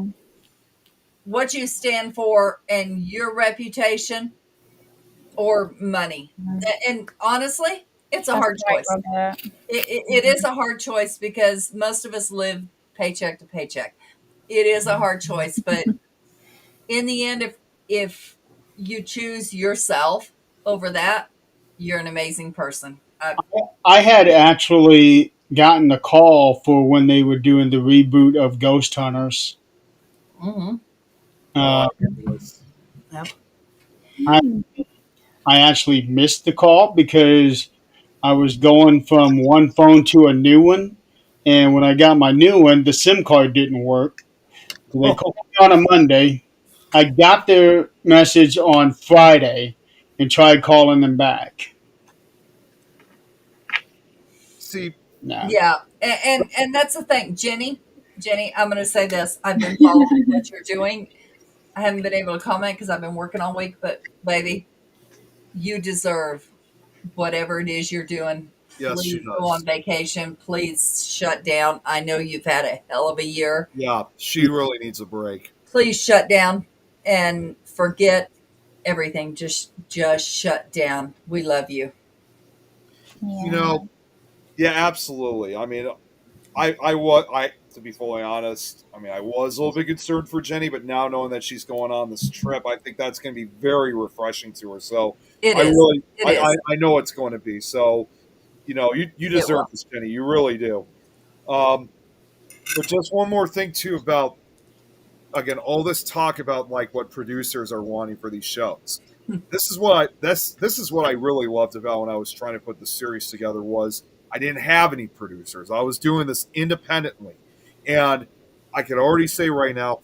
what you stand for and your reputation, or money? And honestly, it's a hard Right, choice. Robert. It is a hard choice because most of us live paycheck to paycheck. It is a hard choice, but in the end, if you choose yourself over that, you're an amazing person. I had actually gotten a call for when they were doing the reboot of Ghost Hunters. Mm-hmm. Uh, Yep. I actually missed the call because I was going from one phone to a new one, and when I got my new one, the SIM card didn't work. So they called me on a Monday. I got their message on Friday and tried calling them back. See, Nah. Yeah, and that's the thing, Jenny. I'm going to say this. I've been following what you're doing. I haven't been able to comment because I've been working all week, but baby, you deserve whatever it is you're doing. yes, she Please go does. on vacation. Please shut down. I know you've had a hell of a year. Yeah, she really needs a break. Please shut down and forget everything. Just shut down. We love you. Yeah. Yeah, absolutely. I mean, to be fully honest, I mean, I was a little bit concerned for Jenny, but now knowing that she's going on this trip, I think that's going to be very refreshing to her. So It I is. really, It is. I know it's going to be. So, you deserve this, Jenny. You really do. But just one more thing too about, again, all this talk about like what producers are wanting for these shows. This is what I really loved about when I was trying to put the series together was I didn't have any producers. I was doing this independently. And I can already say right now,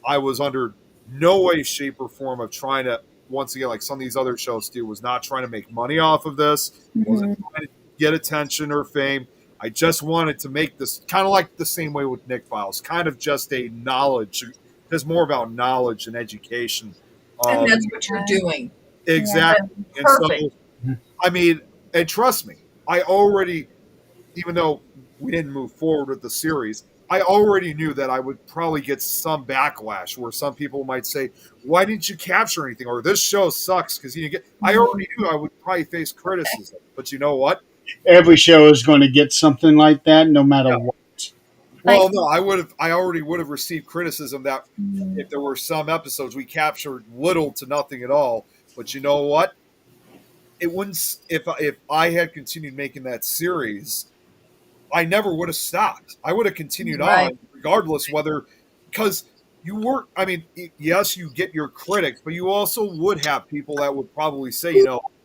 I was under no way, shape, or form of trying to, once again, like some of these other shows do, was not trying to make money off of this, wasn't trying to get attention or fame. I just wanted to make this kind of like the same way with Nick Files, kind of just a knowledge. It's more about knowledge and education. And that's what you're doing. Exactly. And Perfect. so, I mean, and trust me, I already, even though we didn't move forward with the series, I already knew that I would probably get some backlash where some people might say, why didn't you capture anything? Or this show sucks because I already knew I would probably face criticism. But you know what? Every show is going to get something like that, no matter what. Well, no, I already would have received criticism that if there were some episodes we captured little to nothing at all. But you know what? It wouldn't. If I had continued making that series, I never would have stopped. I would have continued on, regardless whether, because you were. I mean, yes, you get your critics, but you also would have people that would probably say,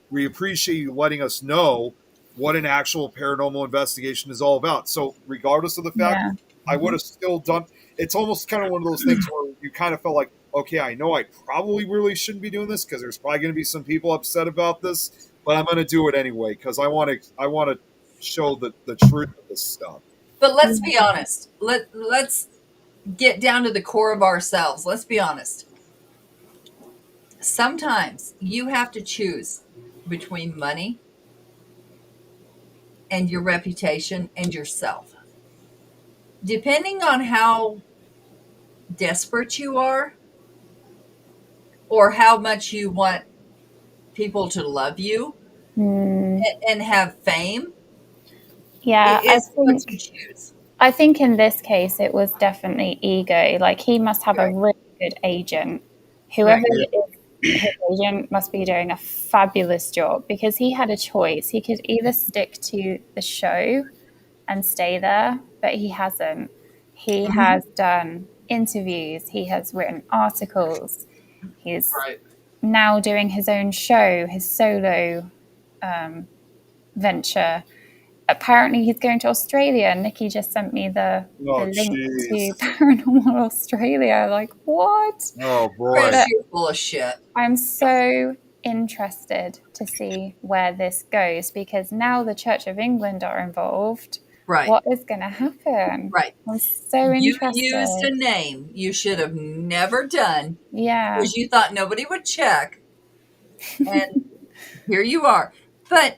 we appreciate you letting us know what an actual paranormal investigation is all about. So, regardless of the fact, I would have still done. It's almost kind of one of those things where you kind of felt like, okay, I know I probably really shouldn't be doing this because there's probably going to be some people upset about this, but I'm going to do it anyway because I want to show the truth of this stuff. But let's be honest. Let's get down to the core of ourselves. Let's be honest. Sometimes you have to choose between money and your reputation and yourself. Depending on how desperate you are or how much you want people to love you and have fame, it's what you choose. I think in this case, it was definitely ego. Like he must have a really good agent. Whoever his agent must be doing a fabulous job because he had a choice. He could either stick to the show and stay there, but he hasn't. He has done interviews. He has written articles. He's now doing his own show, his solo venture. Apparently, he's going to Australia. Nikki just sent me the Oh, link jeez. to Paranormal Australia. Like, what? Oh boy. Chris, But you're full of shit. I'm so interested to see where this goes, because now the Church of England are involved. Right. What is going to happen? Right. I'm so You interested. used a name you should have never done Yeah. because you thought nobody would check. And here you are. But,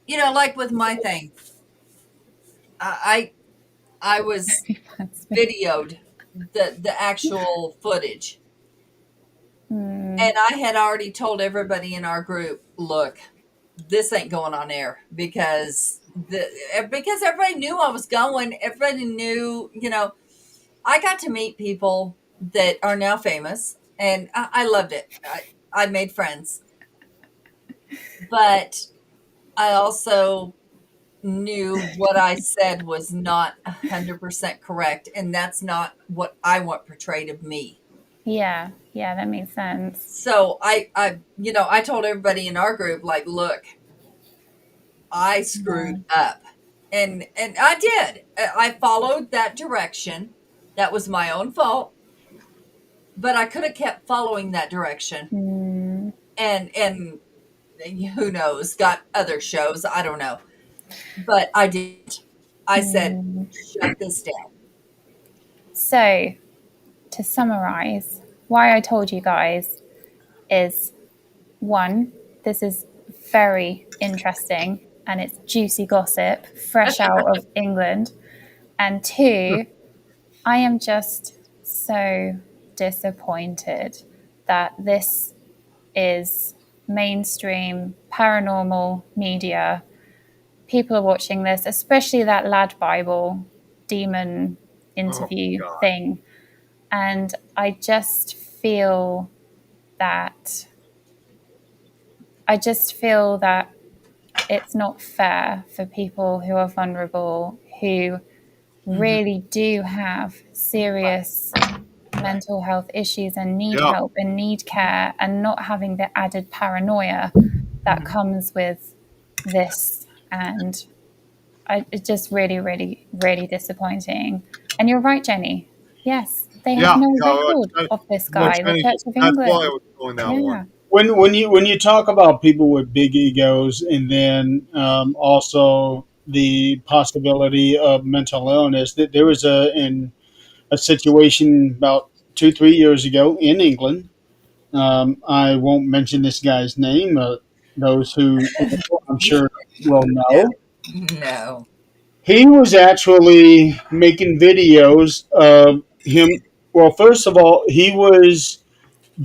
like with my thing, I was videoed the actual footage. And I had already told everybody in our group, look, this ain't going on air because everybody knew I was going. Everybody knew, I got to meet people that are now famous, and I loved it. I made friends, but I also knew what I said was not 100% correct, and that's not what I want portrayed of me. Yeah, that makes sense. So I told everybody in our group, like, look, I screwed up, and I did. I followed that direction. That was my own fault, but I could have kept following that direction, and who knows, got other shows. I don't know, but I did. I said, shut this down. So, to summarize, why I told you guys is, one, this is very interesting and it's juicy gossip fresh out of England. And two, I am just so disappointed that this is mainstream paranormal media. People are watching this, especially that Lad Bible demon interview thing. And I just feel that it's not fair for people who are vulnerable, who really do have serious mental health issues and need help and need care, and not having the added paranoia that comes with this. And it's just really, really, really disappointing. And you're right, Jenny. Yes, they have no record of this guy, the Church of England. That's why I was going that one. When you talk about people with big egos, and then also the possibility of mental illness, that there was a situation about 2-3 years ago in England. I won't mention this guy's name. Those who I'm sure will know. No. He was actually making videos of him. Well, first of all, he was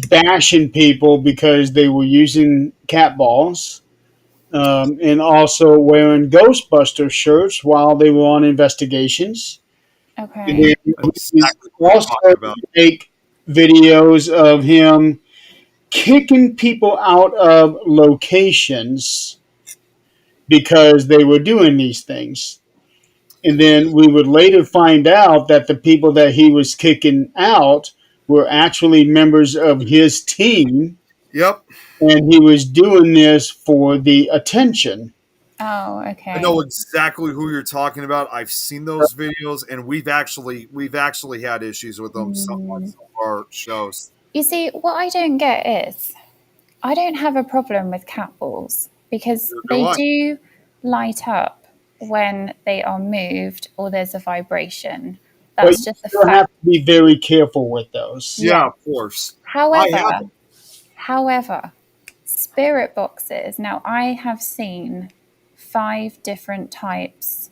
bashing people because they were using cat balls, and also wearing Ghostbuster shirts while they were on investigations. Okay. And then he Exactly what I'm also talking about. make videos of him kicking people out of locations because they were doing these things. And then we would later find out that the people that he was kicking out were actually members of his team. Yep. And he was doing this for the attention. Oh, okay. I know exactly who you're talking about. I've seen those videos, and we've actually had issues with them on some of our shows. You see, what I don't get is, I don't have a problem with cat balls because they do light up when they are moved or there's a vibration. That's just a fact. You have to be very careful with those. Yeah, of course. However, spirit boxes. Now, I have seen 5 different types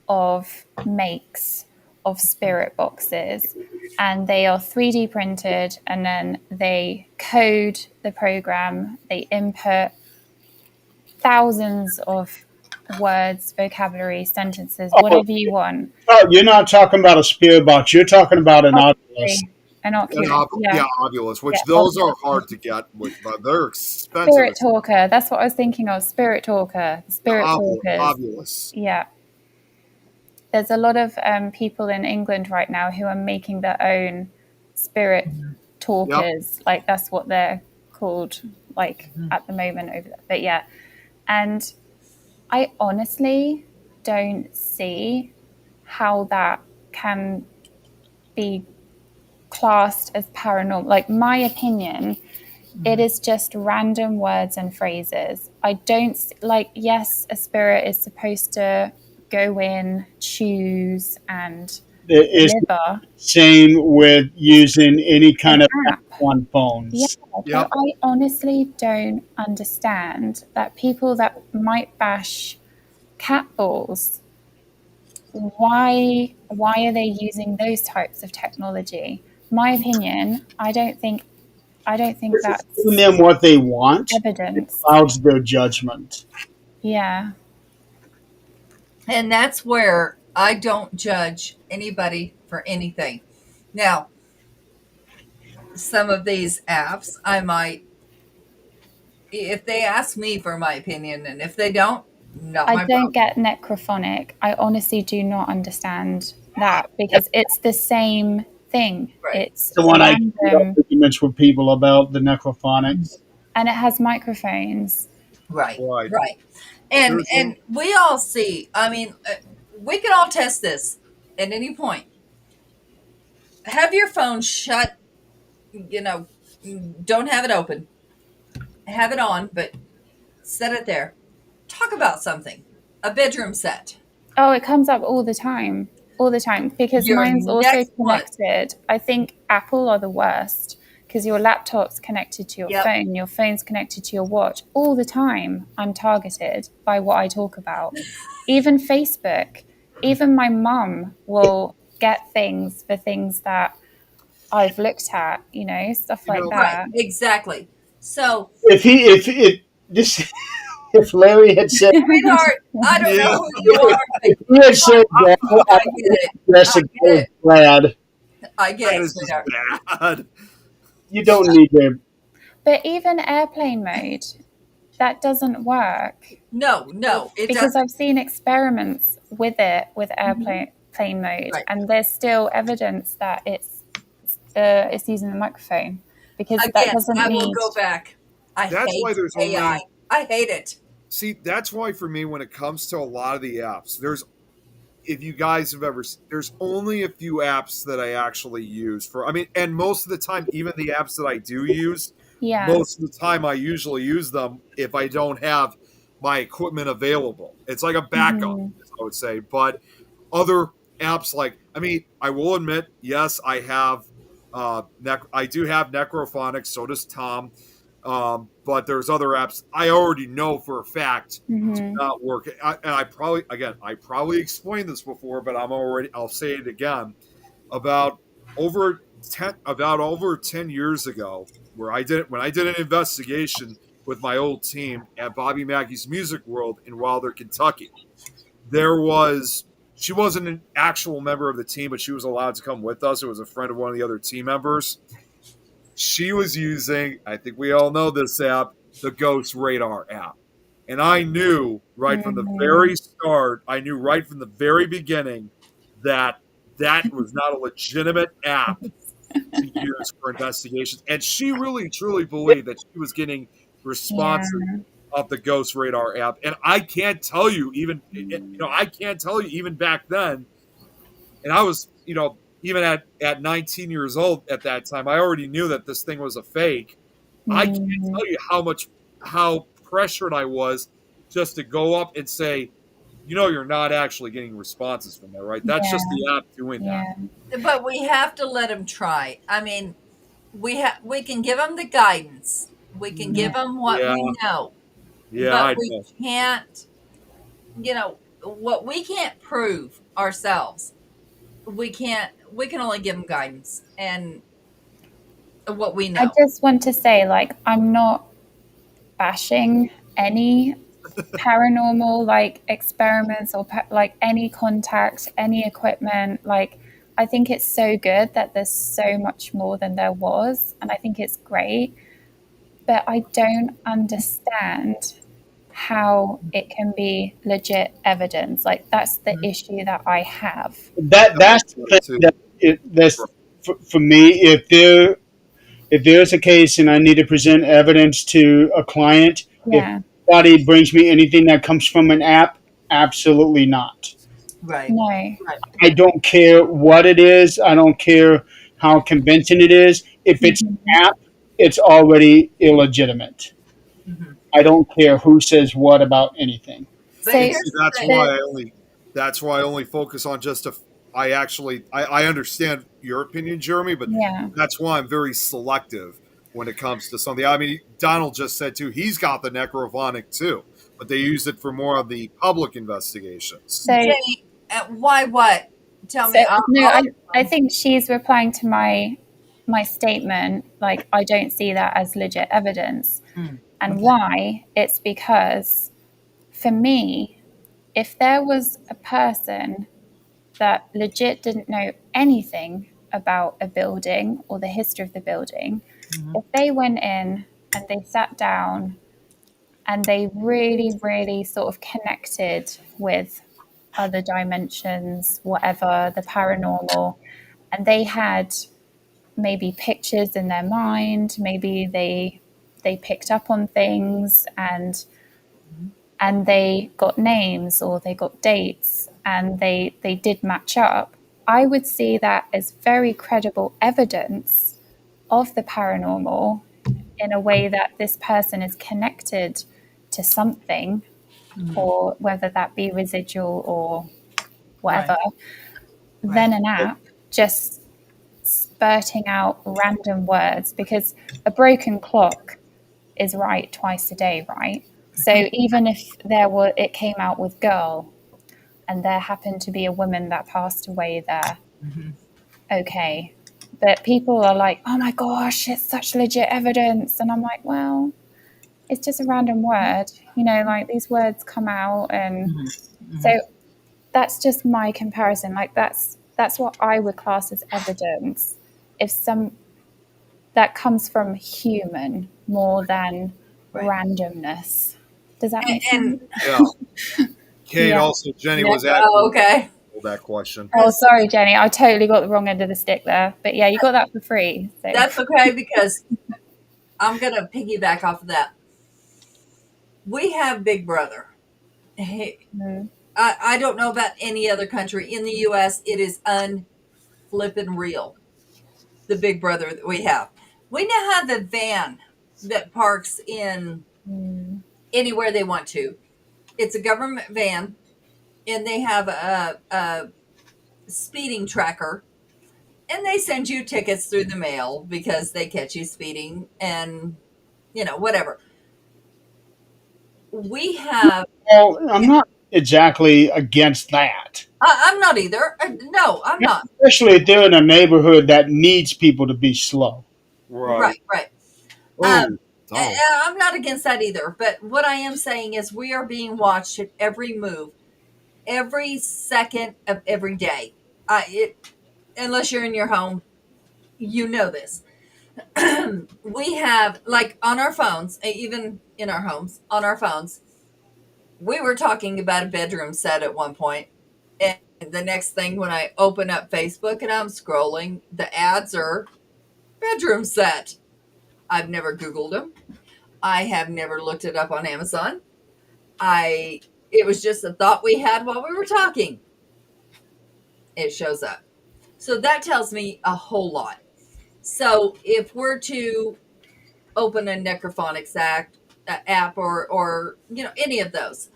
of makes of spirit boxes, and they are 3D printed, and then they code the program, they input thousands of words, vocabulary, sentences, whatever you want. Oh, you're not talking about a spirit box. You're talking about an Oculus. An Oculus. Oculus, which those are hard to get, but they're expensive. Spirit Talker. That's what I was thinking of. Spirit Talker. Spirit Talkers. Oculus. Yeah. There's a lot of people in England right now who are making their own spirit talkers. Yep. Like, that's what they're called, like, at the moment over there. But yeah. And I honestly don't see how that can be classed as paranormal. Like, my opinion, it is just random words and phrases. I don't like, yes, a spirit is supposed to go in, choose, and It's the deliver same with using any an kind of app app. on Yeah, phones. so Yep. I honestly don't understand that people that might bash cat balls, why are they using those types of technology? My opinion, I don't think If it's giving that's them what they want, it evidence. clouds their judgment. Yeah. And that's where I don't judge anybody for anything. Now, some of these apps, I might, if they ask me for my opinion, and if they don't, not I my don't problem. get necrophonic. I honestly do not understand that because it's the same thing. Right. It's The one I get random arguments with people about the necrophonics. and it has microphones. Right. Right. Right. And There's and we all see. I mean, we can all test this at any point. Have your phone shut. You know, don't have it open. Have it on, but set it there. Talk about something. A bedroom set. Oh, it comes up all the time, because Your mine's also next one. connected. I think Apple are the worst because your laptop's connected to your Yep. phone, your phone's connected to your watch. All the time, I'm targeted by what I talk about. Even Facebook, even my mum will get things for things that I've looked at, stuff You like know, Right. that. Exactly. So, If this if Larry had said sweetheart, I don't know Yeah. who you are, but if he had said that, I get it. Jessica I get was it. glad. I get that it, is just sweetheart. bad. You don't need to. But even airplane mode, that doesn't work. No, it Because doesn't. I've seen experiments with it with airplane plane mode, Right. and there's still evidence that it's using the microphone because that Again, doesn't I will need. go back. I That's why hate there's AI. only I hate it. see. That's why for me, when it comes to a lot of the apps, if you guys have ever, there's only a few apps that I actually use for. I mean, and most of the time, even the apps that I do use, Yeah. most of the time I usually use them if I don't have my equipment available. It's like a backup, Mhm. I would say. But other apps like, I mean, I will admit, yes, I have, I do have Necrophonics. So does Tom. But there's other apps I already know for a fact do Mhm. not work. I probably explained this before, but I'll say it again. About over 10 years ago, when I did an investigation with my old team at Bobby Mackey's Music World in Wilder, Kentucky. There was She wasn't an actual member of the team, but she was allowed to come with us. It was a friend of one of the other team members. She was using, I think we all know this app, the Ghost Radar app. And I knew right from the Mhm. very start, I knew right from the very beginning that that was not a legitimate app to use for investigations. And she really truly believed that she was getting Yeah. responses of the Ghost Radar app. And I can't tell you even back then, and I was, even at 19 years old at that time, I already knew that this thing was a fake. I can't Mhm. tell you how pressured I was just to go up and say, you're not actually getting responses from there, right? That's just Yeah. the app doing that. Yeah. But we have to let them try. I mean, we can give them the guidance. We can Yeah. give them what Yeah, we know, yeah, but I we know. can't. What we can't prove ourselves. We can't. We can only give them guidance and what we I know. just want to say, like, I'm not bashing any paranormal like experiments or like any contact, any equipment. Like, I think it's so good that there's so much more than there was, and I think it's great. But I don't understand how it can be legit evidence. Like, that's the issue that I have. That's the thing that's for me. If there's a case and I need to present evidence to a client, if Yeah. anybody brings me anything that comes from an app, absolutely not. Right. No. Right. I don't care what it is. I don't care how convincing it is. If it's an Mhm. app, it's already illegitimate. Mhm. I don't care who says what about anything. But So And here's see, the thing. that's why I only focus on just a. I understand your opinion, Jeremy, but yeah. that's why I'm very selective when it comes to something. I mean, Donald just said too. He's got the necrophonic too, but they use it for more of the public investigations. So Jenny, why what? Tell so me. no, I'll I think she's replying to my statement, like I don't see that as legit evidence. Mm, And okay. why? It's because for me, if there was a person that legit didn't know anything about a building or the history of the building, Mhm. if they went in and they sat down and they really, really sort of connected with other dimensions, whatever, the paranormal, and they had maybe pictures in their mind, maybe they picked up on things and they got names or they got dates and they did match up, I would see that as very credible evidence of the paranormal in a way that this person is connected to something, Mhm. or whether that be residual or Right. whatever, Right. than an app just spurting out random words, because a broken clock is right twice a day, right? So even if it came out with girl and there happened to be a woman that passed away there, Mhm. okay. But people are like, oh my gosh, it's such legit evidence. And I'm like, well, it's just a random word. Like these words come out. And Mhm. so Mhm. that's just my comparison. Like that's what I would class as evidence. If some that comes from human more than Right. randomness. Does that make And sense? Yeah. Kate, Yeah. also Jenny no, was asking okay. that question. Oh, sorry, Jenny. I totally got the wrong end of the stick there. But yeah, you got that for free. So That's okay because I'm gonna piggyback off of that. We have Big Brother. Hey, mm, I don't know about any other country. In the US, it is unflippin' real. The Big Brother that we have. We now have the van that parks in mm, anywhere they want to. It's a government van, and they have a speeding tracker, and they send you tickets through the mail because they catch you speeding and whatever. We have. Well, I'm not exactly against that, I'm not either. No, I'm not. especially if they're in a neighborhood that needs people to be slow. Right. Right, right. Oh, Um, Donald. I'm not against that either. But what I am saying is we are being watched at every move, every second of every day. Unless you're in your home, you know this. We have, like, on our phones, even in our homes, on our phones, we were talking about a bedroom set at one point, and the next thing, when I open up Facebook and I'm scrolling, the ads are bedroom set. I've never Googled them. I have never looked it up on Amazon. It was just a thought we had while we were talking. It shows up. So that tells me a whole lot. So if we're to open a Necrophonics app or any of those,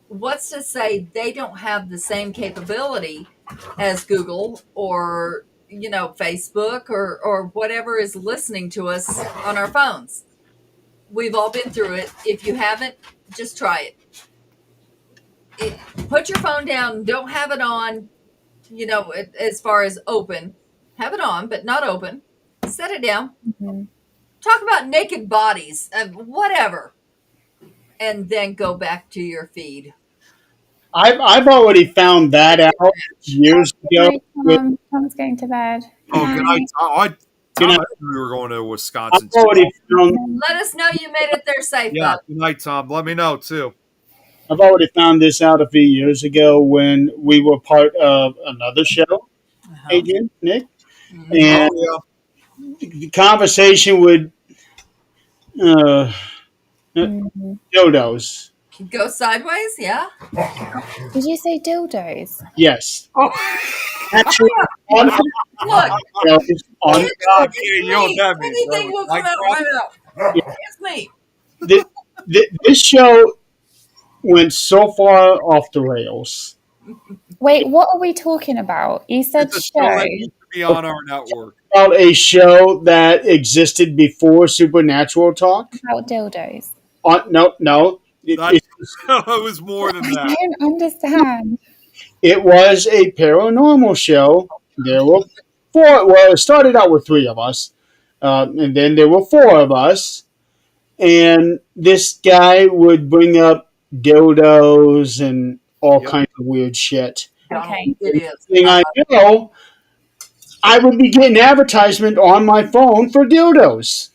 what's to say they don't have the same capability as Google or Facebook or whatever is listening to us on our phones? We've all been through it. If you haven't, just try it. Put your phone down. Don't have it on. As far as open, have it on, but not open. Set it down. mhm. Talk about naked bodies, whatever, and then go back to your feed. I've already found that out years Good ago. night, With, Tom. Tom's going to bed. Good Oh, good night. night. you Tom, know, I knew we were going to I've Wisconsin too. already found Let us know you made it there safe, Yeah, bub. good night, Tom. Let me know too. I've already found this out a few years ago when we were part of another show, Uh-huh. Adrian, Nick, Mhm. and Oh the conversation would uh, Mm. Dildos. Go sideways, yeah. Did you say dildos? Yes. Oh, Actually, on Look, on it's you know what that means, right? anything will With come out Minecraft? my mouth. It's me. this show went so far off the rails. Wait, what are we talking about? You said It's a show. show that used to be on our network. About a show that existed before Supernatural Talk. About dildos. No. That it was more than I that. don't understand. It was a paranormal show. There were four. Well, it started out with three of us, and then there were four of us. And this guy would bring up dildos and all Yep. kinds of weird shit. Okay. It is. Thing I know, I would be getting advertisement on my phone for dildos.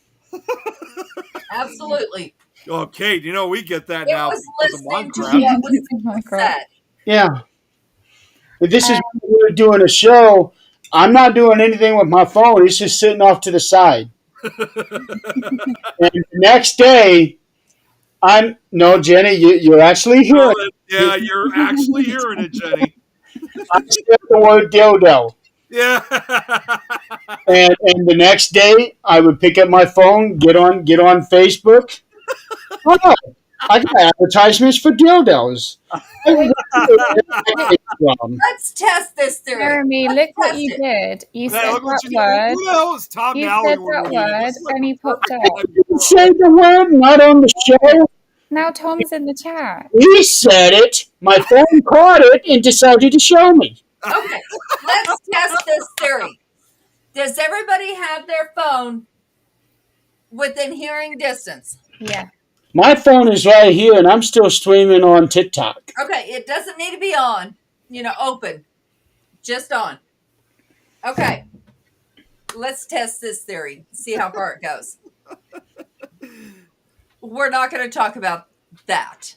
Absolutely. Oh, Kate, you know we get that It now was because of listening to Minecraft. what was Oh my God. said. Yeah. But this is when we're doing a show. I'm not doing anything with my phone. It's just sitting off to the side. And the next day, Jenny, you're actually hearing it. Yeah, you're actually hearing it, Jenny. I said the word dildo. Yeah. And the next day, I would pick up my phone, get on Facebook. Oh, I got advertisements for dildos. Let's test this theory. Jeremy, Let's look what test you it. did. You Man, said look what that you word. Who the hell is Tom You Nally said we're that reading? word, This is like and he the popped perfect up. time You for us. say the word, not on the show. Now Tom's in the chat. He said it. My phone caught it and decided to show me. Okay, let's test this theory. Does everybody have their phone within hearing distance? Yeah. My phone is right here, and I'm still streaming on TikTok. Okay, it doesn't need to be on, open, just on. Okay, let's test this theory, see how far it goes. We're not going to talk about that.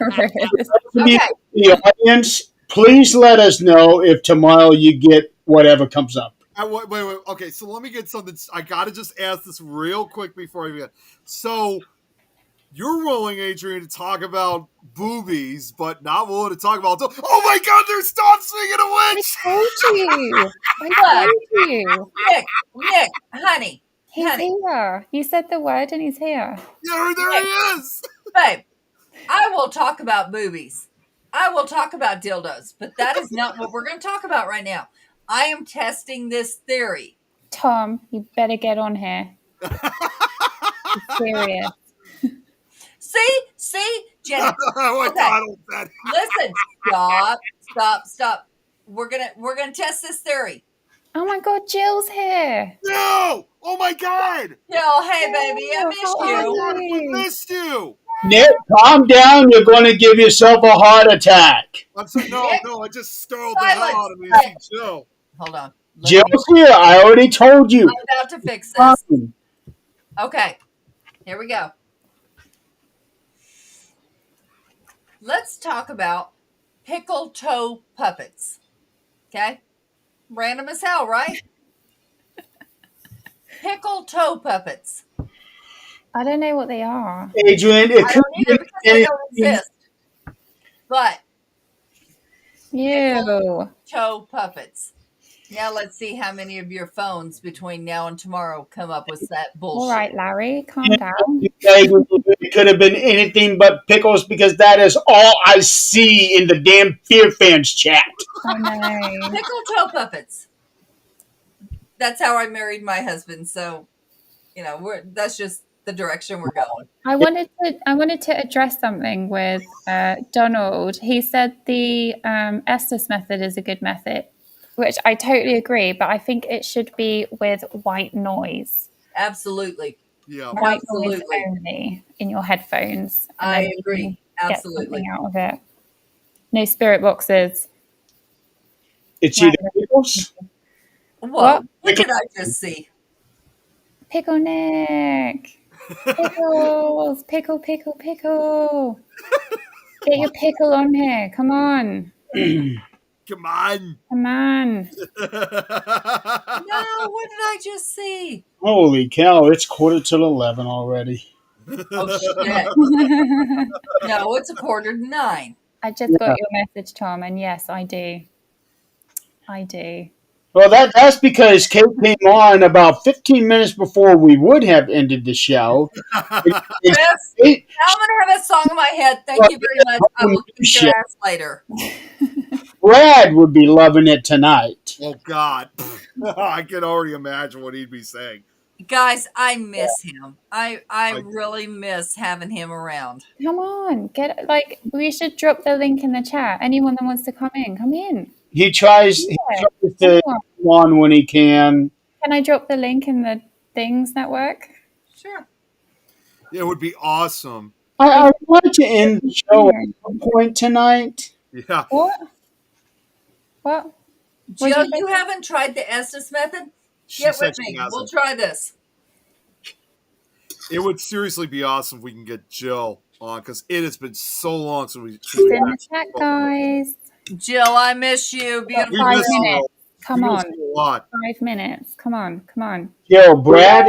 Okay. The audience, please let us know if tomorrow you get whatever comes up. Wait. Okay, so let me get something. I gotta just ask this real quick before I begin. So, you're willing, Adrian, to talk about boobies, but not willing to talk about. Oh my God! There's Tom swinging a I witch. told you. I told you. Nick, honey, He's here. You said the word and he's here. Yeah, there he is. babe, I will talk about boobies. I will talk about dildos, but that is not what we're going to talk about right now. I am testing this theory. Tom, you better get on here. It's serious. See, Jenny. Oh my Okay. God! That. Listen, stop. We're gonna test this theory. Oh my God, Jill's here. No! Oh my God! Yo, hey baby, I Oh, missed how are you. you? We missed you. Nick, calm down. You're going to give yourself a heart attack. I'm sorry. No. I just startled the Silence. hell out of me to see Joe. Hold on. Jill's here. I already told you. I'm about to fix this. Okay, here we go. Let's talk about pickle toe puppets. Okay? Random as hell, right? Pickle toe puppets. I don't know what they are. Adrian, it I could don't either be because they anything. don't exist. But Ew. toe puppets. Now let's see how many of your phones between now and tomorrow come up with that bullshit. All right, Larry, calm down. It could have been anything but pickles because that is all I see in the damn Fear Fans chat. Oh no. Pickle toe puppets. That's how I married my husband. So, that's just the direction we're going. I wanted to address something with Donald. He said the Estes method is a good method, which I totally agree, but I think it should be with white noise. Absolutely. Yeah. White Absolutely. noise only in your headphones. and I then you agree. can get Absolutely. something out of it. No spirit boxes. It's Right. either pickles. Whoa. What did I just see? Pickle Nick. Pickles. Pickle. Get your pickle on here. Come on. Come on. Come on. No, what did I just see? Holy cow! It's 11:15 already. Oh shit! No, it's 8:45. I just got your message, Tom, and yes, I do. I do. Well, that's because Kate came on about 15 minutes before we would have ended the show. Chris, Kate, now I'm gonna have a song in my head. Thank you very much. I will kick your ass later. Brad would be loving it tonight. Oh God, I can already imagine what he'd be saying. Guys, I miss him. I really miss having him around. Come on, we should drop the link in the chat. Anyone that wants to come in, come in. He tries to come on when he can. Can I drop the link in the Things Network? Sure. It would be awesome. I would like to end the show at some point tonight. Yeah. What? Jill, you haven't tried the Estes method? Get with me. We'll try this. It would seriously be awesome if we can get Jill on, because it has been so long since we. It's in the chat, guys. Jill, I miss you. Beautiful. 5 minutes. Come on. 5 minutes. Come on. Yo, Brad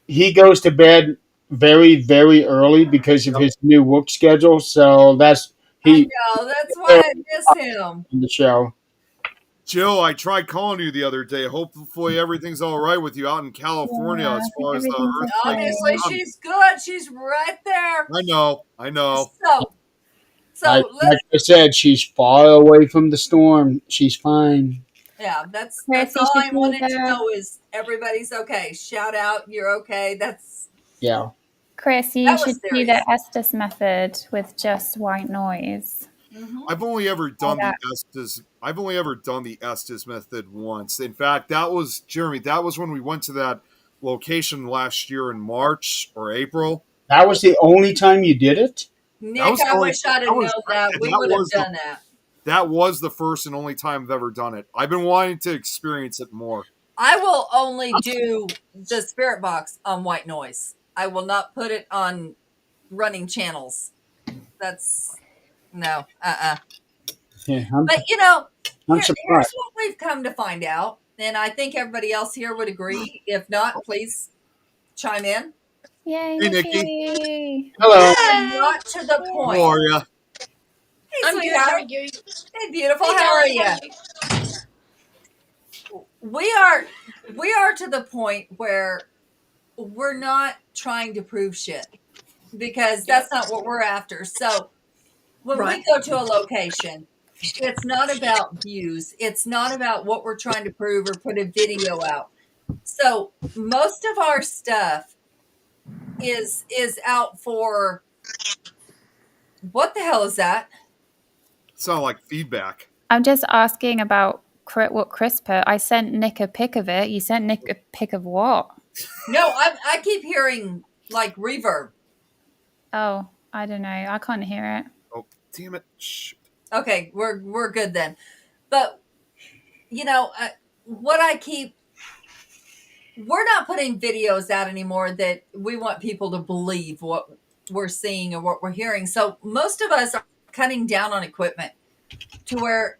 he goes to bed very, very early because of his new work schedule. So I know. That's why I miss him. In the show. Jill, I tried calling you the other day. Hopefully everything's all right with you out in California as far as the earthquake. Obviously, she's good. She's right there. I know. So like I said, she's far away from the storm. She's fine. Yeah, that's all I wanted to know is everybody's okay. Shout out, you're okay. Yeah. Chris, you should do the Estes method with just white noise. Mm-hmm. I've only ever done the Estes method once. In fact, that was Jeremy. That was when we went to that location last year in March or April. That was the only time you did it? Nick, I wish I'd have known that. We would have done that. That was the first and only time I've ever done it. I've been wanting to experience it more. I will only do the spirit box on white noise. I will not put it on running channels. That's no. Yeah, but I'm surprised. Here's what we've come to find out, and I think everybody else here would agree. If not, please chime in. Yay, hey, Nikki. Hello. Not to the point. How are you? Hey, I'm good. How are you? Hey, beautiful. How are you? We are to the point where we're not trying to prove shit because that's not what we're after. So when we go to a location, it's not about views. It's not about what we're trying to prove or put a video out. So most of our stuff is out for what the hell is that? Sound like feedback. I'm just asking about what Chris put. I sent Nick a pic of it. You sent Nick a pic of what? No, I keep hearing like reverb. Oh, I don't know. I can't hear it. Oh, damn it. Shh. Okay, we're good then. But we're not putting videos out anymore that we want people to believe what we're seeing or what we're hearing. So most of us are cutting down on equipment to where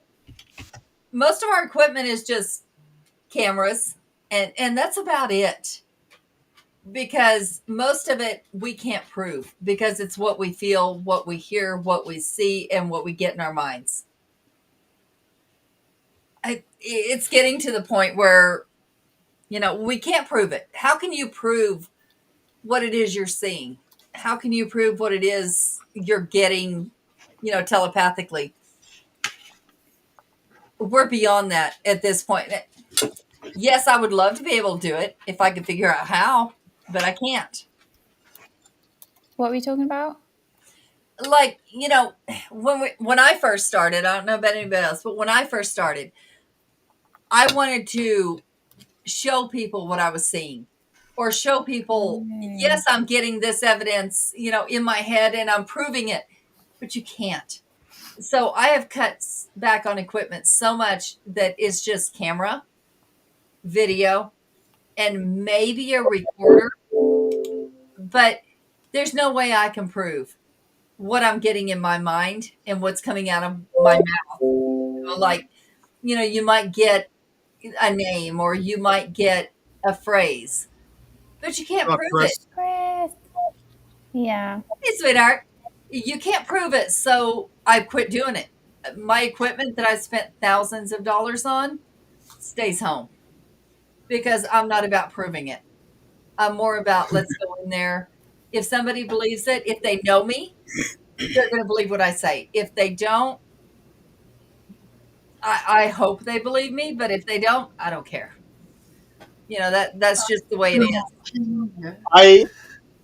most of our equipment is just cameras and that's about it. Because most of it we can't prove because it's what we feel, what we hear, what we see, and what we get in our minds. It's getting to the point where, we can't prove it. How can you prove what it is you're seeing? How can you prove what it is you're getting, telepathically? We're beyond that at this point. Yes, I would love to be able to do it if I could figure out how. But I can't. What were you talking about? Like, when I first started, I don't know about anybody else, but when I first started, I wanted to show people what I was seeing or show people, yes, I'm getting this evidence, in my head and I'm proving it, but you can't. So I have cut back on equipment so much that it's just camera, video, and maybe a recorder. But there's no way I can prove what I'm getting in my mind and what's coming out of my mouth. Like, you might get a name or you might get a phrase, but you can't Oh, prove it. Chris. Chris. Yeah. Hey, sweetheart, you can't prove it, so I quit doing it. My equipment that I spent thousands of dollars on stays home because I'm not about proving it. I'm more about let's go in there. If somebody believes it, if they know me, they're going to believe what I say. If they don't, I hope they believe me, but if they don't, I don't care. That's just the way it is. I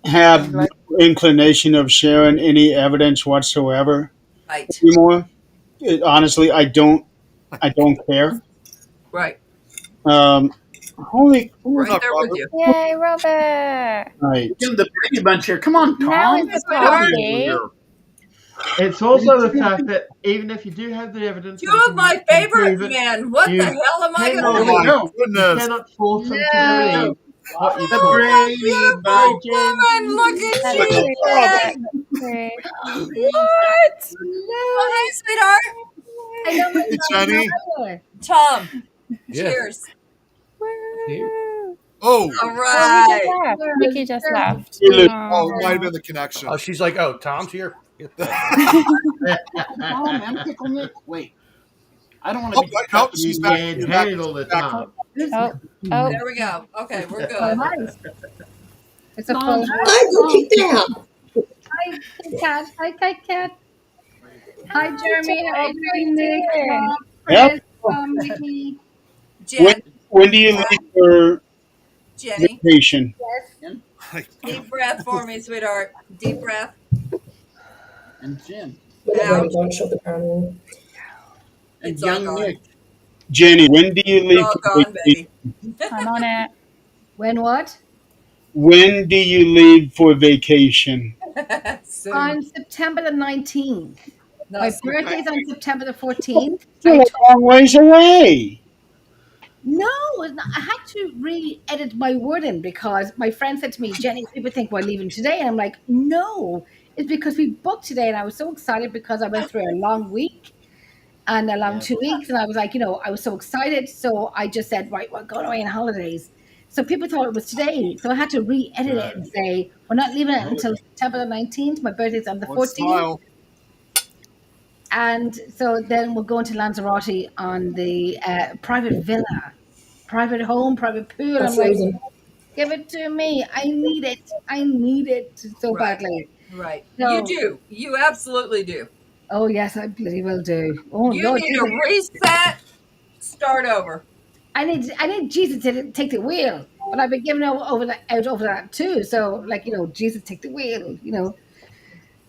have no inclination of sharing any evidence whatsoever Right, anymore. Honestly, I don't care. right, Holy right What's up, there with Robert? you. Yay, Robert. right. Give the Brady Bunch here. Come on, Tom. Now is the Yes, sweetheart. party. It's also the fact that even if you do have the evidence, Two of my favorite men. What the You hell am I cannot- going Oh to do? my No. you goodness. cannot force them to No. believe what you The told. Brady Bunch. Woman, look at That's you. true. Jen. That's true. What? Oh, hey, sweetheart. I know my Hey, Jenny. mother. Tom, Yeah. cheers. Woo. Oh, All Oh, right. Nikki just left. Nikki just left. You look- oh, it might have been the connection. Oh, she's like, oh, Tom's here. Oh, man, Pickle Nick. Wait. I don't want to Oh, be no, stuck she's with back. Yeah, She's headed back. all the She's back. time. Oh, oh, There we go. Okay, we're Oh, good. nice. It's a Mom, full hi, cookie down. Hi, Cat. Hi, Cat. Hi, Jeremy. Hi, Nick. Mom, Yep. Chris, Nikki. Jen, When do you leave for Jenny, vacation? deep breath for me, sweetheart. Deep breath. And Jim. Ouch. Don't show the camera. And It's all young gone. Nick. Jenny, when do you It's leave all for gone, vacation? baby. I'm on it. When what? When do you leave for vacation? Soon. On September the 19th. No, My soon. birthday's on September the 14th. You're a long ways away. No, it's not. I had to re-edit my wording because my friend said to me, Jenny, people think we're leaving today. And I'm like, no, it's because we booked today. And I was so excited because I went through a long week and a long 2 weeks. And I was like, I was so excited. So I just said, right, we're going away on holidays. So people thought it was today. So I had to re-edit it and say, we're not leaving it until September the 19th. My birthday's on the One 14th. smile. And so then we're going to Lanzarote on the private villa, private home, private pool. That's I'm like, reason. give it to me. I need it. I need it so Right. badly. Right. No. You do. You absolutely do. Oh, yes, I bloody will do. Oh, You Lord, need to reset, start over. I need Jesus to take the wheel. But I've been giving out over that too. So, Jesus take the wheel,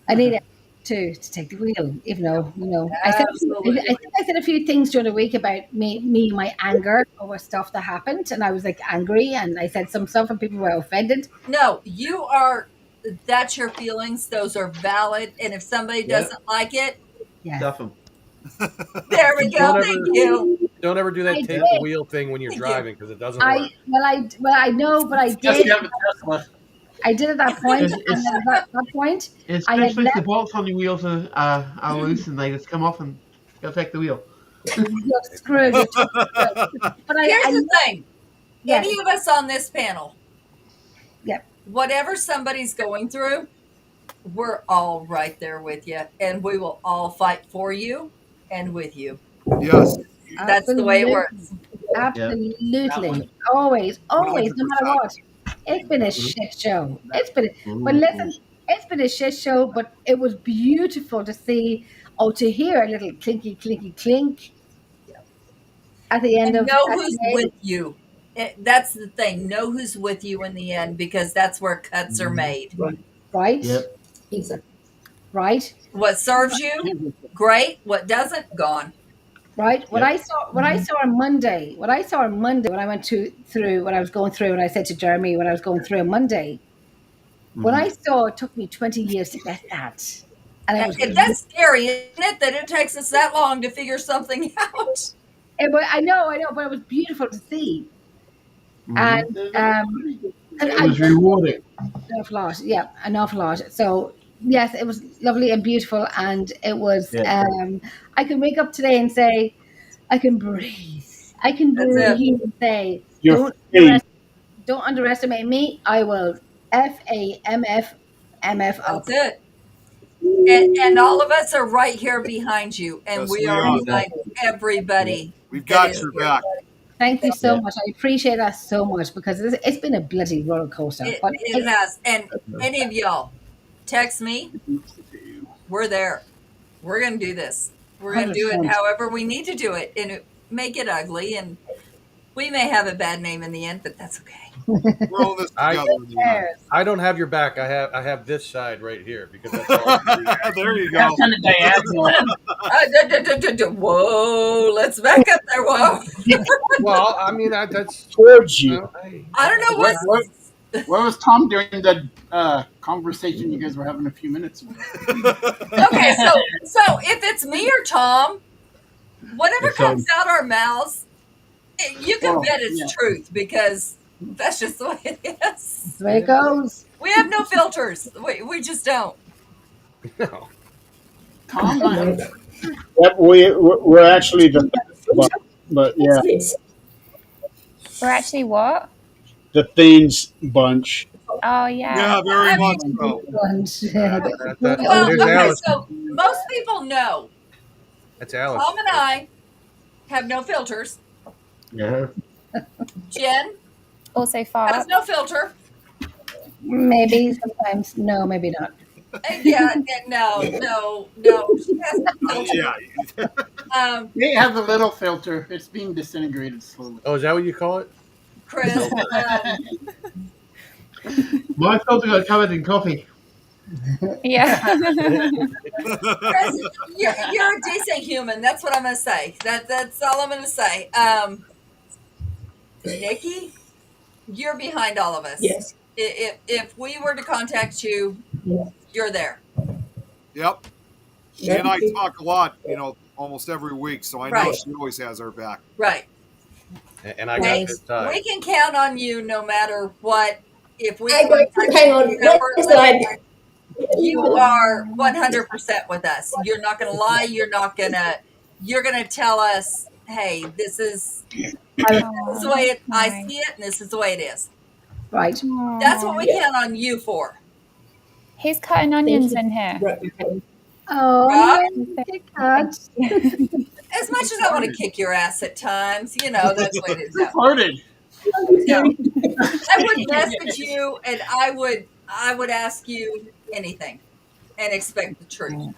I need it to take the wheel, even though, I Absolutely. think I said a few things during the week about me, my anger over stuff that happened, and I was like angry, and I said some stuff, and people were offended. No, you are. That's your feelings. Those are valid. And if somebody Yeah. doesn't like it, Yeah, Stuff them. there we go. Don't Thank ever- you. Don't ever do that I take did. the wheel thing when you're Thank you. driving because it doesn't work. I know, but I Just did. have a Tesla. I did at that point, and It's- then at that point, Especially if the left- bolts on the wheels are loose and they just come off and affect the wheel. you're screwed. You're totally screwed. But Here's I the thing. yes, Any of us on this panel, Yep. whatever somebody's going through, we're all right there with you, and we will all fight for you and with you. Yes. That's the way it works. Absolutely. Always, no matter 100%. what. It's been a shit show. But listen, it's been a shit show, but it was beautiful to see, to hear a little clinky, clinky, clink at the end And of know that who's day, with you. That's the thing. Know who's with you in the end because that's where cuts are made. right? Yep. Exactly. Right? What serves you, great. What doesn't, gone. Right? What Yep. I saw on Monday, when I went through what I was going through, and I said to Jeremy what I was going through on Monday, what I saw, it took me 20 years to get that. And it was And that's scary, isn't it? That it takes us that long to figure something out. I know, but it was beautiful to see. And It was rewarding. an awful lot. Yeah, an awful lot. So yes, it was lovely and beautiful, and it was. Yeah. I can wake up today and say, I can breathe. I can That's it. hear you say, Your don't, face. don't underestimate me. I will FAMF up. That's it. And all of us are right here behind you, and Yes, we we are are. behind everybody. We've that got is your here. back. Thank you so Yeah. much. I appreciate that so much because it's been a bloody roller coaster. But It has. And any of y'all text me, we're there. We're going to do this. We're going to do it 100%. however we need to do it, and make it ugly. And we may have a bad name in the end, but that's okay. We're all this I- together. in the end. I don't have your back. I have this side right here because that's all. I can do. There you go. That's kind of diagonal. Whoa, let's back up there. Whoa. Well, I mean, that's Towards you. hey. I don't know What where was Tom during the conversation you guys were having a few minutes ago? Okay, so if it's me or Tom, whatever It's comes out our mouths, you can Well, bet it's yeah. truth because that's just the way it is. that's the way it goes. We have no filters. We just don't. No. Tom, Yep, we're actually the but yeah, We're actually what? the Thanes bunch. Oh yeah. Yeah, very much so. Well, There's okay, Alice. so most people know That's Alice. Tom and I have no filters. Yeah. Jen Also has far. no filter. Maybe sometimes. No, maybe not. Yeah, no. She has no filter. Yeah. they have a little filter. It's being disintegrated slowly. Oh, is that what you call it? Chris, My filter got covered in coffee. Yeah. Chris, you're a decent human. That's what I'm going to say. That's all I'm going to say. Nikki, you're behind all of us. Yes. If we were to contact you, you're there. Yep. She and I talk a lot, almost every week, so I know Right. she always has our back. Right. And I got Nice. this side. We can count on you no matter what. If we I got, contact hang on. you What separately, side? you are 100% with us. You're not going to lie. You're going to tell us, hey, this is the way I see it, and this is the way it is. Right. That's what we count on you for. He's cutting onions in here. Right, okay. Oh, Rob? Kit Kat. As much as I want to kick your ass at times, that's what it is. Recorded. No. I would message you, and I would ask you anything, and expect the truth.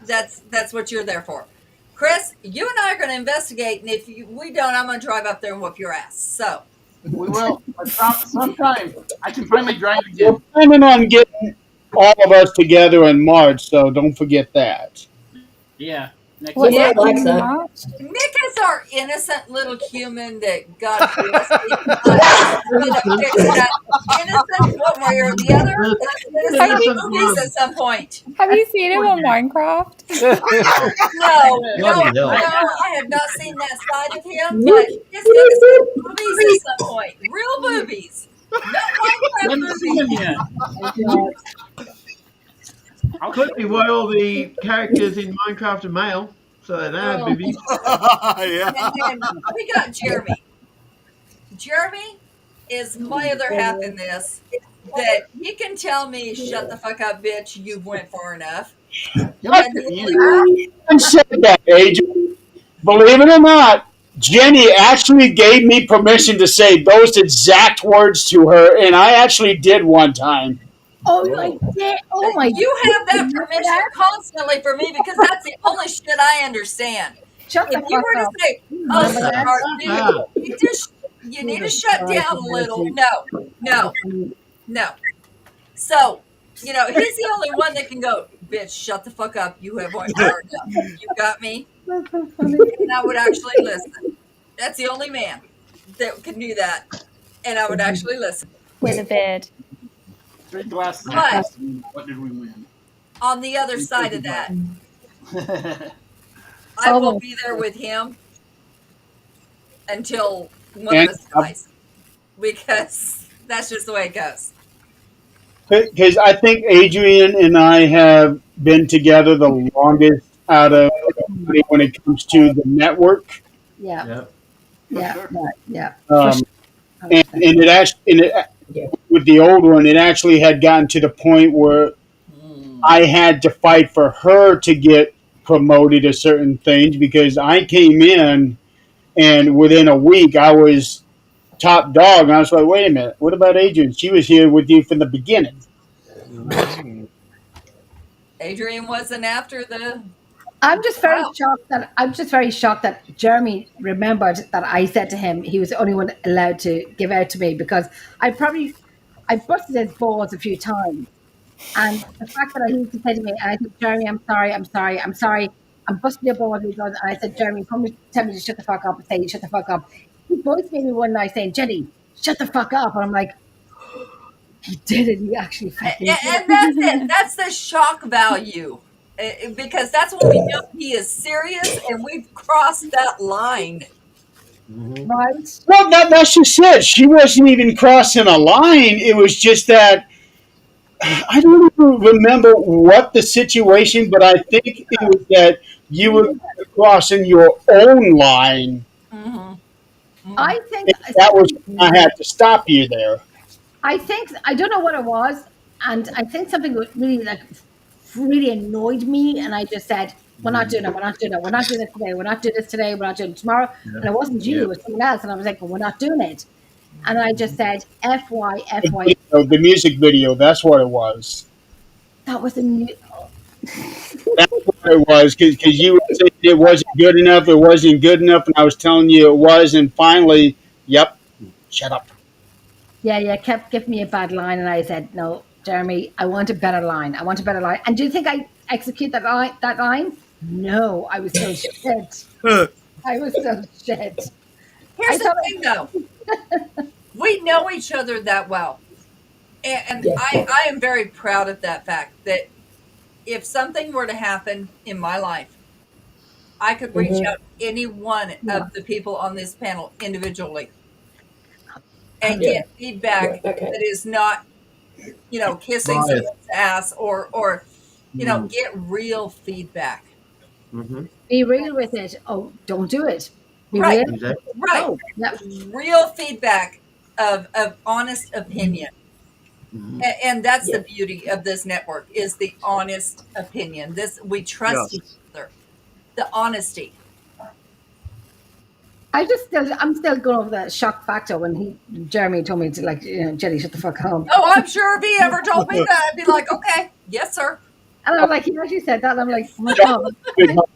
That's what you're there for. Chris, you and I are going to investigate, and if we don't, I'm going to drive up there and whoop your ass. So, We will. But sometime I can finally drive again. We're planning on getting all of us together in March, so don't forget that. Yeah. Next What's Yeah, that I like in that. March? Nick is our innocent little human that God bless me. That innocent one way or the other. That's innocent movies at some point. Have you seen him on Minecraft? No, I have not seen that side of him, but it's innocent movies at some point. Real movies. Not Minecraft Haven't seen him movies. yet. I'll quickly why all the characters in Minecraft are male, so they don't have Oh. boobies. Yeah. And then we got Jeremy. Jeremy is my other half in this. That he can tell me, shut the fuck up, bitch, you went far enough. I And even said that, Adrian. Believe it or not, Jenny actually gave me permission to say those exact words to her, and I actually did one time. Oh, I did. Oh my. you have that permission constantly for me because that's the only shit I understand. Shut the If you fuck were to up. say, oh, sweetheart, dude, you need to shut down a little. No. So, he's the only one that can go, bitch, shut the fuck up. You have went far enough. You got me? And I would actually listen. That's the only man that can do that. And I would actually listen. With a beard. 3 glasses. But- What did we win? On the other side of that, I will be there with him until one of us dies. Because that's just the way it goes. Because I think Adrian and I have been together the longest out of everybody when it comes to the network. Yeah. Yeah. Yeah, sure. yeah. For Um, sure. and it actually, Yeah. with the old one, it actually had gotten to the point where I had to fight for her to get promoted to certain things because I came in and within a week I was top dog. And I was like, wait a minute, what about Adrian? She was here with you from the beginning. Adrian wasn't after the. I'm just very shocked that Jeremy remembered that I said to him he was the only one allowed to give out to me because I busted his balls a few times. And the fact that he used to say to me, and I said, Jeremy, I'm sorry, I'm busting your balls. And I said, Jeremy, come tell me to shut the fuck up and say, shut the fuck up. He voiced me one night saying, Jenny, shut the fuck up. And I'm like, he did it. He actually fucking did And that's it. That's the shock value. Because that's when we know he is serious and we've crossed that line. right. Well, that's just it. She wasn't even crossing a line. It was just that I don't even remember what the situation, but I think it was that you were crossing your own line. I think And that was I had to stop you there. I don't know what it was, and I think something really really annoyed me, and I just said, "We're not doing it. We're not doing it. We're not doing it today. We're not doing this today. We're not doing it tomorrow." And it wasn't you; it was someone else, and I was like, "We're not doing it." And I just said, "FY, FY." The music video, that's what it was. That was a new. That's what it was because you were saying it wasn't good enough. It wasn't good enough, and I was telling you it was, and finally, yep, shut up. Yeah, kept giving me a bad line, and I said, "No, Jeremy, I want a better line. I want a better line." And do you think I execute that line? That line? No, I was so shit. I was so shit. Here's I the thought thing, though. We know each other that well. And Yeah. I am very proud of that fact that if something were to happen in my life, I could reach out to any one of the people on this panel individually and Yeah. get feedback Yeah, okay. that is not, kissing Right. someone's ass or get real feedback. be real with it. Oh, don't do it. Be Right. real. Exactly. Right. Oh, yeah. Real feedback of honest opinion. And that's Yeah. the beauty of this network is the honest opinion. We trust each other. The honesty. I'm still going over that shock factor when Jeremy told me to Jenny, shut the fuck up. Oh, I'm sure if he ever told me that, I'd be like, okay, yes, sir. And I'm like, he actually said that. And I'm like, oh my God.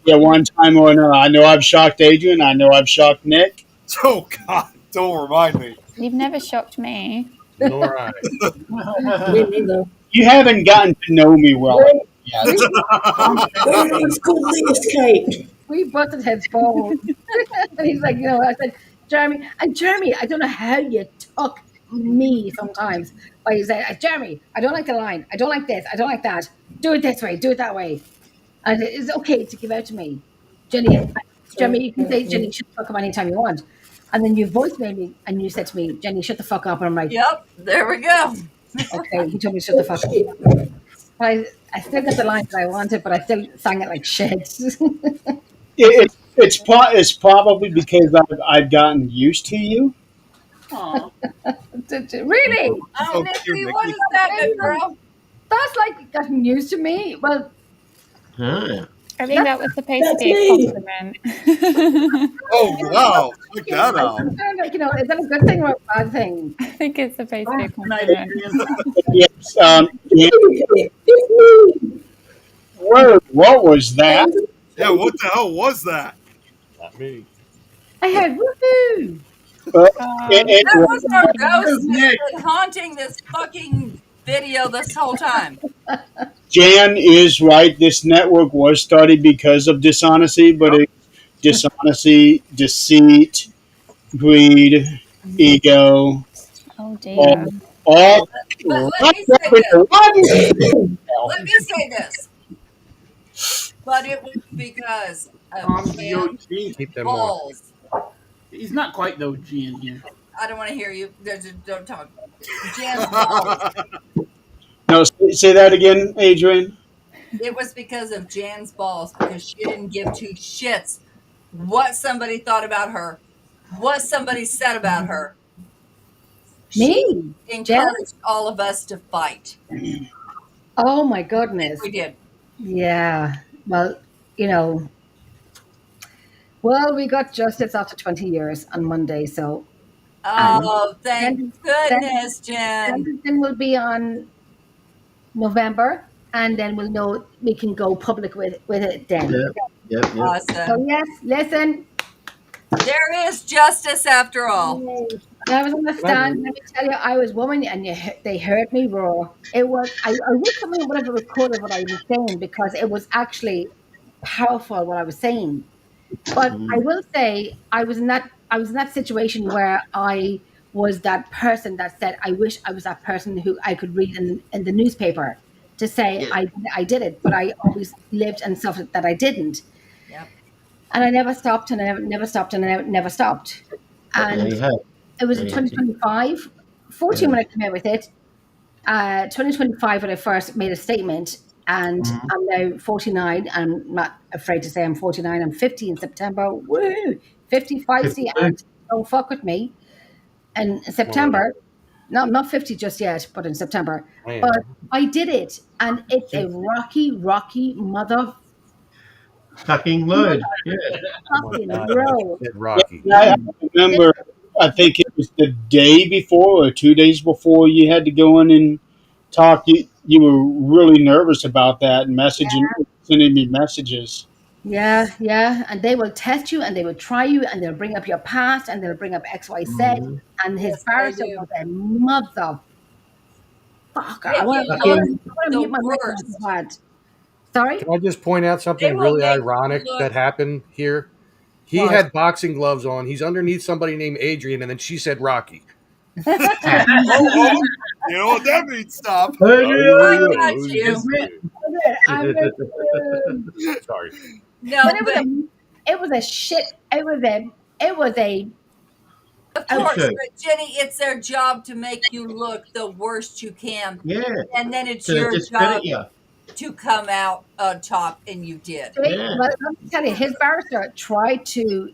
Yeah, one time or another. I know I've shocked Adrian. I know I've shocked Nick. Oh God, don't remind me. You've never shocked me. Nor I. Me neither. You haven't gotten to know me well Where yet. was school list, Kate? We busted his balls. And he's like, I said, Jeremy, I don't know how you took me sometimes. But you say, Jeremy, I don't like the line. I don't like this. I don't like that. Do it this way. Do it that way. And it's okay to give out to me. Jeremy, you can say, Jenny, shut the fuck up anytime you want. And then you voicemailed me and you said to me, Jenny, shut the fuck up. And I'm like, Yep, there we go. okay, he told me to shut the fuck up. But I still got the lines that I wanted, but I still sang it like shit. It's probably because I've gotten used to you. Aw. Really? Oh, Oh, Nikki, cute, what Nikki. is that, good girl? That's like getting used to me. Well, Ah. I think that was supposed to That's be a me. compliment. Oh wow, check that out. I'm kind of like, is that a good thing or a bad thing? I think it's supposed to be a Night, compliment. Yes. Yeah, It's me. word, what was that? Yeah, what the hell was that? Not me. I heard woohoo. That was our ghost That's that's Nick. been haunting this fucking video this whole time. Jan is right. This network was started because of dishonesty, but it's dishonesty, deceit, greed, ego, Oh dear. all But wrapped up into one. let me say this. But it was because Tom's of the Jan's OG. Keep them on. balls. He's not quite the OG in here. I don't want to hear you. Don't talk. Jan's balls. No, say that again, Adrian. It was because of Jan's balls because she didn't give two shits what somebody thought about her. what somebody said about her. Me? She encouraged all of us to fight. Oh my goodness. We did. Yeah. Well, you know, well, we got justice after 20 years on Monday, so Oh, thank then- goodness, Jen. sentencing will be on November, and then we'll know we can go public with it then. Yep. So Awesome. yes, listen, There is justice after all. I was on the stand. Let me tell you, I was woman, and they heard me roar. It was I wish somebody would have recorded what I was saying because it was actually powerful what I was saying. But I will say I was in that situation where I was that person that said I wish I was that person who I could read in the newspaper to say I did it, but I always lived and suffered that I didn't. Yep. And I never stopped, and I never stopped, and I never stopped. And it was in 2025, 14 when I came out with it. 2025 when I first made a statement, and I'm now 49. I'm not afraid to say I'm 49. I'm 50 in September. Woo! 55, see, and don't fuck with me. And in September, no, I'm not 50 just yet, but in September. Man. But I did it, and it's a rocky mother Fucking load. Yeah. fucking road. Kid Rocky. I remember, I think it was the day before or 2 days before you had to go in and talk. You were really nervous about that and sending me messages. Yeah, and they will test you, and they will try you, and they'll bring up your past, and they'll bring up XYZ, and his Yes, they barrister do. was a mother. Fucker. I They want will to look mute the my mic worst. so bad. Sorry? Can I just point out They something will really make you ironic look- that happened here? He What? had boxing gloves on. He's underneath somebody named Adrian, and then she said Rocky. You know what that means? Stop. I got you. I'm Sorry. No, but but it was a shit. It was a of course, Okay. but Jenny, it's their job to make you look the worst you can, Yeah. and then it's To your job discredit you. to come out on top, and you did. Yeah. But let me tell you, his barrister tried to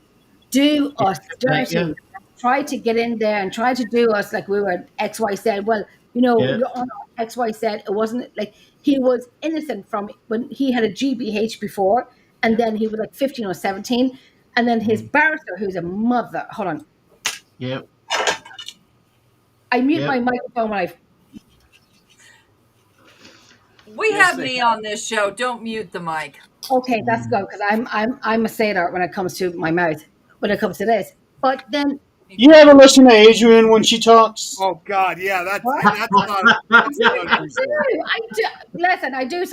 do us dirty, Yeah. tried to get in there and tried to do us like we were XYZ. Well, you know, Yeah. Your Honor, XYZ. It wasn't like he was innocent from when he had a GBH before, and then he was like 15 or 17, and then his barrister, who's a mother. Hold on, Yeah. I mute Yeah. my microphone when I. We have me on this show. Don't mute the mic. Okay, that's good because I'm a sailor when it comes to my mouth. When it comes to this, but then You ever listen to Adrian when she talks? Oh God, yeah, that's What? not. That's not I do. Listen, I do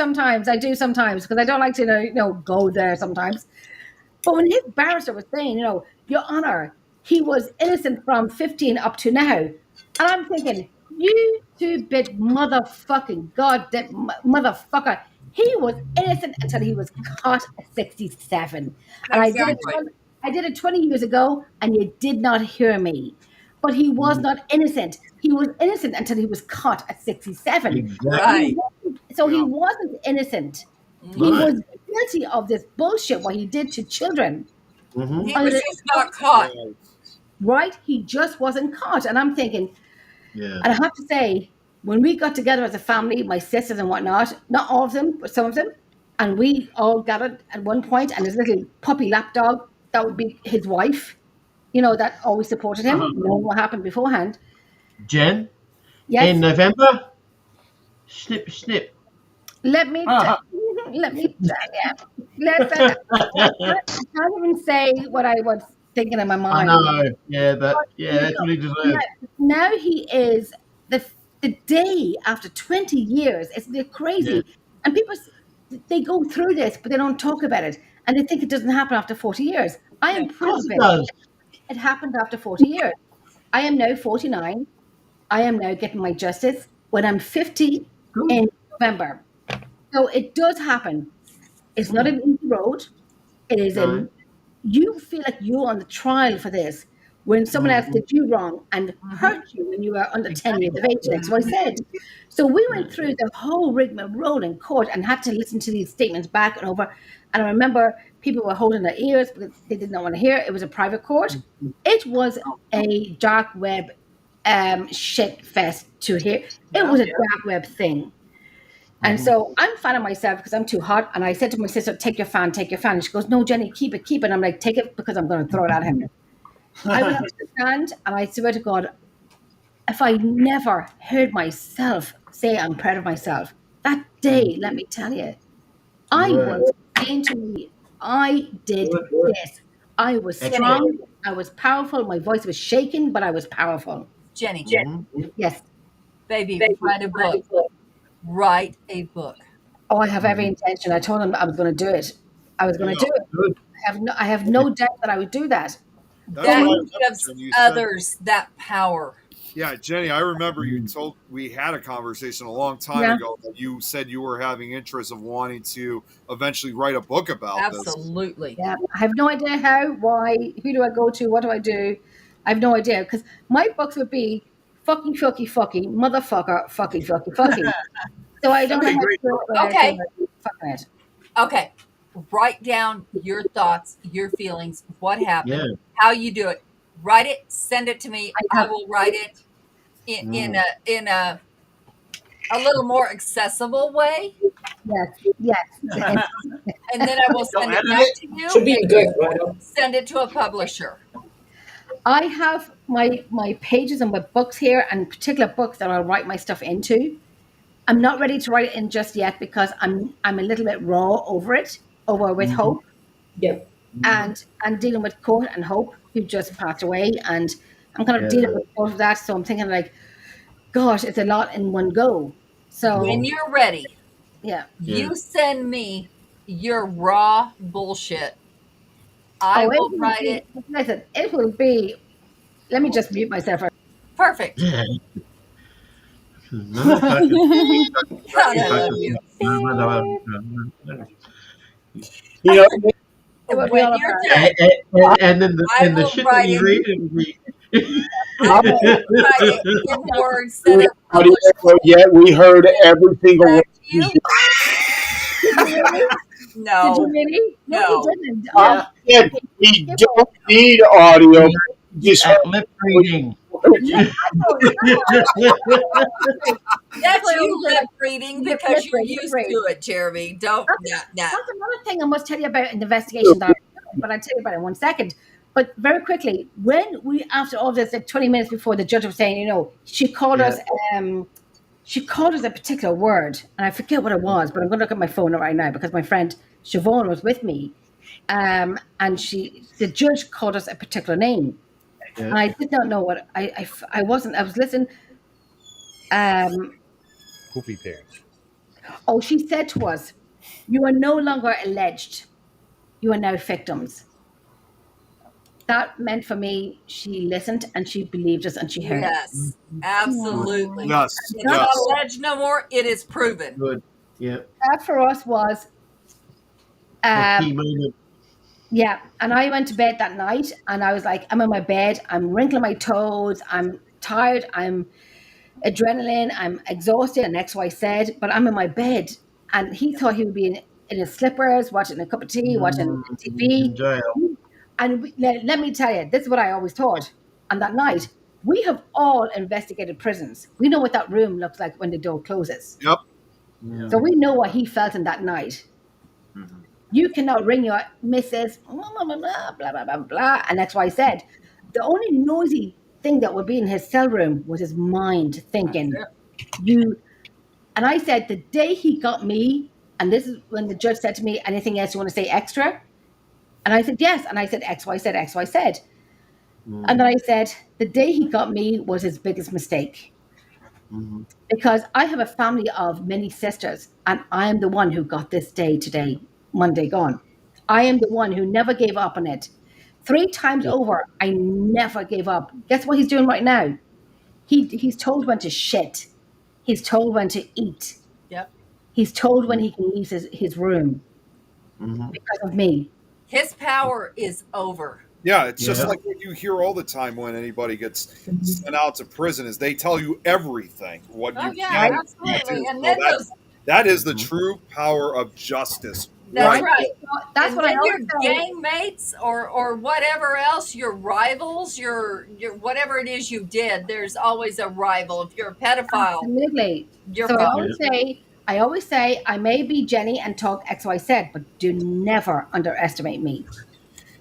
sometimes because I don't like to go there sometimes. But when his barrister was saying, Your Honor, he was innocent from 15 up to now, and I'm thinking, you two-bit motherfucking goddamn motherfucker. He was innocent until he was caught at 67, and Exactly. I did it 20 years ago, and you did not hear me. But he was not innocent. He was innocent until he was caught at 67. Exactly. Right. So he wasn't innocent. He Right. was guilty of this bullshit what he did to children. Mhm. He was just not caught. Right? He just wasn't caught. And I'm thinking, Yeah. and I have to say, when we got together as a family, my sisters and whatnot, not all of them, but some of them, and we all gathered at one point, and his little puppy lapdog, that would be his wife, that always supported him, knowing what happened beforehand. Jen, Yes, in November, snip. let me tell you. Listen, I can't even say what I was thinking in my I mind. know. Yeah, that's what he deserves. Now he is the day after 20 years. They're crazy. Yeah. And people, they go through this, but they don't talk about it. And they think it doesn't happen after 40 years. I am Of proof course of it it. does. It happened after 40 years. I am now 49. I am now getting my justice when I'm 50 in November. So it does happen. It's not an easy road. It is No. you feel like you're on the trial for this when someone else did you wrong and hurt you when you were under 10 years of age. That's what I said. So we went through the whole rigmarole in court and had to listen to these statements back and over. And I remember people were holding their ears because they did not want to hear. It was a private court. It was a dark web shit fest to hear. It was a dark web thing. And so I'm fanning myself because I'm too hot. And I said to my sister, take your fan. And she goes, no, Jenny, keep it. And I'm like, take it because I'm going to throw it at him. I went up to the stand and I swear to God, if I never heard myself say I'm proud of myself, that day, let me tell you, I was into me. I did this. I was strong. I was powerful. My voice was shaking, but I was powerful. Jenny, Yes. baby, write a book. Write a book. Oh, I have every intention. I told him I was going to do it. I was going to do it. I have no doubt that I would do that. That gives others that power. Yeah, Jenny, I remember we had a conversation a long time ago that you said you were having interest of wanting to eventually write a book about this. Absolutely. Yeah, I have no idea how, why, who do I go to, what do I do? I have no idea because my books would be fucky, motherfucker, fucky. So I don't have to Okay. fucking it. Okay. Write down your thoughts, your feelings, what happened, how you do it. Write it, send it to me. I will write it in a little more accessible way. Yes. And then I will send it back to you. Should be good, right? Send it to a publisher. I have my pages and my books here and particular books that I'll write my stuff into. I'm not ready to write it in just yet because I'm a little bit raw over with Hope. Yep. And dealing with Court and Hope, who just passed away, and I'm kind of dealing with both of that. So I'm thinking like, gosh, it's a lot in one go. So when you're ready, you send me your raw bullshit. I will write it. Listen, it will be. Let me just mute myself. Perfect. God, I love you. You know, When you're And, dead, and then I the will shit write that you read, I will write it in words that are audio, published. yet we heard every single Back word. to you. No. Did you really? No. You didn't. Yeah, we don't need audio. Just lip reading. That's you lip reading because you're Lip used reading. to it, Jeremy. Don't. That's another thing I must tell you about an investigation that I'm doing, but I'll tell you about it in 1 second. But very quickly, when we, after all this, like 20 minutes before the judge was saying, you know, she called us a particular word, and I forget what it was, but I'm going to look at my phone right now because my friend Siobhan was with me, and the judge called us a particular name. Yeah. And I did not know what I was listening. Poopy pants. Oh, she said to us, "You are no longer alleged. You are now victims." That meant for me, she listened and she believed us and she heard. Yes, absolutely. Yes. It's not alleged no more. It is proven. Good. Yeah. That for us was, A key moment. yeah. And I went to bed that night and I was like, I'm in my bed. I'm wrinkling my toes. I'm tired. I'm adrenaline. I'm exhausted. And X, Y said, but I'm in my bed. And he thought he would be in his slippers, watching a cup of tea, watching TV. In jail. And let me tell you, this is what I always thought on that night. We have all investigated prisons. We know what that room looks like when the door closes. Yep. Yeah. So we know what he felt in that night. Mhm. You cannot ring your missus, blah, blah, blah, blah. And that's why I said, the only noisy thing that would be in his cell room was his mind thinking, and I said, the day he got me, and this is when the judge said to me, anything else you want to say extra? And I said, yes. And I said, X, Y, Z, X, Y, Z. And then I said, the day he got me was his biggest mistake. Mm-hmm. Because I have a family of many sisters, and I am the one who got this day today, Monday gone. I am the one who never gave up on it. 3 times over, I never gave up. Guess what he's doing right now? He's told when to shit. He's told when to eat. Yep. He's told when he can leave his room because of me. His power is over. Yeah, it's just like what you hear all the time when anybody gets sent out to prison is they tell you everything. What you can absolutely. do. And So then those that is the true power of justice That's Right. right. So that's And what I then your always say. gang mates or whatever else, your rivals, your whatever it is you did, there's always a rival. If you're a pedophile, Absolutely. you're So fine. I always say, I may be Jenny and talk X, Y, Z, but do never underestimate me.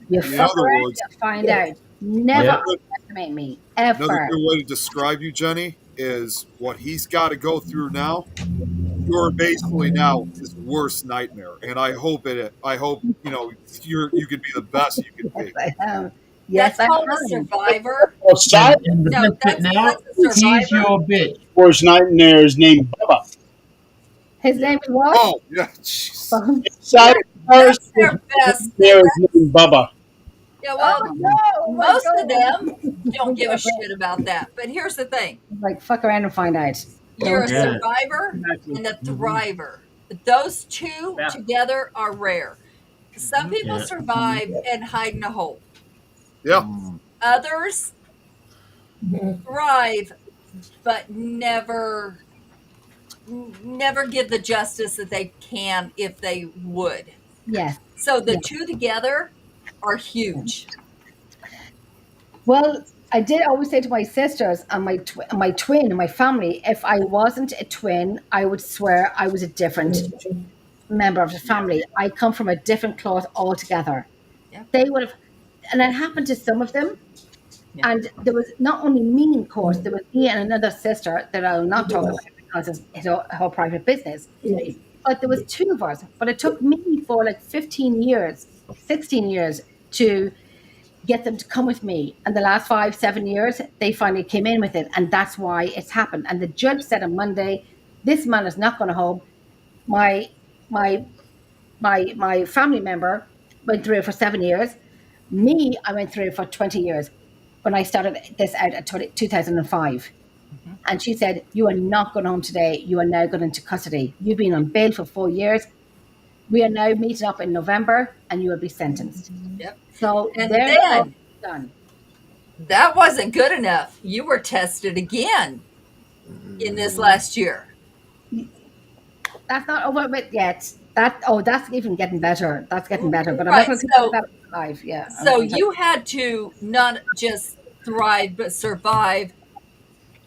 You In fuck other around, words, you find out. Never Yeah. underestimate me, another ever. good way to describe you, Jenny, is what he's got to go through now. You're basically now his worst nightmare, and I hope you can be the best you can be. Yes, I am. Yes, That's I called a am. survivor. Well, Simon's And the No, best bit now, that's a he's survivor. your bitch. worst nightmare is named Bubba. His name is what? Oh yeah, jeez. Simon's That's worst their best. nightmare is named Bubba. Yeah, well, Oh, no. Oh, my most of God. them don't give a shit about that. But here's the thing: Like, fuck around and find out. you're a Don't Yeah. survivor Exactly. and a thriver. Those two Yeah. together are rare. Some people Yeah. survive and hide in a hole. Yeah, Others thrive, but never give the justice that they can if they would. Yes. So the two together are huge. Well, I did always say to my sisters and my twin and my family, if I wasn't a twin, I would swear I was a different member of the family. I come from a different cloth altogether. Yeah. They would have, and it happened to some of them. Yeah. And there was not only me, of course, there was me and another sister that I'll not talk about because it's her private business. But there was two of us. But it took me for like 15 years, 16 years to get them to come with me. And the last 5-7 years, they finally came in with it. And that's why it's happened. And the judge said on Monday, this man is not going to home. My family member went through it for 7 years. Me, I went through it for 20 years when I started this out at 2005. And she said, you are not going home today. You are now going into custody. You've been on bail for 4 years. We are now meeting up in November and you will be sentenced. Yep. So And they're then done. that wasn't good enough. You were tested again in this last year. That's not over with yet. That's even getting better. That's getting better. But I'm Right, not going to so- that live. Yeah. So you had to not just thrive, but survive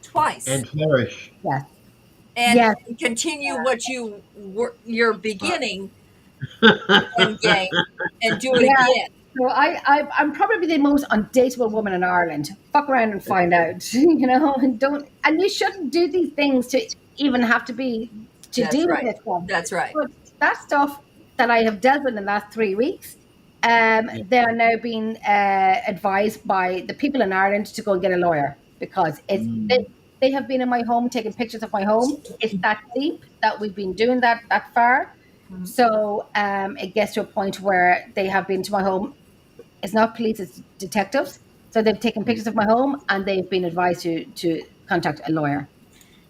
twice And flourish. and Yes. continue what you were, your beginning and gain and do it Yeah. again. So I'm probably the most undateable woman in Ireland. Fuck around and find out, and you shouldn't do these things to even have to That's deal right. with this stuff. That's right. But that stuff that I have dealt with in the last 3 weeks, they are now being advised by the people in Ireland to go and get a lawyer because they have been in my home taking pictures of my home. It's that deep that we've been doing that far. So it gets to a point where they have been to my home. It's not police, it's detectives. So they've taken pictures of my home and they've been advised to contact a lawyer.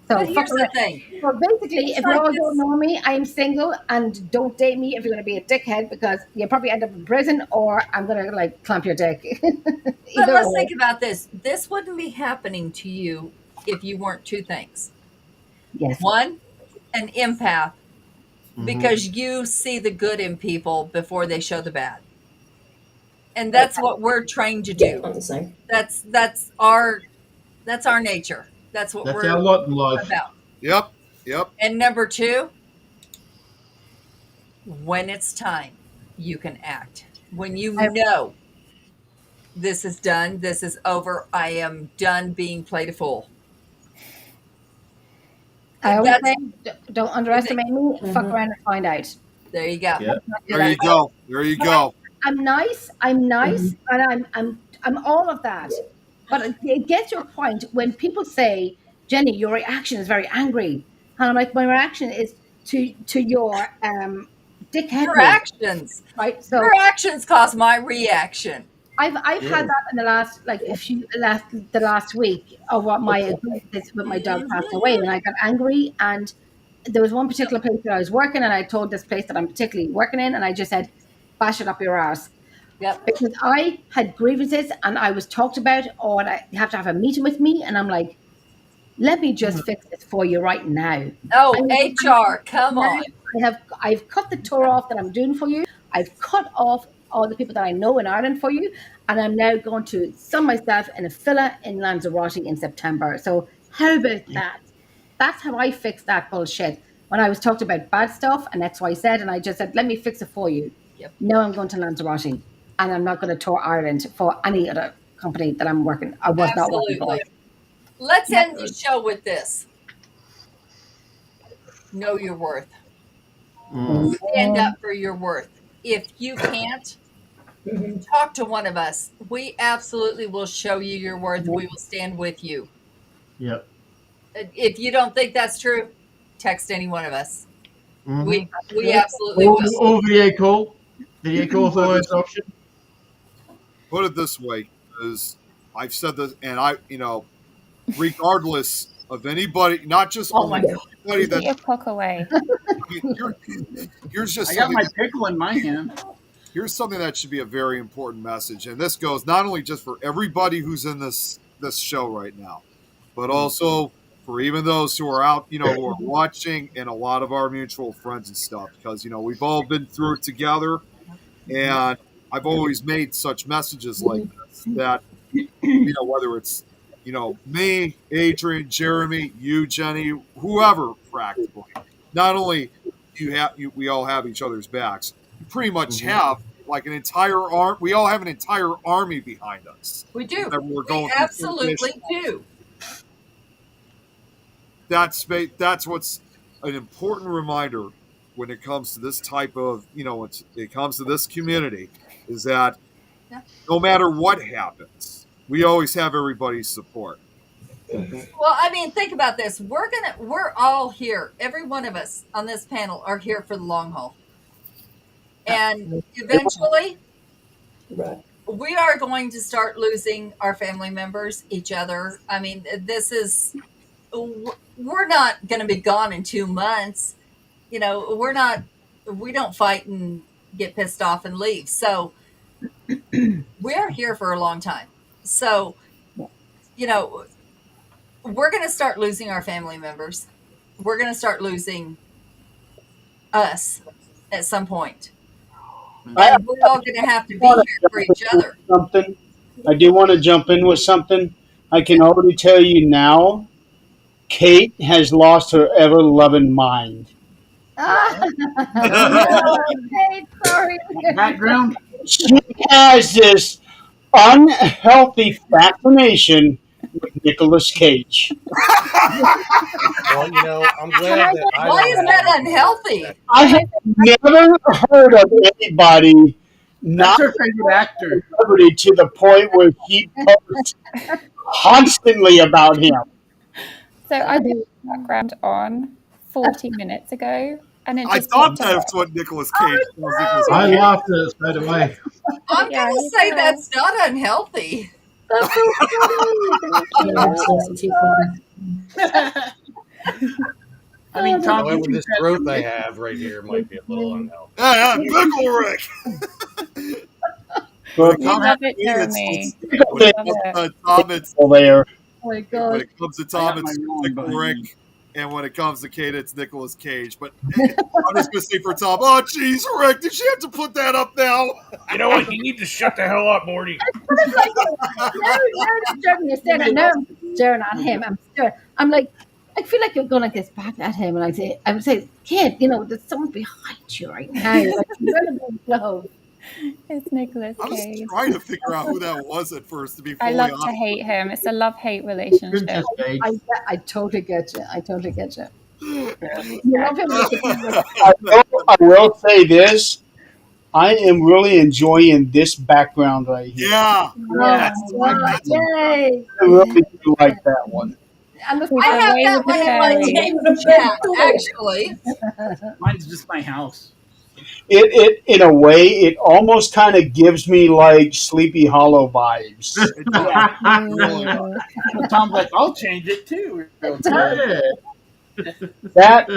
So But here's the thing. So basically, It's if like you all this- don't know me, I'm single and don't date me if you're going to be a dickhead because you'll probably end up in prison or I'm going to like clamp your dick. But Either let's way. think about this. This wouldn't be happening to you if you weren't two things. Yes. One, an empath, because you see the good in people before they show the bad. And that's what we're trained to do. Not the same. That's our nature. That's what That's we're our lot in life. about. Yep. And number two, when it's time, you can act. When you know this is done, this is over, I am done being played a fool. I always That's- say, don't underestimate me. Fuck around and find out. There you go. Yeah. There you go. There you go. I'm nice, and I'm all of that. But it gets to a point when people say, Jenny, your reaction is very angry. And I'm like, my reaction is to your dickhead. Your actions. Right? So Your actions cause my reaction. I've had that in the last the last week of what my with my dog passed away, and I got angry. And there was one particular place that I was working, and I told this place that I'm particularly working in, and I just said, "Bash it up your arse." Yep. Because I had grievances, and I was talked about, or you have to have a meeting with me, and I'm like, "Let me just fix this for you right now." Oh, HR, come on. I've cut the tour off that I'm doing for you. I've cut off all the people that I know in Ireland for you, and I'm now going to sun myself in a villa in Lanzarote in September. So how about that? That's how I fixed that bullshit. When I was talked about bad stuff and XYZ, and I just said, let me fix it for you. Yep. Now I'm going to Lanzarote, and I'm not going to tour Ireland for any other company that I was not working for. Absolutely. Let's end the show with this. Know your worth. Stand up for your worth. If you can't, talk to one of us. We absolutely will show you your worth. We will stand with you. Yep. If you don't think that's true, text any one of us. Mhm. We absolutely Or, will. or video call. Video call is the worst option. Put it this way, is I've said this, and I, regardless of anybody, not just Oh my God. anybody Put your that cock away. here's just I got something, my pickle in my hand. here's something that should be a very important message, and this goes not only just for everybody who's in this show right now, but also for even those who are out, who are watching, and a lot of our mutual friends and stuff, because we've all been through it together, and I've always made such messages like this that whether it's me, Adrian, Jeremy, you, Jenny, whoever, practically, not only we all have each other's backs, we pretty much have like an entire arm. We all have an entire army behind us. We do. That we're We going through absolutely do. That's what's an important reminder when it comes to this type of, it comes to this community, is that no matter what happens, we always have everybody's support. Well, I mean, think about this. We're all here. Every one of us on this panel are here for the long haul. And eventually, Right. we are going to start losing our family members, each other. I mean, we're not going to be gone in 2 months. We don't fight and get pissed off and leave. So we're here for a long time. So, we're going to start losing our family members. We're going to start losing us at some point. And we're all going to have to be here for each other. Something. I do want to jump in with something. I can already tell you now, Kate has lost her ever-loving mind. Okay, sorry. Background. She has this unhealthy fascination with Nicolas Cage. Well, I'm glad that I Why is that unhealthy? I have never heard of anybody That's not her favorite actor. celebrity to the point where she posts constantly about him. So I did the background on 40 minutes ago, and it I just thought popped up. that's what Nicolas Cage was. I laughed at it straight away. I'm Yeah, going to you say do. that's not unhealthy. That's so funny. That's too funny. I mean, Tom, However, you this can- growth I have right here might be a little unhealthy. Yeah, Pickle Rick. But We love it, Jeremy. When it Love comes it. to Tom, it's there. Oh my when God. it comes to I Tom, got my it's wrong Pickle behind Rick, me. and when it comes to Kate, it's Nicolas Cage. But I'm just gonna say for Tom, oh jeez, Rick, did she have to put that up now? You know what? You need to shut the hell up, Morty. Now Jeremy is staring at now I'm staring at him. I'm like, I feel like you're going to get back at him, and I would say, kid, there's someone behind you right now. Like, you're gonna be close. It's Nicolas I was Cage. trying to figure out who that was at first, to be I fully love to honest. hate him. It's a love-hate relationship. Princess Cage. I totally get you. I totally get you. You love him. I will say this. I am really enjoying this background right here. Yeah, Yes. Yay! I really do like that one. And the I have Away that with one the in my fairy. tape chat, actually. Mine's just my house. It in a way, it almost kind of gives me like Sleepy Hollow vibes. it does. Really does. Mm. Tom's like, I'll change it too. Yeah. That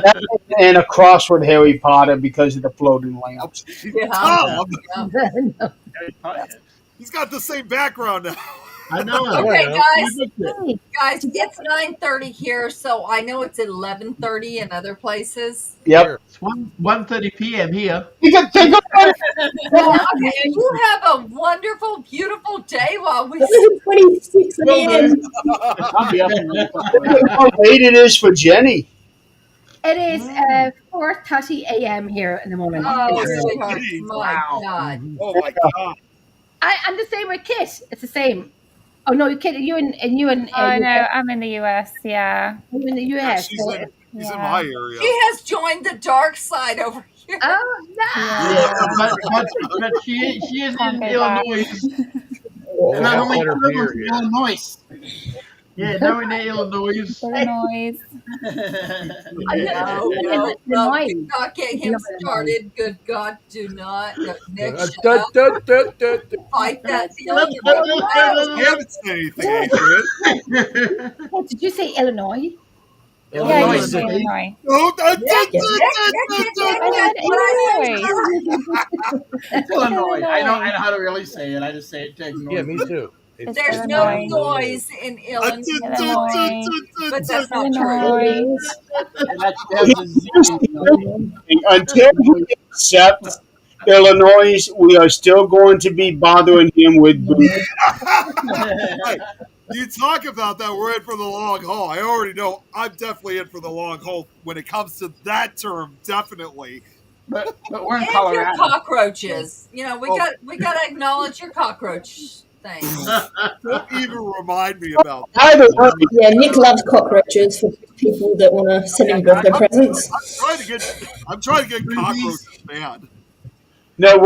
and a cross with Harry Potter because of the floating lamps. Yeah. Tom, No. he's got the same background now. I know. Okay, know. guys, it's 9:30 here, so I know it's 11:30 in other places. Yep. Here. It's 1:30 p.m. here. You can take a You have a wonderful, beautiful day while we. 11:26 a.m. I'll be up in a couple look at how late it is for Jenny. It is 4:30 a.m. here in the morning. Oh, It's- sweetheart! Jeez. My Wow. God. Oh my god. I'm the same with Kit. It's the same. Oh no, Kit, you in Oh no, I'm in the US. Yeah. you in the Yeah, US. she's so- in Yeah. my area. She has joined the dark side over here. Oh no! Yeah, but she is Can't in go back. Illinois. They And I have only better live beer in here. Illinois. Yeah, no, in Illinois. Illinois. No, Illinois. do not get him Illinois. started. Good God, do not. No, Nick, shut Da, up. da, da, da, da. Fight that feeling. I haven't said anything, Adrian. What, did you say Illinois? Yeah, Illinois you City. Illinois. Oh, It's Illinois. I know how to really say it. I just say it to ignore Yeah, it. me too. It's There's no Illinois. noise in Illinois, but that's not true. Illinois. And that's the Until he accepts Illinois, we are still going to be bothering him with booze. Hey, you talk about that, we're in for the long haul. I already know I'm definitely in for the long haul when it comes to that term, definitely. But we're in And your Colorado. cockroaches. You know, we Oh. got to acknowledge your cockroach thing. Don't even remind me about that. Either way, Yeah, Nick loves cockroaches for people that want to send him birthday presents. I'm trying to get cockroaches banned. no,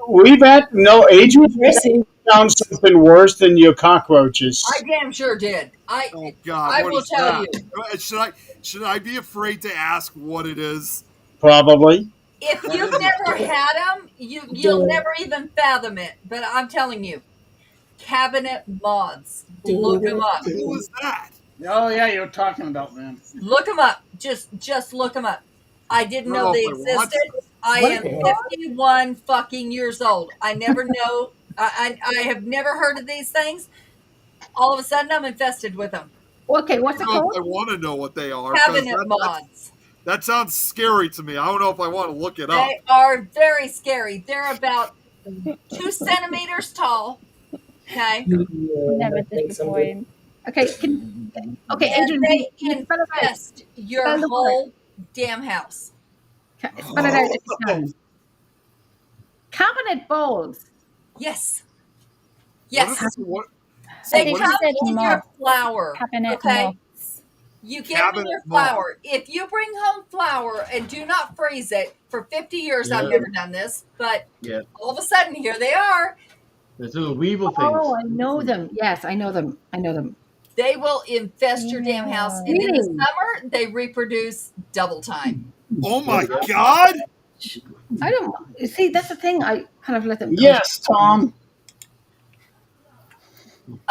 we've had no Adrian Dressing. found something worse than your cockroaches. I damn sure did. Oh God! I what will is tell that? Should I be afraid to ask what it is? Probably. If you've never had them, you'll never even fathom it. But I'm telling you, cabinet moths. Look them up. What was that? Oh yeah, you're talking about man. Look them up. Just look them up. I didn't know they existed. I am 51 fucking years old. I never know. I have never heard of these things. All of a sudden, I'm infested with them. Okay, what's it I called? want to know what they are. 'cause Cabinet moths. that sounds scary to me. I don't know if I want to look it up. They are very scary. They're about 2 centimeters tall. Okay. Never disappoint. Okay, okay, And Adrian, they spell it out. infest your Spell the word. whole damn house. Spell it out if you can. Cabinet balls. Yes. What Yes. is- what- They They come said in your moth. flour. Cabinet Okay. moths. You get Cabinet in your moth. flour. If you bring home flour and do not freeze it for 50 years, I've Yeah. never done this, but Yeah. all of a sudden here they are. There's little weevil Oh, things. I know them. Yes, I know them. I know them. They will infest your damn house. And in the Really? summer, they reproduce double time. Oh my God! I don't see. That's the thing. I kind of let them. go. Yes, Tom.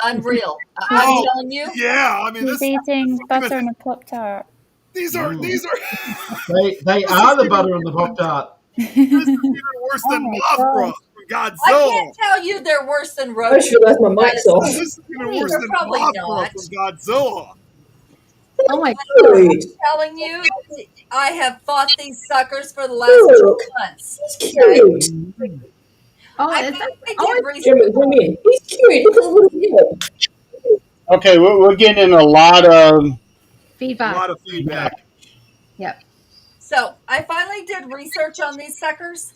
Unreal. Oh. I'm telling you. Yeah, I mean He's this. eating butter on a Pop Tart. These are They are the butter on the Pop Tart. even worse than Oh my Mothra from I Godzilla. can't tell you they're worse than I roaches. just realised my mic's off. This is even worse They're than probably Mothra not. from Godzilla. Oh my Dude, I'm telling you, I have fought these suckers for the last Look. 2 months. he's cute. Oh, I is think that, they oh, did research. Jimmy, come in. He's cute. Look at the little head. Okay, we're getting a lot of A feedback. lot of feedback. Yep. So I finally did research on these suckers.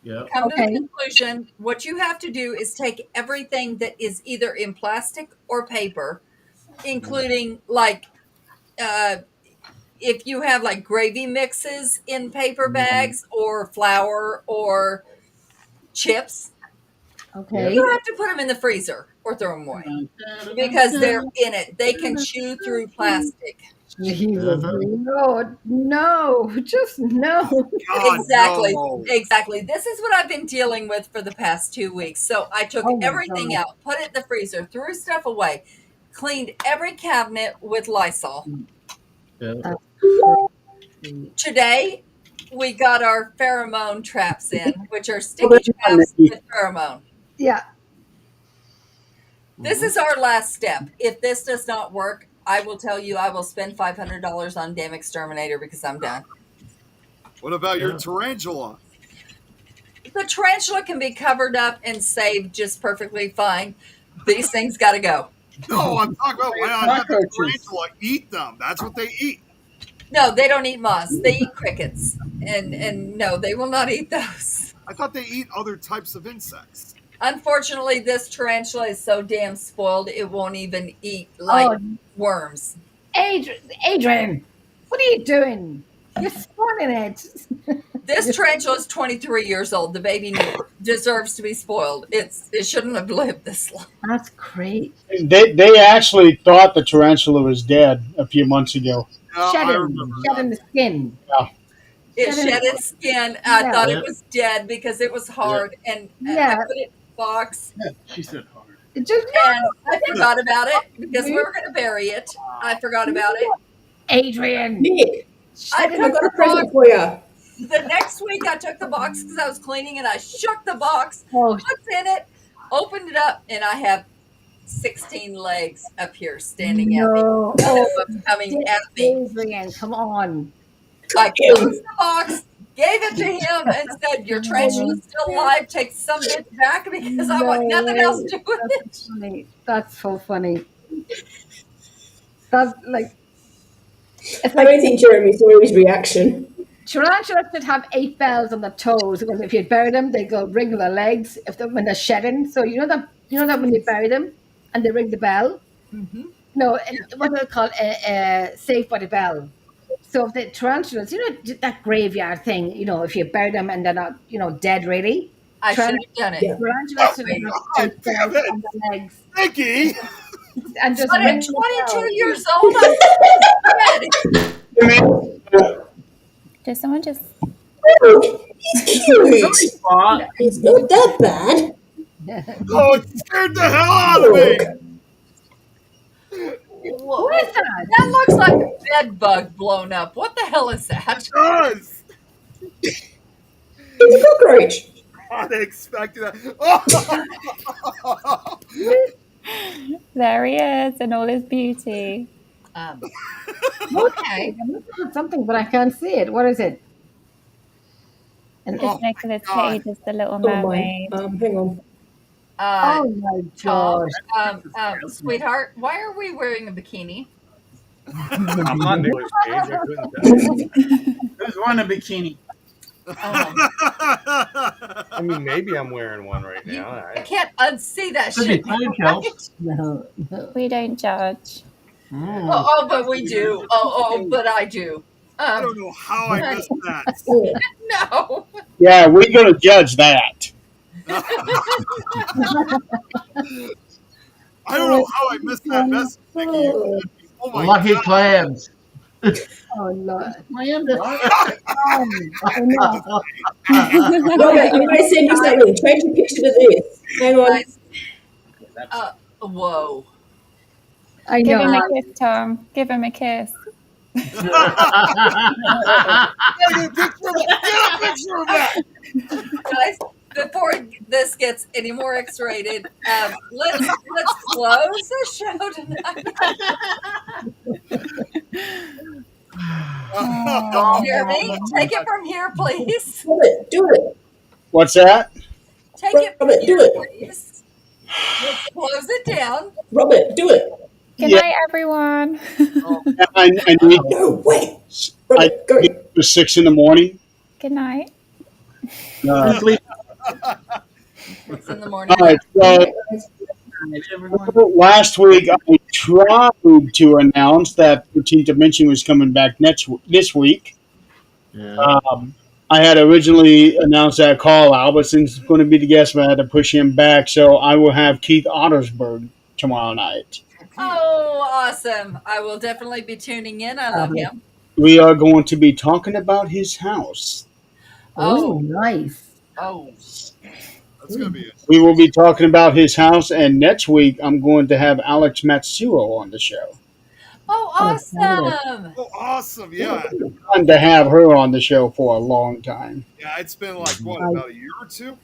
Yeah. Come to Okay. the conclusion, what you have to do is take everything that is either in plastic or paper, including like if you have like gravy mixes in paper bags or flour or chips, Okay. you have to put them in the freezer or throw them away because they're in it. They can chew through plastic. Jesus, Lord, no, just no. God, Exactly. no. Exactly. This is what I've been dealing with for the past 2 weeks. So I took Oh my everything God. out, put it in the freezer, threw stuff away, cleaned every cabinet with Lysol. Yeah. Today, we got our pheromone traps in, which are sticky traps with pheromone. Yeah. This is our last step. If this does not work, I will tell you I will spend $500 on damn exterminator because I'm done. What about your Yeah. tarantula? The tarantula can be covered up and saved just perfectly fine. These things got to go. No, I'm talking about why not have the Cockroaches. tarantula eat them? That's what they eat. No, they don't eat moths. They eat crickets. And no, they will not eat those. I thought they eat other types of insects. Unfortunately, this tarantula is so damn spoiled, it won't even eat like worms. Adrian, what are you doing? You're spoiling it. This tarantula is 23 years old. The baby deserves to be spoiled. It shouldn't have lived this long. That's great. They actually thought the tarantula was dead a few months ago. I Shedding remember that. the skin. It shed its skin. I Yeah. thought it was dead because it was hard. And I Yeah. put it in a box. She said hard. It just And I forgot about it because we were going to bury it. I forgot about it. Adrian. Nick, I I've took got a the present box. for you. The next week, I took the box because I was cleaning and I shook the box. Oh, What's in it? Opened it up and I have 16 legs up here standing at me. no. None Oh, of them coming at me. Adrian, come on. I closed the box, gave it to him, and said, "Your tarantula's still alive. Take some of it back because I want nothing else to do with it." That's funny. That's so funny. That's like, it's like Amazing Jeremy saw his reaction. tarantulas should have 8 bells on the toes because if you bury them, they go wriggle their legs when they're shedding. So you know that when you bury them and they ring the bell. Mhm. No, what do they call Saved by the Bell. So if the tarantulas, that graveyard thing, if you bury them and they're not, dead really. I should have done it. Yeah. Tarantulas should have Oh, 8 damn bells it. on their legs Nikki! and just But ring at the 22 bell. years old, I'm dead. Does someone just? Oh, he's cute. Spot. He's not that bad. Oh, it scared the hell out of me! What is that? That looks like a bed bug blown up. What the hell is that? It does! It's a cockroach. Unexpected. Oh! There he is in all his beauty. Okay, I'm looking at something, but I can't see it. What is it? And Oh It's Nicolas God. Cage as the Little Oh my. Mermaid. Hang on. oh my Tom, gosh! sweetheart, why are we wearing a bikini? I'm not Nicolas Cage. I couldn't tell. Who's wearing a bikini? I mean, maybe I'm wearing one right now. I can't unsee that Could be shit. ponytails. No. We don't judge. Mm. Oh, but we do. Oh, but I do. I don't know how I missed that. Yeah. No. Yeah, we're going to judge that. I don't know how I missed that message, Nikki. Oh my Lucky God. clams. Oh Lord! I am I know. Robert, I'm going to send you something. Change your picture to this. Hang on. Nice. Whoa. I Give him know. a kiss, Tom. Give him a kiss. Get a picture of that! Guys, before this gets any more X-rated, let's close the show tonight. Jeremy, take it from here, please. Robert, do it. What's that? Take it from Robert, do here, it. please. Let's close it down. Robert, do it. Good Yeah. night, everyone. I need No, wait. I Robert, go. need for 6 in the morning. Good night. Sleep. It's in the morning. All right, so last week I tried to announce that 13th Dimension was coming back this week. Yeah. I had originally announced that call out, but since it's going to be the guest, I had to push him back. So I will have Keith Ottersberg tomorrow night. Oh, awesome. I will definitely be tuning in. I love him. We are going to be talking about his house. Oh, nice. Oh. That's going to be it. We will be talking about his house, and next week I'm going to have Alex Matsuo on the show. Oh, awesome. Oh, awesome. Yeah. Fun to have her on the show for a long time. Yeah, it's been like, what, about a year or two?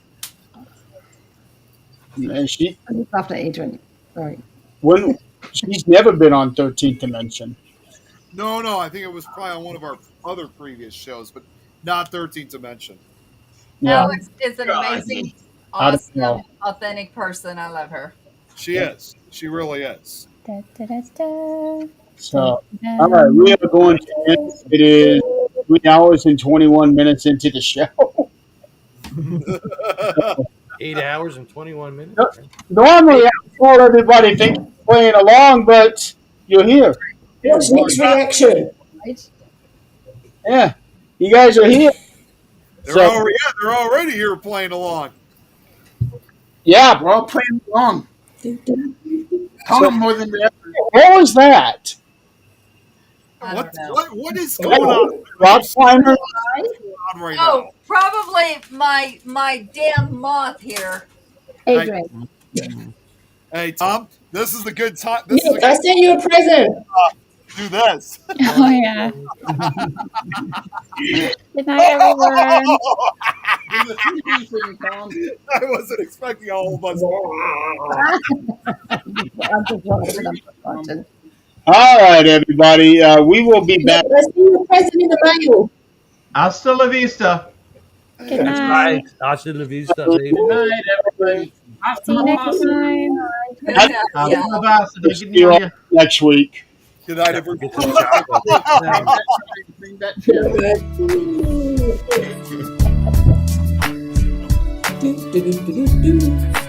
And she, Look after Adrian. Right. When she's never been on 13th Dimension. No, I think it was probably on one of our other previous shows, but not 13th Dimension. Yeah. Alex is an amazing, I don't know. awesome, authentic person. I love her. She is. She really is. Da, da, da, da. So, all right, we are going to end. It is 3 hours and 21 minutes into the show. 8 hours and 21 minutes. Normally, I told everybody thanks for playing along, but you're here. What's Nick's reaction? Right? Yeah, you guys are here. They're already here playing along. Yeah, We're all playing along. Tell them more than that. what was that? I don't know. What is going on? Rock climber? Right Oh, now? probably my damn moth here. Adrian. Hey, Tom, this is the good time. Nick, I sent you a present. Do this. Oh yeah. Good night, everyone. I wasn't expecting a whole bunch. All right, everybody. We will be back. Nick, I sent you a present in the mail. Hasta la vista. Good night. Hasta la vista, baby. Good night, everybody. See you next time. Good I- job. Hasta Yeah. la vista. Good See you all night. next week. Good night, everyone. Get some chocolate. Bring that chair. Do, do, do, do, do.